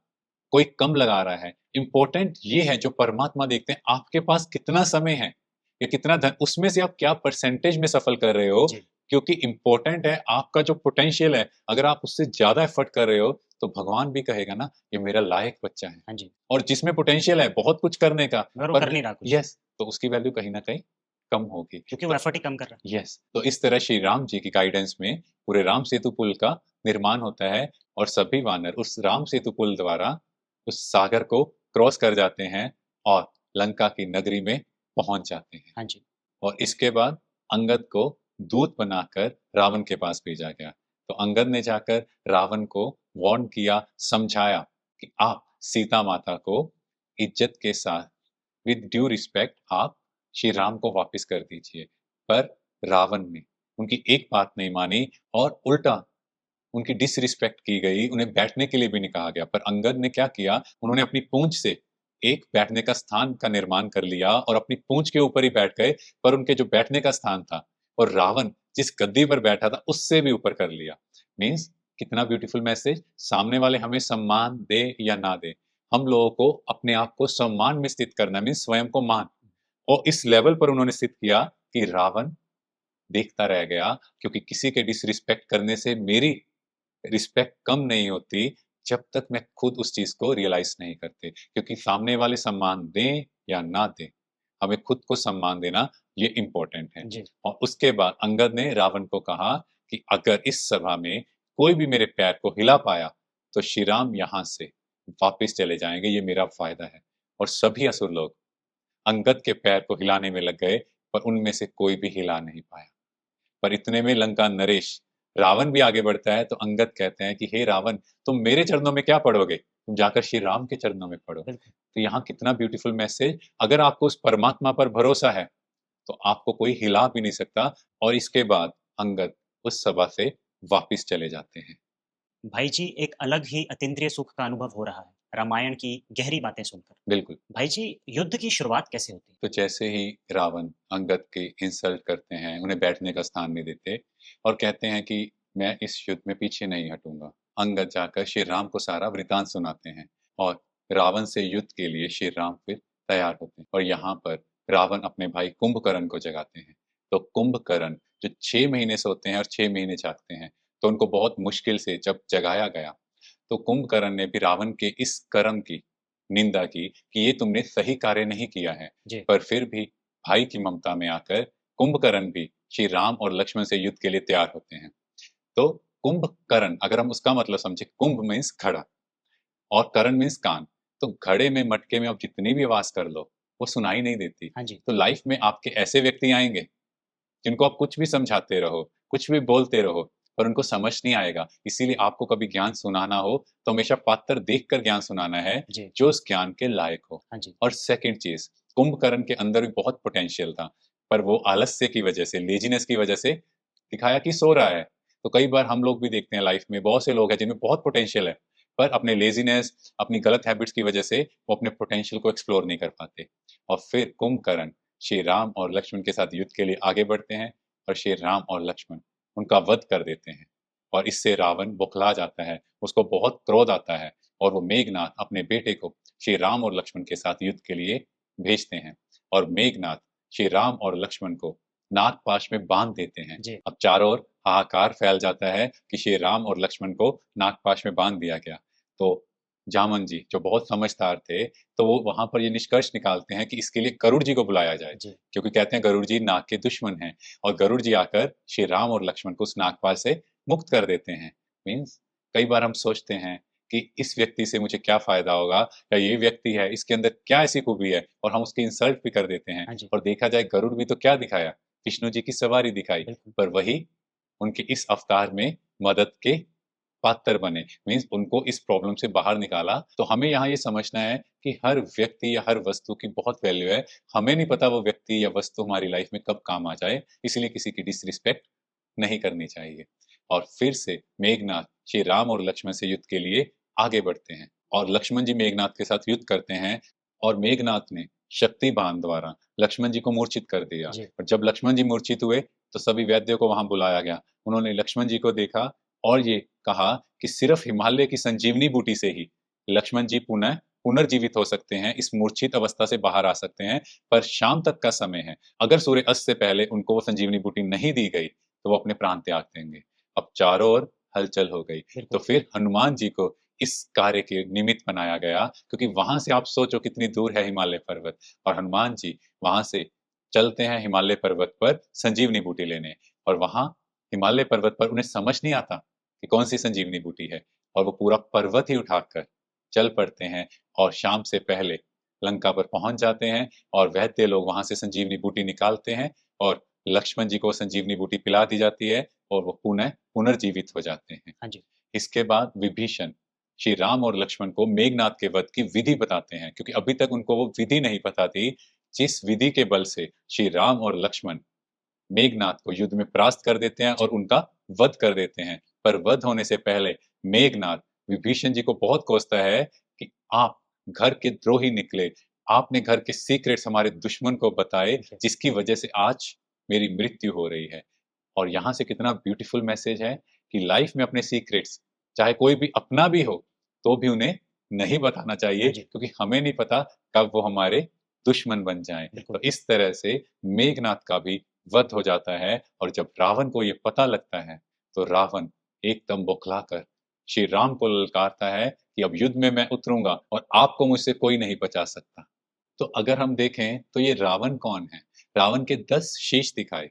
Speaker 2: कोई कम लगा रहा है। इम्पोर्टेंट ये है जो परमात्मा देखते हैं आपके पास कितना समय है या कितना धन, उसमें से आप क्या परसेंटेज में सफल कर रहे हो।
Speaker 1: जी,
Speaker 2: क्योंकि इम्पोर्टेंट है आपका जो पोटेंशियल है, अगर आप उससे ज़्यादा एफर्ट कर रहे हो, तो भगवान भी कहेगा ना, ये मेरा लायक बच्चा है।
Speaker 1: हाँ जी,
Speaker 2: और जिसमें पोटेंशियल है बहुत कुछ करने का,
Speaker 1: मगर वो
Speaker 2: पर
Speaker 1: कर नहीं रहा कुछ,
Speaker 2: यस, तो उसकी वैल्यू कहीं न कहीं कम होगी।
Speaker 1: क्योंकि वो
Speaker 2: तो
Speaker 1: एफर्ट ही कम कर रहा है।
Speaker 2: यस, तो इस तरह श्री राम जी की गाइडेंस में पूरे राम सेतु पुल का निर्माण होता है और सभी वानर उस राम सेतु पुल द्वारा उस सागर को क्रॉस कर जाते हैं और लंका की नगरी में पहुंच जाते हैं।
Speaker 1: हाँ जी,
Speaker 2: और इसके बाद अंगद को दूत बनाकर रावण के पास भेजा गया। तो अंगद ने जाकर रावण को वार्न किया, समझाया कि आप सीता माता को इज्जत के साथ विद ड्यू रिस्पेक्ट आप श्री राम को वापस कर दीजिए। पर रावण ने उनकी एक बात नहीं मानी और उल्टा उनकी डिसरिस्पेक्ट की गई, उन्हें बैठने के लिए भी नहीं कहा गया। पर अंगद ने क्या किया, उन्होंने अपनी पूंछ से एक बैठने का स्थान का निर्माण कर लिया और अपनी पूंछ के ऊपर ही बैठ गए, पर उनके जो बैठने का स्थान था और रावण जिस गद्दी पर बैठा था उससे भी ऊपर कर लिया। मीन्स कितना ब्यूटीफुल मैसेज, सामने वाले हमें सम्मान दे या ना दे, हम लोगों को अपने आप को सम्मान में स्थित करना, मीन्स स्वयं को मान। और इस लेवल पर उन्होंने स्थित किया कि रावण देखता रह गया, क्योंकि किसी के डिसरिस्पेक्ट करने से मेरी रिस्पेक्ट कम नहीं होती जब तक मैं खुद उस चीज को रियलाइज नहीं करते। क्योंकि सामने वाले सम्मान दें या ना दें, हमें खुद को सम्मान देना ये इम्पोर्टेंट है।
Speaker 1: जी।
Speaker 2: और उसके बाद अंगद ने रावण को कहा कि अगर इस सभा में कोई भी मेरे पैर को हिला पाया तो श्री राम यहाँ से वापिस चले जाएंगे, ये मेरा फायदा है। और सभी असुर लोग अंगद के पैर को हिलाने में लग गए, पर उनमें से कोई भी हिला नहीं पाया। पर इतने में लंका नरेश रावण भी आगे बढ़ता है, तो अंगद कहते हैं कि हे रावण, तुम मेरे चरणों में क्या पढ़ोगे, तुम जाकर श्री राम के चरणों में पढ़ो।
Speaker 1: बिल्कुल।
Speaker 2: तो यहाँ कितना ब्यूटीफुल मैसेज, अगर आपको उस परमात्मा पर भरोसा है तो आपको कोई हिला भी नहीं सकता। और इसके बाद अंगद उस सभा से वापिस चले जाते हैं।
Speaker 1: भाई जी, एक अलग ही अतीन्द्रिय सुख का अनुभव हो रहा है रामायण की गहरी बातें सुनकर।
Speaker 2: बिल्कुल।
Speaker 1: भाई जी, युद्ध की शुरुआत कैसे होती है?
Speaker 2: तो जैसे ही रावण अंगद के इंसल्ट करते हैं, उन्हें बैठने का स्थान नहीं देते और कहते हैं कि मैं इस युद्ध में पीछे नहीं हटूंगा, अंगद जाकर श्री राम को सारा वृतांत सुनाते हैं और रावण से युद्ध के लिए श्री राम फिर तैयार होते हैं। और यहाँ पर रावण अपने भाई कुंभकर्ण को जगाते हैं। तो कुंभकर्ण जो 6 महीने सोते हैं और 6 महीने जागते हैं, तो उनको बहुत मुश्किल से जब जगाया गया तो कुंभकर्ण ने भी रावण के इस कर्म की निंदा की कि ये तुमने सही कार्य नहीं किया है।
Speaker 1: जी।
Speaker 2: पर फिर भी भाई की ममता में आकर कुंभकर्ण भी श्री राम और लक्ष्मण से युद्ध के लिए तैयार होते हैं। तो कुंभकर्ण, अगर हम उसका मतलब समझे, कुंभ मीन्स घड़ा और कर्ण मीन्स कान। तो घड़े में मटके में आप जितनी भी आवाज कर लो वो सुनाई नहीं देती।
Speaker 1: हाँ जी।
Speaker 2: तो लाइफ में आपके ऐसे व्यक्ति आएंगे जिनको आप कुछ भी समझाते रहो, कुछ भी बोलते रहो, पर उनको समझ नहीं आएगा। इसीलिए आपको कभी ज्ञान सुनाना हो तो हमेशा पात्र देखकर ज्ञान सुनाना है,
Speaker 1: जी।
Speaker 2: जो उस ज्ञान के लायक हो।
Speaker 1: हाँ जी।
Speaker 2: और सेकंड चीज, कुंभकर्ण के अंदर भी बहुत पोटेंशियल था, पर वो आलस्य की वजह से, लेजीनेस की वजह से दिखाया कि सो रहा है। तो कई बार हम लोग भी देखते हैं लाइफ में बहुत से लोग हैं जिनमें बहुत पोटेंशियल है, पर अपने लेजीनेस, अपनी गलत हैबिट्स की वजह से वो अपने पोटेंशियल को एक्सप्लोर नहीं कर पाते। और फिर कुंभकर्ण श्री राम और लक्ष्मण के साथ युद्ध के लिए आगे बढ़ते हैं और श्री राम और लक्ष्मण उनका वध कर देते हैं। और इससे रावण बौखला जाता है, उसको बहुत क्रोध आता है और वो मेघनाथ अपने बेटे को श्री राम और लक्ष्मण के साथ युद्ध के लिए भेजते हैं। और मेघनाथ श्री राम और लक्ष्मण को नागपाश में बांध देते हैं।
Speaker 1: जी।
Speaker 2: अब चारों ओर हाहाकार फैल जाता है कि श्री राम और लक्ष्मण को नागपाश में बांध दिया गया। तो जामन जी जो बहुत समझदार थे, तो वो वहां पर ये निष्कर्ष निकालते हैं कि इसके लिए गरुड़ जी को बुलाया जाए,
Speaker 1: जी।
Speaker 2: क्योंकि कहते हैं गरुड़ जी नाग के दुश्मन हैं। और गरुड़ जी आकर श्री राम और लक्ष्मण को उस नागपाल से मुक्त कर देते हैं। मीन्स कई बार हम सोचते हैं कि इस व्यक्ति से मुझे क्या फायदा होगा, या ये व्यक्ति है इसके अंदर क्या ऐसी खूबी है, और हम उसकी इंसल्ट भी कर देते हैं।
Speaker 1: हाँ जी।
Speaker 2: और देखा जाए गरुड़ भी तो क्या दिखाया, विष्णु जी की सवारी दिखाई,
Speaker 1: बिल्कुल।
Speaker 2: पर वही उनके इस अवतार में मदद के पात्र बने। मीन्स उनको इस प्रॉब्लम से बाहर निकाला। तो हमें यहाँ ये समझना है कि हर व्यक्ति या हर वस्तु की बहुत वैल्यू है। हमें नहीं पता वो व्यक्ति या वस्तु हमारी लाइफ में कब काम आ जाए, इसलिए किसी की डिसरिस्पेक्ट नहीं करनी चाहिए। और फिर से मेघनाथ श्री राम और लक्ष्मण से युद्ध के लिए आगे बढ़ते हैं और लक्ष्मण जी मेघनाथ के साथ युद्ध करते हैं। और मेघनाथ ने शक्ति बाण द्वारा लक्ष्मण जी को मूर्छित कर दिया।
Speaker 1: जी।
Speaker 2: और जब लक्ष्मण जी मूर्छित हुए तो सभी वैद्यों को वहां बुलाया गया। उन्होंने लक्ष्मण जी को देखा और ये कहा कि सिर्फ हिमालय की संजीवनी बूटी से ही लक्ष्मण जी पुनः पुनर्जीवित हो सकते हैं, इस मूर्छित अवस्था से बाहर आ सकते हैं। पर शाम तक का समय है, अगर सूर्य अस्त से पहले उनको वो संजीवनी बूटी नहीं दी गई तो वो अपने प्राण त्याग देंगे। अब चारों ओर हलचल हो गई। तो
Speaker 1: बिल्कुल।
Speaker 2: फिर हनुमान जी को इस कार्य के निमित्त बनाया गया, क्योंकि वहां से आप सोचो कितनी दूर है हिमालय पर्वत, और हनुमान जी वहां से चलते हैं हिमालय पर्वत पर संजीवनी बूटी लेने। और वहां हिमालय पर्वत पर उन्हें समझ नहीं आता कि कौन सी संजीवनी बूटी है, और वो पूरा पर्वत ही उठाकर चल पड़ते हैं और शाम से पहले लंका पर पहुंच जाते हैं। और वैद्य लोग वहां से संजीवनी बूटी निकालते हैं और लक्ष्मण जी को संजीवनी बूटी पिला दी जाती है और वो पुनः पुनर्जीवित हो जाते हैं।
Speaker 1: हाँ जी।
Speaker 2: इसके बाद विभीषण श्री राम और लक्ष्मण को मेघनाद के वध की विधि बताते हैं, क्योंकि अभी तक उनको वो विधि नहीं पता थी जिस विधि के बल से श्री राम और लक्ष्मण मेघनाद को युद्ध में परास्त कर देते हैं और उनका वध कर देते हैं। पर वध होने से पहले मेघनाद विभीषण जी को बहुत कोसता है कि आप घर के द्रोही निकले, आपने घर के सीक्रेट्स हमारे दुश्मन को बताए, जिसकी वजह से आज मेरी मृत्यु हो रही है। और यहाँ से कितना ब्यूटीफुल मैसेज है कि लाइफ में अपने सीक्रेट्स, चाहे कोई भी अपना भी हो, तो भी उन्हें नहीं बताना चाहिए, क्योंकि हमें नहीं पता कब वो हमारे दुश्मन बन जाएं। तो इस तरह से मेघनाद का भी वध हो जाता है, और जब रावण को ये पता लगता है तो रावण एकदम बौखलाकर श्री राम को ललकारता है कि अब युद्ध में मैं उतरूंगा और आपको मुझसे कोई नहीं बचा सकता। तो अगर हम देखें तो ये रावण कौन है? रावण के 10 शीश दिखाए,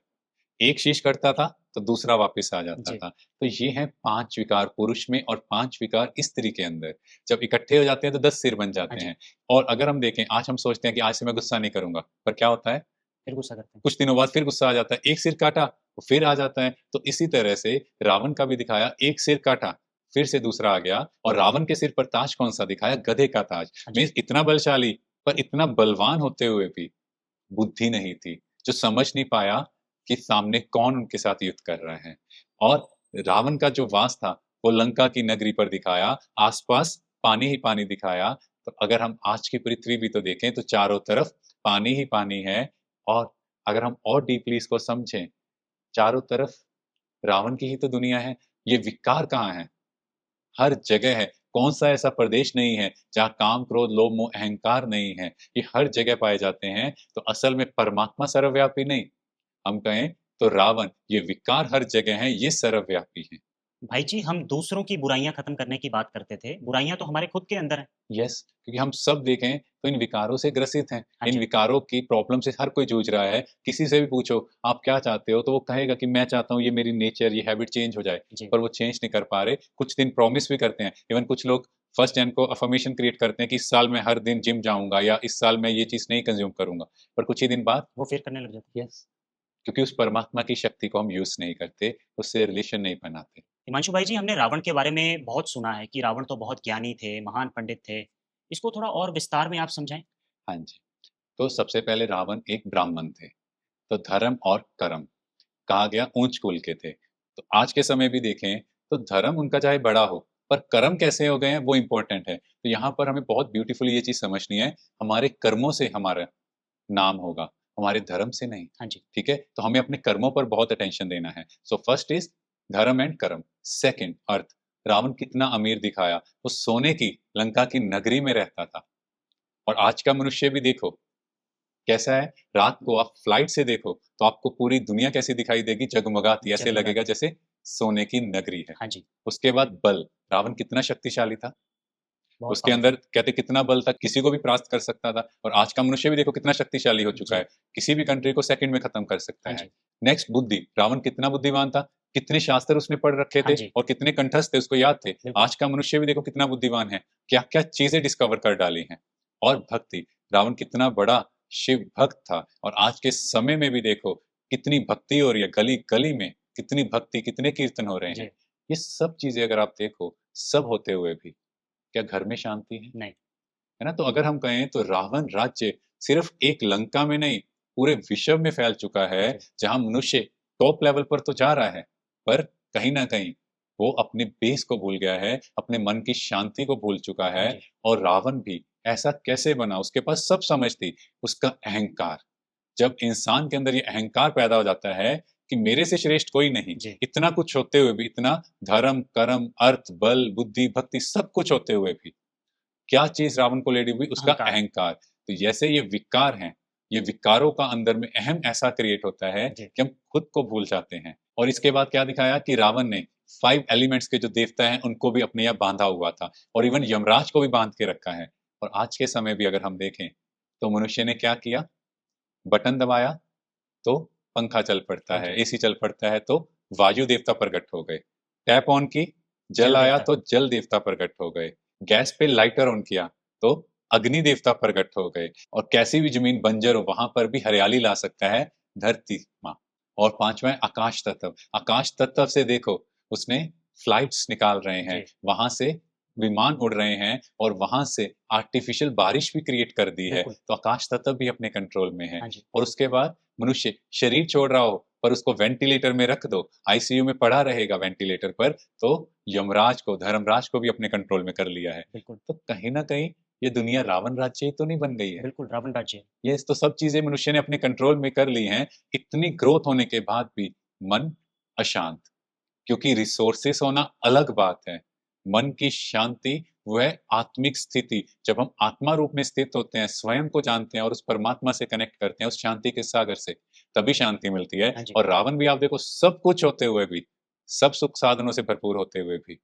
Speaker 2: एक शीश कटता था तो दूसरा वापस आ जाता था। तो ये हैं 5 विकार पुरुष में और 5 विकार स्त्री के अंदर। जब इकट्ठे हो जाते हैं तो 10 सिर बन जाते हैं। और अगर हम देखें, आज हम सोचते हैं कि आज से मैं गुस्सा नहीं करूंगा, पर क्या होता है?
Speaker 1: फिर गुस्सा करते हैं।
Speaker 2: कुछ दिनों बाद फिर गुस्सा आ जाता है, एक सिर काटा तो फिर आ जाता है। तो इसी तरह से रावण का भी दिखाया, एक सिर काटा फिर से दूसरा आ गया। और रावण के सिर पर ताज कौन सा दिखाया? गधे का ताज। मीन्स इतना बलशाली, पर इतना बलवान होते हुए भी बुद्धि नहीं थी, जो समझ नहीं पाया कि सामने कौन उनके साथ युद्ध कर रहा है। और रावण का जो वास था वो लंका की नगरी पर दिखाया, आसपास पानी ही पानी दिखाया। तो अगर हम आज की पृथ्वी भी तो देखें तो चारों तरफ पानी ही पानी है। और अगर हम और डीपली इसको समझें, चारों तरफ रावण की ही तो दुनिया है। ये विकार कहाँ है? हर जगह है। कौन सा ऐसा प्रदेश नहीं है जहाँ काम, क्रोध, लोभ, मोह, अहंकार नहीं है? ये हर जगह पाए जाते हैं। तो असल में परमात्मा सर्वव्यापी नहीं, हम कहें तो रावण, ये विकार हर जगह है, ये सर्वव्यापी है।
Speaker 1: भाई जी, हम दूसरों की बुराइयां खत्म करने की बात करते थे, बुराइयां तो हमारे खुद के अंदर हैं।
Speaker 2: यस, क्योंकि हम सब देखें तो इन विकारों से ग्रसित हैं।
Speaker 1: हाँ
Speaker 2: इन
Speaker 1: जी।
Speaker 2: विकारों की प्रॉब्लम से हर कोई जूझ रहा है। किसी से भी पूछो आप क्या चाहते हो, तो वो कहेगा कि मैं चाहता हूँ ये मेरी नेचर, ये हैबिट चेंज हो जाए।
Speaker 1: जी।
Speaker 2: पर वो चेंज नहीं कर पा रहे। कुछ दिन प्रॉमिस भी करते हैं। इवन कुछ लोग फर्स्ट जन को अफर्मेशन क्रिएट करते हैं कि इस साल मैं हर दिन जिम जाऊंगा, या इस साल मैं ये चीज नहीं कंज्यूम करूंगा। पर कुछ ही दिन बाद
Speaker 1: वो फिर करने लग जाते हैं।
Speaker 2: यस, क्योंकि उस परमात्मा की शक्ति को हम यूज नहीं करते, उससे रिलेशन नहीं बनाते।
Speaker 1: हिमांशु भाई जी, हमने रावण के बारे में बहुत सुना है कि रावण तो बहुत ज्ञानी थे, महान पंडित थे। इसको थोड़ा और विस्तार में आप समझाएं।
Speaker 2: हाँ जी। तो सबसे पहले रावण एक ब्राह्मण थे। तो धर्म और कर्म कहा गया ऊंच कुल के थे। तो आज के समय भी देखें तो धर्म उनका चाहे बड़ा हो, पर कर्म कैसे हो गए हैं वो इम्पोर्टेंट है। तो यहाँ पर हमें बहुत ब्यूटीफुली ये चीज समझनी है, हमारे कर्मों से हमारा नाम होगा, हमारे धर्म से नहीं।
Speaker 1: हाँ जी।
Speaker 2: ठीक है, तो हमें अपने कर्मों पर बहुत अटेंशन देना है। सो फर्स्ट इज धर्म एंड कर्म। सेकंड अर्थ। रावण कितना अमीर दिखाया, वो सोने की लंका की नगरी में रहता था। और आज का मनुष्य भी देखो कैसा है। रात को आप फ्लाइट से देखो तो आपको पूरी दुनिया कैसी दिखाई देगी, जगमगाती, ऐसे लगेगा जैसे सोने की नगरी है।
Speaker 1: हाँ जी।
Speaker 2: उसके बाद बल, रावण कितना शक्तिशाली था।
Speaker 1: बहुत
Speaker 2: उसके अंदर कहते कितना बल था, किसी को भी परास्त कर सकता था। और आज का मनुष्य भी देखो कितना शक्तिशाली हो चुका
Speaker 1: जी।
Speaker 2: है, किसी भी कंट्री को सेकंड में खत्म कर सकता
Speaker 1: हाँ
Speaker 2: है।
Speaker 1: जी।
Speaker 2: नेक्स्ट बुद्धि, रावण कितना बुद्धिमान था, कितने शास्त्र उसने पढ़ रखे
Speaker 1: हाँ
Speaker 2: थे
Speaker 1: जी।
Speaker 2: और कितने कंठस्थ थे, उसको याद थे।
Speaker 1: बिल्कुल।
Speaker 2: आज का मनुष्य भी देखो कितना बुद्धिमान है, क्या क्या चीजें डिस्कवर कर डाली हैं। और भक्ति, रावण कितना बड़ा शिव भक्त था। और आज के समय में भी देखो कितनी भक्ति हो रही है, गली गली में कितनी भक्ति, कितने कीर्तन हो रहे हैं।
Speaker 1: जी।
Speaker 2: ये सब चीजें अगर आप देखो, सब होते हुए भी क्या घर में शांति है?
Speaker 1: नहीं।
Speaker 2: है ना? तो अगर हम कहें तो रावण राज्य सिर्फ एक लंका में नहीं, पूरे विश्व में फैल चुका है,
Speaker 1: जी।
Speaker 2: जहां मनुष्य टॉप लेवल पर तो जा रहा है, पर कहीं ना कहीं वो अपने बेस को भूल गया है, अपने मन की शांति को भूल चुका है।
Speaker 1: जी।
Speaker 2: और रावण भी ऐसा कैसे बना? उसके पास सब समझ थी, उसका अहंकार। जब इंसान के अंदर ये अहंकार पैदा हो जाता है कि मेरे से श्रेष्ठ कोई नहीं,
Speaker 1: जी।
Speaker 2: इतना कुछ होते हुए भी, इतना धर्म, कर्म, अर्थ, बल, बुद्धि, भक्ति सब कुछ होते हुए भी क्या चीज रावण को ले ली हुई? उसका
Speaker 1: अहंकार।
Speaker 2: अहंकार। तो जैसे ये विकार हैं, ये विकारों का अंदर में अहम ऐसा क्रिएट होता है
Speaker 1: जी।
Speaker 2: कि हम खुद को भूल जाते हैं। और इसके बाद क्या दिखाया कि रावण ने 5 एलिमेंट्स के जो देवता हैं उनको भी अपने यहाँ बांधा हुआ था, और इवन यमराज को भी बांध के रखा है। और आज के समय भी अगर हम देखें तो मनुष्य ने क्या किया? बटन दबाया तो पंखा चल पड़ता
Speaker 1: हाँ
Speaker 2: है,
Speaker 1: जी।
Speaker 2: एसी चल पड़ता है तो वायु देवता प्रकट हो गए। टैप ऑन की, जल
Speaker 1: जल
Speaker 2: आया
Speaker 1: देवता।
Speaker 2: तो जल देवता प्रकट हो गए। गैस पे लाइटर ऑन किया तो अग्नि देवता प्रकट हो गए। और कैसी भी जमीन बंजर हो वहां पर भी हरियाली ला सकता है धरती माँ। और पांचवा है आकाश तत्व। आकाश तत्व से देखो उसने फ्लाइट्स निकाल रहे हैं,
Speaker 1: जी।
Speaker 2: वहां से विमान उड़ रहे हैं और वहां से आर्टिफिशियल बारिश भी क्रिएट कर दी है,
Speaker 1: बिल्कुल।
Speaker 2: तो आकाश तत्व भी अपने कंट्रोल में है।
Speaker 1: हाँ जी।
Speaker 2: और उसके बाद मनुष्य शरीर छोड़ रहा हो पर उसको वेंटिलेटर में रख दो, आईसीयू में पड़ा रहेगा वेंटिलेटर पर, तो यमराज को, धर्मराज को भी अपने कंट्रोल में कर लिया है।
Speaker 1: बिल्कुल।
Speaker 2: तो कहीं ना कहीं ये दुनिया रावण राज्य ही तो नहीं बन गई है।
Speaker 1: बिल्कुल रावण राज्य।
Speaker 2: ये तो सब चीजें मनुष्य ने अपने कंट्रोल में कर ली हैं, इतनी ग्रोथ होने के बाद भी मन अशांत, क्योंकि रिसोर्सेस होना अलग बात है, मन की शांति वह आत्मिक स्थिति, जब हम आत्मा रूप में स्थित होते हैं, स्वयं को जानते हैं और उस परमात्मा से कनेक्ट करते हैं, उस शांति के सागर से, तभी शांति मिलती है।
Speaker 1: हाँ जी।
Speaker 2: और रावण भी आप देखो, सब कुछ होते हुए भी, सब सुख साधनों से भरपूर होते हुए भी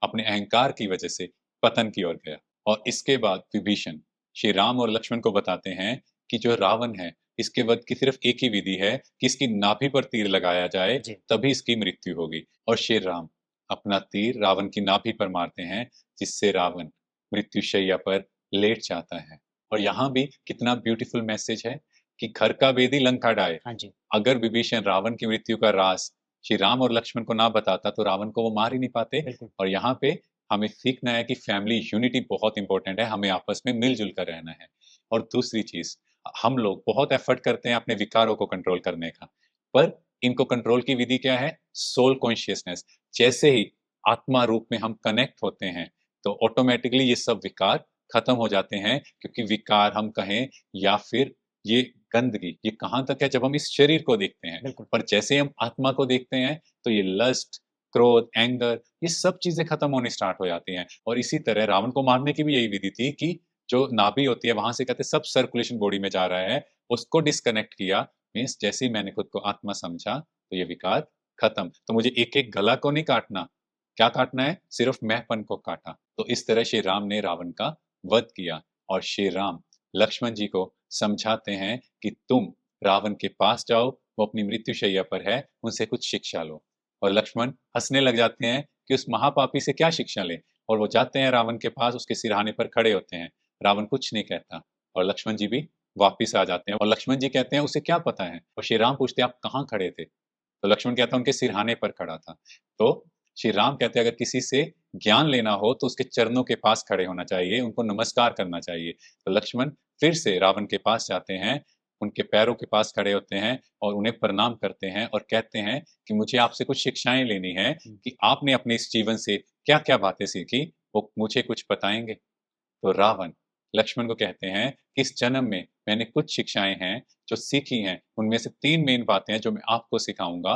Speaker 2: अपने अहंकार की वजह से पतन की ओर गया। और इसके बाद विभीषण श्री राम और लक्ष्मण को बताते हैं कि जो रावण है, इसके वध की सिर्फ एक ही विधि है कि इसकी नाभि पर तीर लगाया जाए,
Speaker 1: जी।
Speaker 2: तभी इसकी मृत्यु होगी। और श्री राम अपना तीर रावण की नाभि पर मारते हैं, जिससे रावण मृत्युशैया पर लेट जाता है। और यहाँ भी कितना ब्यूटीफुल मैसेज है कि घर का भेदी लंका ढाए।
Speaker 1: हाँ जी।
Speaker 2: अगर विभीषण रावण की मृत्यु का राज श्री राम और लक्ष्मण को ना बताता तो रावण को वो मार ही नहीं पाते।
Speaker 1: बिल्कुल।
Speaker 2: और यहाँ पे हमें सीखना है कि फैमिली यूनिटी बहुत इंपॉर्टेंट है, हमें आपस में मिलजुल कर रहना है। और दूसरी चीज, हम लोग बहुत एफर्ट करते हैं अपने विकारों को कंट्रोल करने का, पर इनको कंट्रोल की विधि क्या है? Soul consciousness. जैसे ही आत्मा रूप में हम कनेक्ट होते हैं तो ऑटोमेटिकली ये सब विकार खत्म हो जाते हैं, क्योंकि विकार हम कहें या फिर ये गंदगी, ये कहाँ तक है? जब हम इस शरीर को देखते हैं।
Speaker 1: बिल्कुल।
Speaker 2: पर जैसे हम आत्मा को देखते हैं तो ये लस्ट, क्रोध, एंगर, ये सब चीजें खत्म होनी स्टार्ट हो जाती हैं। और इसी तरह रावण को मारने की भी यही विधि थी कि जो नाभि होती है वहां से कहते सब सर्कुलेशन बॉडी में जा रहा है, उसको डिस्कनेक्ट किया। मीन्स जैसे ही मैंने खुद को आत्मा समझा तो ये विकार खत्म। तो मुझे एक एक गला को नहीं काटना, क्या काटना है? सिर्फ मैंपन को काटा। तो इस तरह श्री राम ने रावण का वध किया। और श्री राम लक्ष्मण जी को समझाते हैं कि तुम रावण के पास जाओ, वो अपनी मृत्युशैया पर है, उनसे कुछ शिक्षा लो। और लक्ष्मण हंसने लग जाते हैं कि उस महापापी से क्या शिक्षा ले। और वो जाते हैं रावण के पास, उसके सिरहाने पर खड़े होते हैं। रावण कुछ नहीं कहता और लक्ष्मण जी भी वापिस आ जाते हैं। और लक्ष्मण जी कहते हैं उसे क्या पता है? और श्री राम पूछते हैं आप कहाँ खड़े थे? तो लक्ष्मण कहता है उनके सिरहाने पर खड़ा था। तो श्री राम कहते हैं अगर किसी से ज्ञान लेना हो तो उसके चरणों के पास खड़े होना चाहिए, उनको नमस्कार करना चाहिए। तो लक्ष्मण फिर से रावण के पास जाते हैं, उनके पैरों के पास खड़े होते हैं और उन्हें प्रणाम करते हैं और कहते हैं कि मुझे आपसे कुछ शिक्षाएं लेनी है कि आपने अपने इस जीवन से क्या-क्या बातें सीखी, वो मुझे कुछ बताएंगे। तो रावण लक्ष्मण को कहते हैं कि इस जन्म में मैंने कुछ शिक्षाएं हैं जो सीखी हैं, उनमें से 3 मेन बातें हैं जो मैं आपको सिखाऊंगा।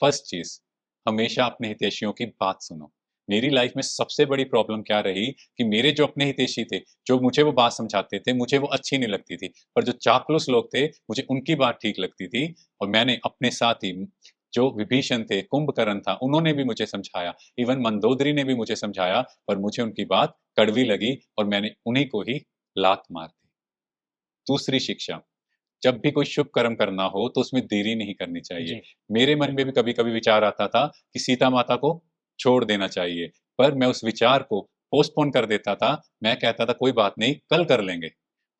Speaker 2: फर्स्ट चीज, हमेशा अपने हितैषियों की बात सुनो। मेरी लाइफ में सबसे बड़ी प्रॉब्लम क्या रही कि मेरे जो अपने हितैषी थे, जो मुझे वो बात समझाते थे, मुझे वो अच्छी नहीं लगती थी, पर जो चापलूस लोग थे, मुझे उनकी बात ठीक लगती थी। और मैंने अपने साथ ही जो विभीषण थे, कुंभकर्ण था, उन्होंने भी मुझे समझाया, इवन मंदोदरी ने भी मुझे समझाया, पर मुझे उनकी बात कड़वी लगी और मैंने उन्हीं को ही लात मार दी। दूसरी शिक्षा, जब भी कोई शुभ कर्म करना हो तो उसमें देरी नहीं करनी चाहिए।
Speaker 1: जी।
Speaker 2: मेरे मन में भी कभी-कभी विचार आता था कि सीता माता को छोड़ देना चाहिए, पर मैं उस विचार को पोस्टपोन कर देता था। मैं कहता था कोई बात नहीं, कल कर लेंगे।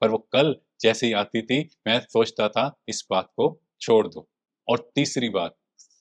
Speaker 2: पर वो कल जैसे ही आती थी, मैं सोचता था इस बात को छोड़ दो। और तीसरी बात,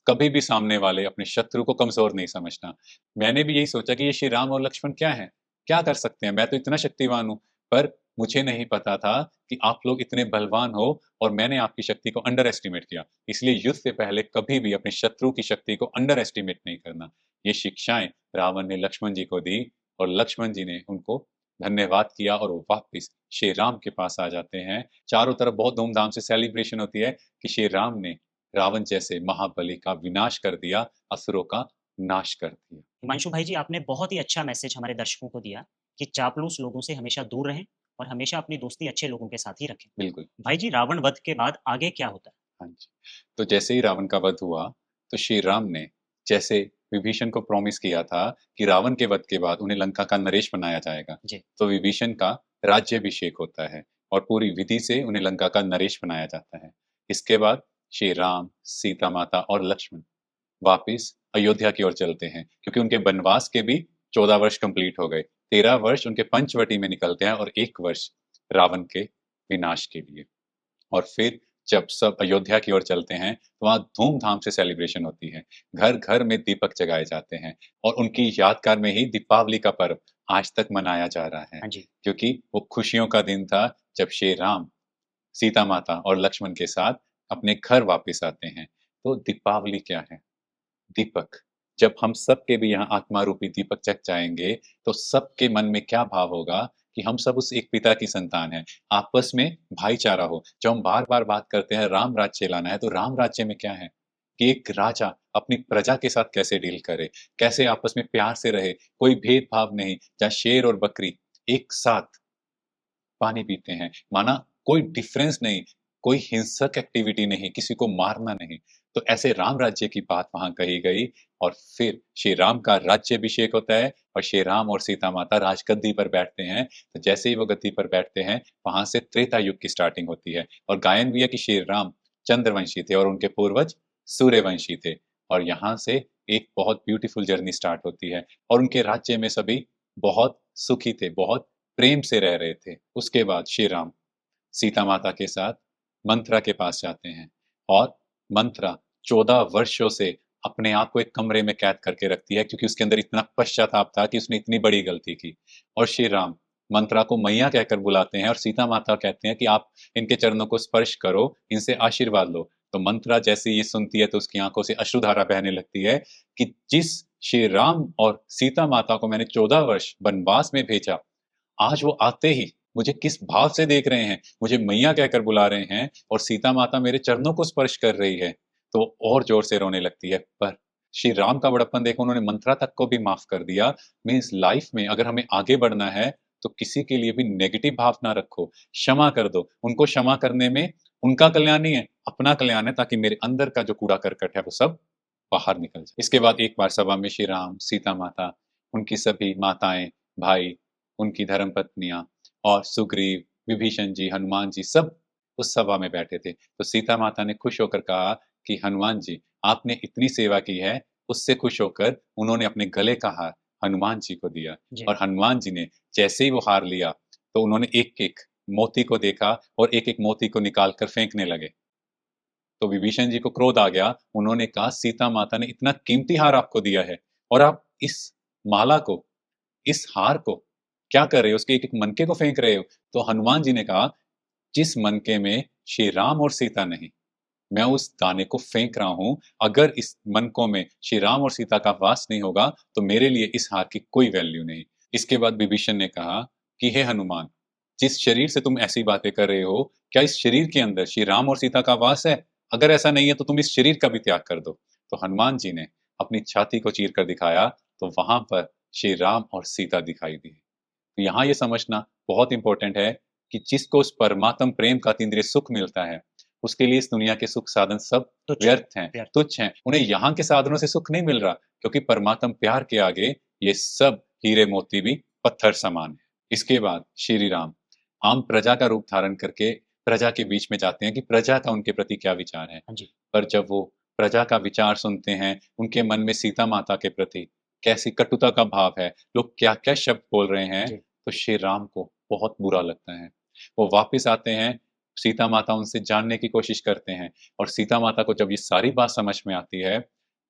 Speaker 2: कभी भी सामने वाले अपने शत्रु को कमज़ोर नहीं समझना। मैंने भी यही सोचा कि ये श्री राम और लक्ष्मण क्या हैं? क्या कर सकते हैं? मैं तो इतना शक्तिवान हूँ। पर मुझे नहीं पता था कि आप लोग इतने बलवान हो और मैंने आपकी शक्ति को अंडर एस्टिमेट किया। इसलिए युद्ध से पहले कभी भी अपने शत्रु की शक्ति को अंडर एस्टिमेट नहीं करना। ये शिक्षाएँ रावण ने लक्ष्मण जी को दी और लक्ष्मण जी ने उनको धन्यवाद किया और वो वापस श्री राम के पास आ जाते हैं। चारों तरफ बहुत धूमधाम से सेलिब्रेशन होती है कि श्री राम ने रावण जैसे महाबली का विनाश कर दिया, असुरों का नाश कर दिया।
Speaker 1: हिमांशु भाई जी, आपने बहुत ही अच्छा मैसेज हमारे दर्शकों को दिया कि चापलूस लोगों से हमेशा दूर रहें और हमेशा अपनी दोस्ती अच्छे लोगों के साथ ही रखें।
Speaker 2: बिल्कुल।
Speaker 1: भाई जी, रावण वध के बाद आगे क्या होता है?
Speaker 2: हाँ जी। तो जैसे ही रावण का वध हुआ, तो श्री राम ने जैसे विभीषण को प्रॉमिस किया था कि रावण के वध के बाद उन्हें लंका का नरेश बनाया जाएगा,
Speaker 1: जी।
Speaker 2: तो विभीषण का राज्याभिषेक होता है और पूरी विधि से उन्हें लंका का नरेश बनाया जाता है। इसके बाद श्री राम, सीता माता और लक्ष्मण वापिस अयोध्या की ओर चलते हैं, क्योंकि उनके वनवास के भी 14 वर्ष कंप्लीट हो गए। 13 वर्ष उनके पंचवटी में निकलते हैं और 1 वर्ष रावण के विनाश के लिए। और फिर जब सब अयोध्या की ओर चलते हैं तो वहाँ धूमधाम से सेलिब्रेशन होती है। घर घर में दीपक जगाए जाते हैं और उनकी यादगार में ही दीपावली का पर्व आज तक मनाया जा रहा है,
Speaker 1: हाँ जी।
Speaker 2: क्योंकि वो खुशियों का दिन था जब श्री राम सीता माता और लक्ष्मण के साथ अपने घर वापस आते हैं। तो दीपावली क्या है? दीपक। जब हम सबके भी यहाँ आत्मा रूपी दीपक जग जाएँगे, तो सबके मन में क्या भाव होगा कि हम सब उस एक पिता की संतान हैं। आपस में भाईचारा हो। जब हम बार-बार बात करते हैं राम राज्य लाना है, तो राम राज्य में क्या है? कि एक राजा अपनी प्रजा के साथ कैसे डील करे, कैसे आपस में प्यार से रहे, कोई भेदभाव नहीं, जहाँ शेर और बकरी एक साथ पानी पीते हैं। माना कोई डिफरेंस नहीं, कोई हिंसक एक्टिविटी नहीं, किसी को मारना नहीं। तो ऐसे राम राज्य की बात वहाँ कही गई और फिर श्री राम का राज्याभिषेक होता है और श्री राम और सीता माता राजगद्दी पर बैठते हैं। तो जैसे ही वो गद्दी पर बैठते हैं, वहाँ से त्रेता युग की स्टार्टिंग होती है और गायन भी है कि श्री राम चंद्रवंशी थे और उनके पूर्वज सूर्यवंशी थे और यहाँ से एक बहुत ब्यूटीफुल जर्नी स्टार्ट होती है और उनके राज्य में सभी बहुत सुखी थे, बहुत प्रेम से रह रहे थे। उसके बाद श्री राम सीता माता के साथ मंथरा के पास जाते हैं और मंथरा 14 वर्षों से अपने आप को एक कमरे में कैद करके रखती है क्योंकि उसके अंदर इतना पश्चाताप था कि उसने इतनी बड़ी गलती की। और श्री राम मंथरा को मैया कहकर बुलाते हैं और सीता माता कहते हैं कि आप इनके चरणों को स्पर्श करो, इनसे आशीर्वाद लो। तो मंथरा जैसे ही ये सुनती है तो उसकी आंखों से अश्रुधारा बहने लगती है कि जिस श्री राम और सीता माता को मैंने 14 वर्ष वनवास में भेजा, आज वो आते ही मुझे किस भाव से देख रहे हैं, मुझे मैया कहकर बुला रहे हैं और सीता माता मेरे चरणों को स्पर्श कर रही है, तो और ज़ोर से रोने लगती है। पर श्री राम का बड़प्पन देखो, उन्होंने मंत्रा तक को भी माफ़ कर दिया। मीन्स लाइफ में अगर हमें आगे बढ़ना है, तो किसी के लिए भी नेगेटिव भाव ना रखो, क्षमा कर दो। उनको क्षमा करने में उनका कल्याण नहीं है, अपना कल्याण है ताकि मेरे अंदर का जो कूड़ा-करकट है वो सब बाहर निकल जाए। इसके बाद एक बार सभा में श्री राम, सीता माता, उनकी सभी माताएँ, भाई, उनकी धर्मपत्नियाँ और सुग्रीव, विभीषण जी, हनुमान जी सब उस सभा में बैठे थे। तो सीता माता ने खुश होकर कहा कि हनुमान जी, आपने इतनी सेवा की है, उससे खुश होकर उन्होंने अपने गले का हार हनुमान जी को दिया
Speaker 1: जी।
Speaker 2: और हनुमान जी ने जैसे ही वो हार लिया, तो उन्होंने एक-एक मोती को देखा और एक-एक मोती को निकाल कर फेंकने लगे। तो विभीषण जी को क्रोध आ गया, उन्होंने कहा सीता माता ने इतना कीमती हार आपको दिया है और आप इस माला को, इस हार को क्या कर रहे हो? उसके एक-एक मनके को फेंक रहे हो। तो हनुमान जी ने कहा, जिस मनके में श्री राम और सीता नहीं, मैं उस दाने को फेंक रहा हूँ। अगर इस मनकों में श्री राम और सीता का वास नहीं होगा, तो मेरे लिए इस हार की कोई वैल्यू नहीं। इसके बाद विभीषण ने कहा कि हे हनुमान, जिस शरीर से तुम ऐसी बातें कर रहे हो, क्या इस शरीर के अंदर श्री राम और सीता का वास है? अगर ऐसा नहीं है तो तुम इस शरीर का भी त्याग कर दो। तो हनुमान जी ने अपनी छाती को चीर कर दिखाया, तो वहाँ पर श्री राम और सीता दिखाई दी। तो यहाँ ये समझना बहुत इम्पोर्टेंट है कि जिसको उस परमात्म प्रेम का अतीन्द्रिय सुख मिलता है, उसके लिए इस दुनिया के सुख साधन सब
Speaker 1: तुच्छ,
Speaker 2: व्यर्थ हैं,
Speaker 1: व्यर्थ।
Speaker 2: तुच्छ हैं। उन्हें यहाँ के साधनों से सुख नहीं मिल रहा, क्योंकि परमात्म प्यार के आगे ये सब हीरे मोती भी पत्थर समान है। इसके बाद श्री राम आम प्रजा का रूप धारण करके प्रजा के बीच में जाते हैं कि प्रजा का उनके प्रति क्या विचार है।
Speaker 1: हाँ जी।
Speaker 2: पर जब वो प्रजा का विचार सुनते हैं, उनके मन में सीता माता के प्रति कैसी कटुता का भाव है, लोग क्या-क्या शब्द बोल रहे हैं,
Speaker 1: जी।
Speaker 2: तो श्री राम को बहुत बुरा लगता है। वो वापस आते हैं, सीता माता उनसे जानने की कोशिश करते हैं और सीता माता को जब ये सारी बात समझ में आती है,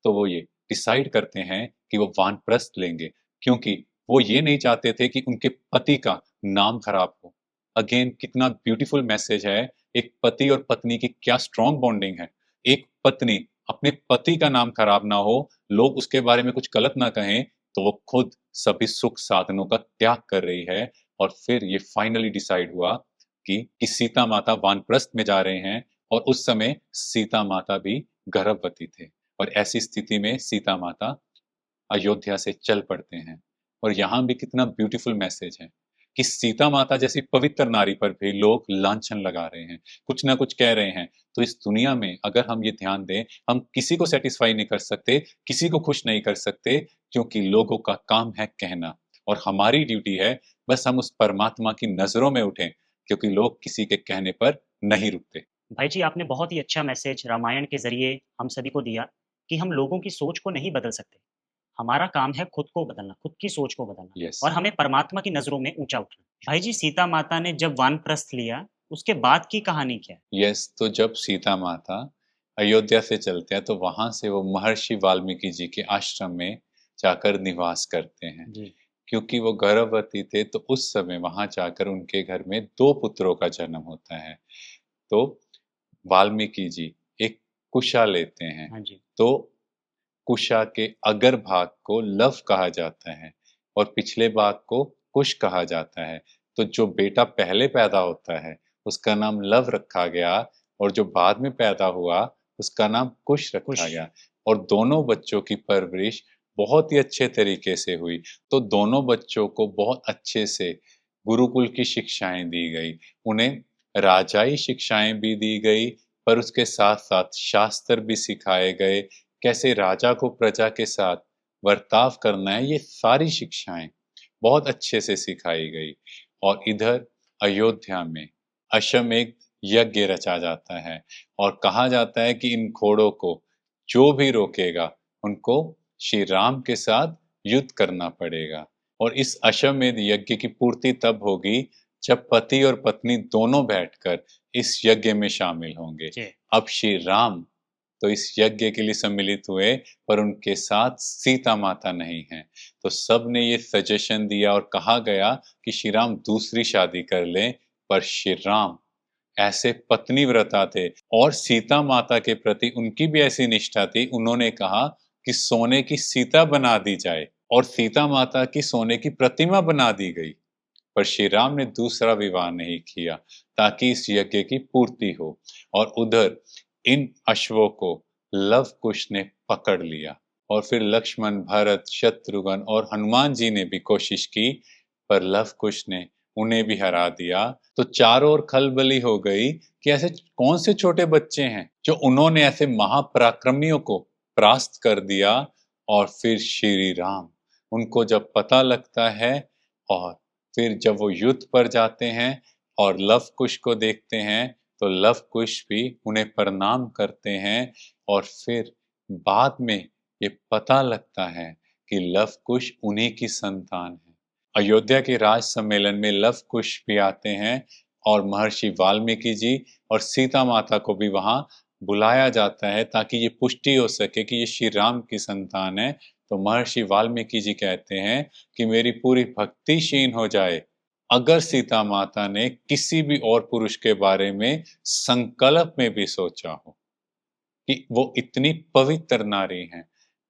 Speaker 2: तो वो ये डिसाइड करते हैं कि वो वानप्रस्थ लेंगे, क्योंकि वो ये नहीं चाहते थे कि उनके पति का नाम खराब हो। अगेन कितना ब्यूटीफुल मैसेज है, एक पति और पत्नी की क्या स्ट्रॉन्ग बॉन्डिंग है। एक पत्नी अपने पति का नाम खराब ना हो, लोग उसके बारे में कुछ गलत ना कहें, तो वो खुद सभी सुख साधनों का त्याग कर रही है और फिर ये फाइनली डिसाइड हुआ कि सीता माता वानप्रस्थ में जा रहे हैं और उस समय सीता माता भी गर्भवती थे और ऐसी स्थिति में सीता माता अयोध्या से चल पड़ते हैं। और यहाँ भी कितना ब्यूटीफुल मैसेज है कि सीता माता जैसी पवित्र नारी पर भी लोग लांछन लगा रहे हैं, कुछ ना कुछ कह रहे हैं। तो इस दुनिया में अगर हम ये ध्यान दें, हम किसी को सैटिस्फाई नहीं कर सकते, किसी को खुश नहीं कर सकते, क्योंकि लोगों का काम है कहना और हमारी ड्यूटी है बस हम उस परमात्मा की नज़रों में उठें, क्योंकि लोग किसी के कहने पर नहीं रुकते।
Speaker 1: भाई जी, आपने बहुत ही अच्छा मैसेज रामायण के ज़रिए हम सभी को दिया कि हम लोगों की सोच को नहीं बदल सकते। हमारा काम है खुद को बदलना, खुद की सोच को बदलना
Speaker 2: यस।
Speaker 1: और हमें परमात्मा की नज़रों में ऊँचा उठना। भाई जी, सीता माता ने जब वानप्रस्थ लिया, उसके बाद की कहानी क्या है?
Speaker 2: यस, तो जब सीता माता अयोध्या से चलते हैं तो वहां से वो महर्षि वाल्मीकि जी के आश्रम में जाकर निवास करते हैं।
Speaker 1: जी।
Speaker 2: क्योंकि वो गर्भवती थे तो उस समय वहां जाकर उनके घर में 2 पुत्रों का जन्म होता है। तो वाल्मीकि जी एक कुशा लेते हैं।
Speaker 1: हाँ जी।
Speaker 2: तो कुशा के अगर भाग को लव कहा जाता है और पिछले भाग को कुश कहा जाता है। तो जो बेटा पहले पैदा होता है उसका नाम लव रखा गया और जो बाद में पैदा हुआ उसका नाम कुश
Speaker 1: कुश।
Speaker 2: रखा गया। और दोनों बच्चों की परवरिश बहुत ही अच्छे तरीके से हुई। तो दोनों बच्चों को बहुत अच्छे से गुरुकुल की शिक्षाएं दी गई। उन्हें राजाई शिक्षाएं भी दी गई, पर उसके साथ साथ शास्त्र भी सिखाए गए। कैसे राजा को प्रजा के साथ बर्ताव करना है, ये सारी शिक्षाएं बहुत अच्छे से सिखाई गई। और इधर अयोध्या में अश्वमेध यज्ञ रचा जाता है और कहा जाता है कि इन घोड़ों को जो भी रोकेगा उनको श्री राम के साथ युद्ध करना पड़ेगा। और इस अश्वमेध यज्ञ की पूर्ति तब होगी जब पति और पत्नी दोनों बैठकर इस यज्ञ में शामिल होंगे।
Speaker 1: जी।
Speaker 2: अब श्री राम तो इस यज्ञ के लिए सम्मिलित हुए, पर उनके साथ सीता माता नहीं है। तो सब ने ये सजेशन दिया और कहा गया कि श्री राम दूसरी शादी कर लें, पर श्री राम ऐसे पत्नी व्रता थे और सीता माता के प्रति उनकी भी ऐसी निष्ठा थी। उन्होंने कहा कि सोने की सीता बना दी जाए और सीता माता की सोने की प्रतिमा बना दी गई। पर श्री राम ने दूसरा विवाह नहीं किया ताकि इस यज्ञ की पूर्ति हो। और उधर इन अश्वों को लव कुश ने पकड़ लिया और फिर लक्ष्मण, भरत, शत्रुघ्न और हनुमान जी ने भी कोशिश की, पर लव कुश ने उन्हें भी हरा दिया। तो चारों ओर खलबली हो गई कि ऐसे कौन से छोटे बच्चे हैं जो उन्होंने ऐसे महापराक्रमियों को परास्त कर दिया। और फिर श्री राम, उनको जब पता लगता है और फिर जब वो युद्ध पर जाते हैं और लव कुश को देखते हैं तो लव कुश भी उन्हें प्रणाम करते हैं। और फिर बाद में ये पता लगता है कि लव कुश उन्हीं की संतान है। अयोध्या के राज सम्मेलन में लव कुश भी आते हैं और महर्षि वाल्मीकि जी और सीता माता को भी वहां बुलाया जाता है ताकि ये पुष्टि हो सके कि ये श्री राम की संतान है। तो महर्षि वाल्मीकि जी कहते हैं कि मेरी पूरी भक्ति क्षीण हो जाए अगर सीता माता ने किसी भी और पुरुष के बारे में संकल्प में भी सोचा हो कि वो इतनी पवित्र नारी हैं।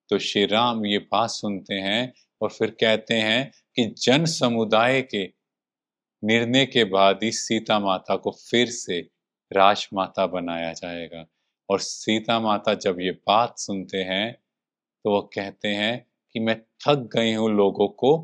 Speaker 2: तो श्री राम ये बात सुनते हैं और फिर कहते हैं कि जन समुदाय के निर्णय के बाद ही सीता माता को फिर से राजमाता बनाया जाएगा। और सीता माता जब ये बात सुनते हैं तो वो कहते हैं कि मैं थक गई हूँ लोगों को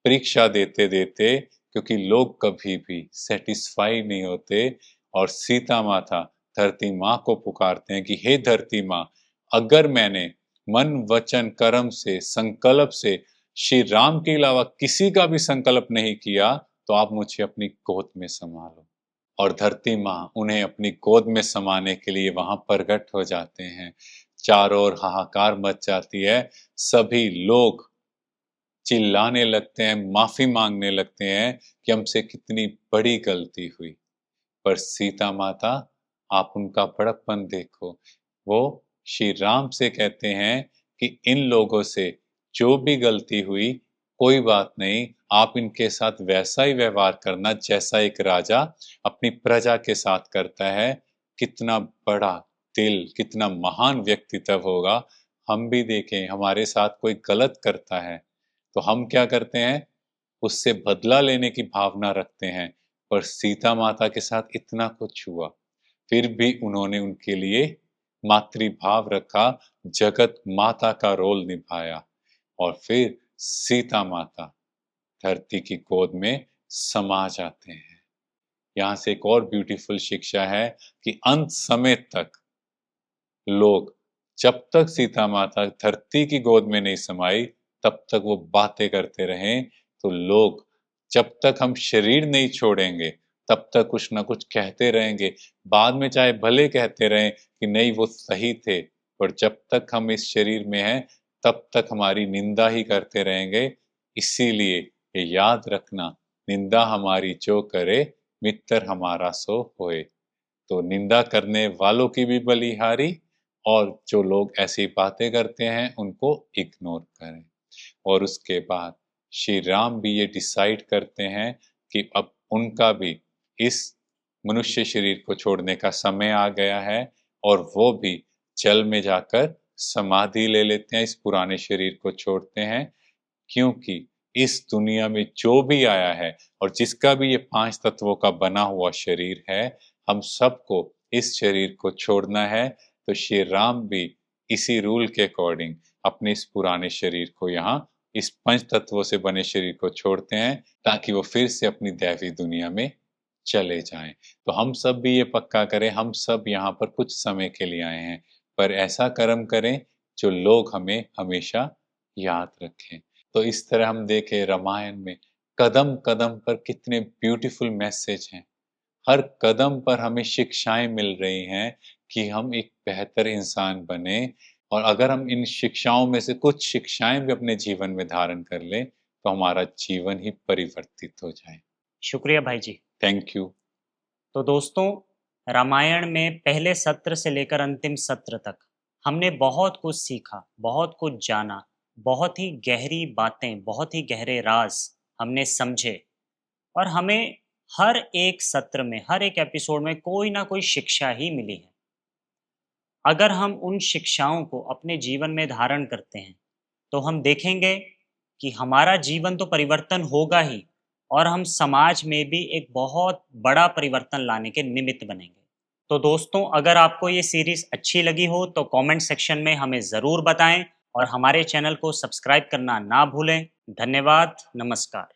Speaker 2: परीक्षा देते देते, क्योंकि लोग कभी भी सेटिस्फाई नहीं होते। और सीता माता धरती माँ को पुकारते हैं कि हे धरती माँ, अगर मैंने मन वचन कर्म से संकल्प से श्री राम के अलावा किसी का भी संकल्प नहीं किया तो आप मुझे अपनी गोद में संभालो। और धरती माँ उन्हें अपनी गोद में समाने के लिए वहां प्रकट हो जाते हैं। चारों ओर हाहाकार मच जाती है। सभी लोग चिल्लाने लगते हैं, माफी मांगने लगते हैं कि हमसे कितनी बड़ी गलती हुई। पर सीता माता, आप उनका बड़प्पन देखो। वो श्री राम से कहते हैं कि इन लोगों से जो भी गलती हुई कोई बात नहीं, आप इनके साथ वैसा ही व्यवहार करना जैसा एक राजा अपनी प्रजा के साथ करता है। कितना बड़ा दिल, कितना महान व्यक्तित्व होगा। हम भी देखें हमारे साथ कोई गलत करता है तो हम क्या करते हैं, उससे बदला लेने की भावना रखते हैं। पर सीता माता के साथ इतना कुछ हुआ फिर भी उन्होंने उनके लिए मातृभाव रखा, जगत माता का रोल निभाया। और फिर सीता माता धरती की गोद में समा जाते हैं। यहाँ से एक और ब्यूटीफुल शिक्षा है कि अंत समय तक लोग, जब तक सीता माता धरती की गोद में नहीं समाई तब तक वो बातें करते रहें। तो लोग, जब तक हम शरीर नहीं छोड़ेंगे तब तक कुछ ना कुछ कहते रहेंगे। बाद में चाहे भले कहते रहें कि नहीं वो सही थे, पर जब तक हम इस शरीर में हैं तब तक हमारी निंदा ही करते रहेंगे। इसीलिए ये याद रखना, निंदा हमारी जो करे मित्र हमारा सो होए। तो निंदा करने वालों की भी बलिहारी, और जो लोग ऐसी बातें करते हैं उनको इग्नोर करें। और उसके बाद श्री राम भी ये डिसाइड करते हैं कि अब उनका भी इस मनुष्य शरीर को छोड़ने का समय आ गया है, और वो भी जल में जाकर समाधि ले लेते हैं, इस पुराने शरीर को छोड़ते हैं। क्योंकि इस दुनिया में जो भी आया है और जिसका भी ये 5 तत्वों का बना हुआ शरीर है, हम सबको इस शरीर को छोड़ना है। तो श्री राम भी इसी रूल के अकॉर्डिंग अपने इस पुराने शरीर को यहाँ इस 5 तत्वों से बने शरीर को छोड़ते हैं, ताकि वो फिर से अपनी दैवी दुनिया में चले जाएँ। तो हम सब भी ये पक्का करें, हम सब यहाँ पर कुछ समय के लिए आए हैं, पर ऐसा कर्म करें जो लोग हमें हमेशा याद रखें। तो इस तरह हम देखें रामायण में कदम-कदम पर कितने ब्यूटीफुल मैसेज हैं। हर कदम पर हमें शिक्षाएँ मिल रही हैं कि हम एक बेहतर इंसान बनें, और अगर हम इन शिक्षाओं में से कुछ शिक्षाएँ भी अपने जीवन में धारण कर लें, तो हमारा जीवन ही परिवर्तित हो जाए।
Speaker 1: शुक्रिया भाई जी।
Speaker 2: Thank you.
Speaker 1: तो दोस्तों, रामायण में पहले सत्र से लेकर अंतिम सत्र तक हमने बहुत कुछ सीखा, बहुत कुछ जाना, बहुत ही गहरी बातें, बहुत ही गहरे राज हमने समझे, और हमें हर एक सत्र में, हर एक एपिसोड में कोई ना कोई शिक्षा ही मिली है। अगर हम उन शिक्षाओं को अपने जीवन में धारण करते हैं, तो हम देखेंगे कि हमारा जीवन तो परिवर्तन होगा ही, और हम समाज में भी एक बहुत बड़ा परिवर्तन लाने के निमित्त बनेंगे। तो दोस्तों, अगर आपको ये सीरीज़ अच्छी लगी हो तो कमेंट सेक्शन में हमें ज़रूर बताएं, और हमारे चैनल को सब्सक्राइब करना ना भूलें। धन्यवाद, नमस्कार।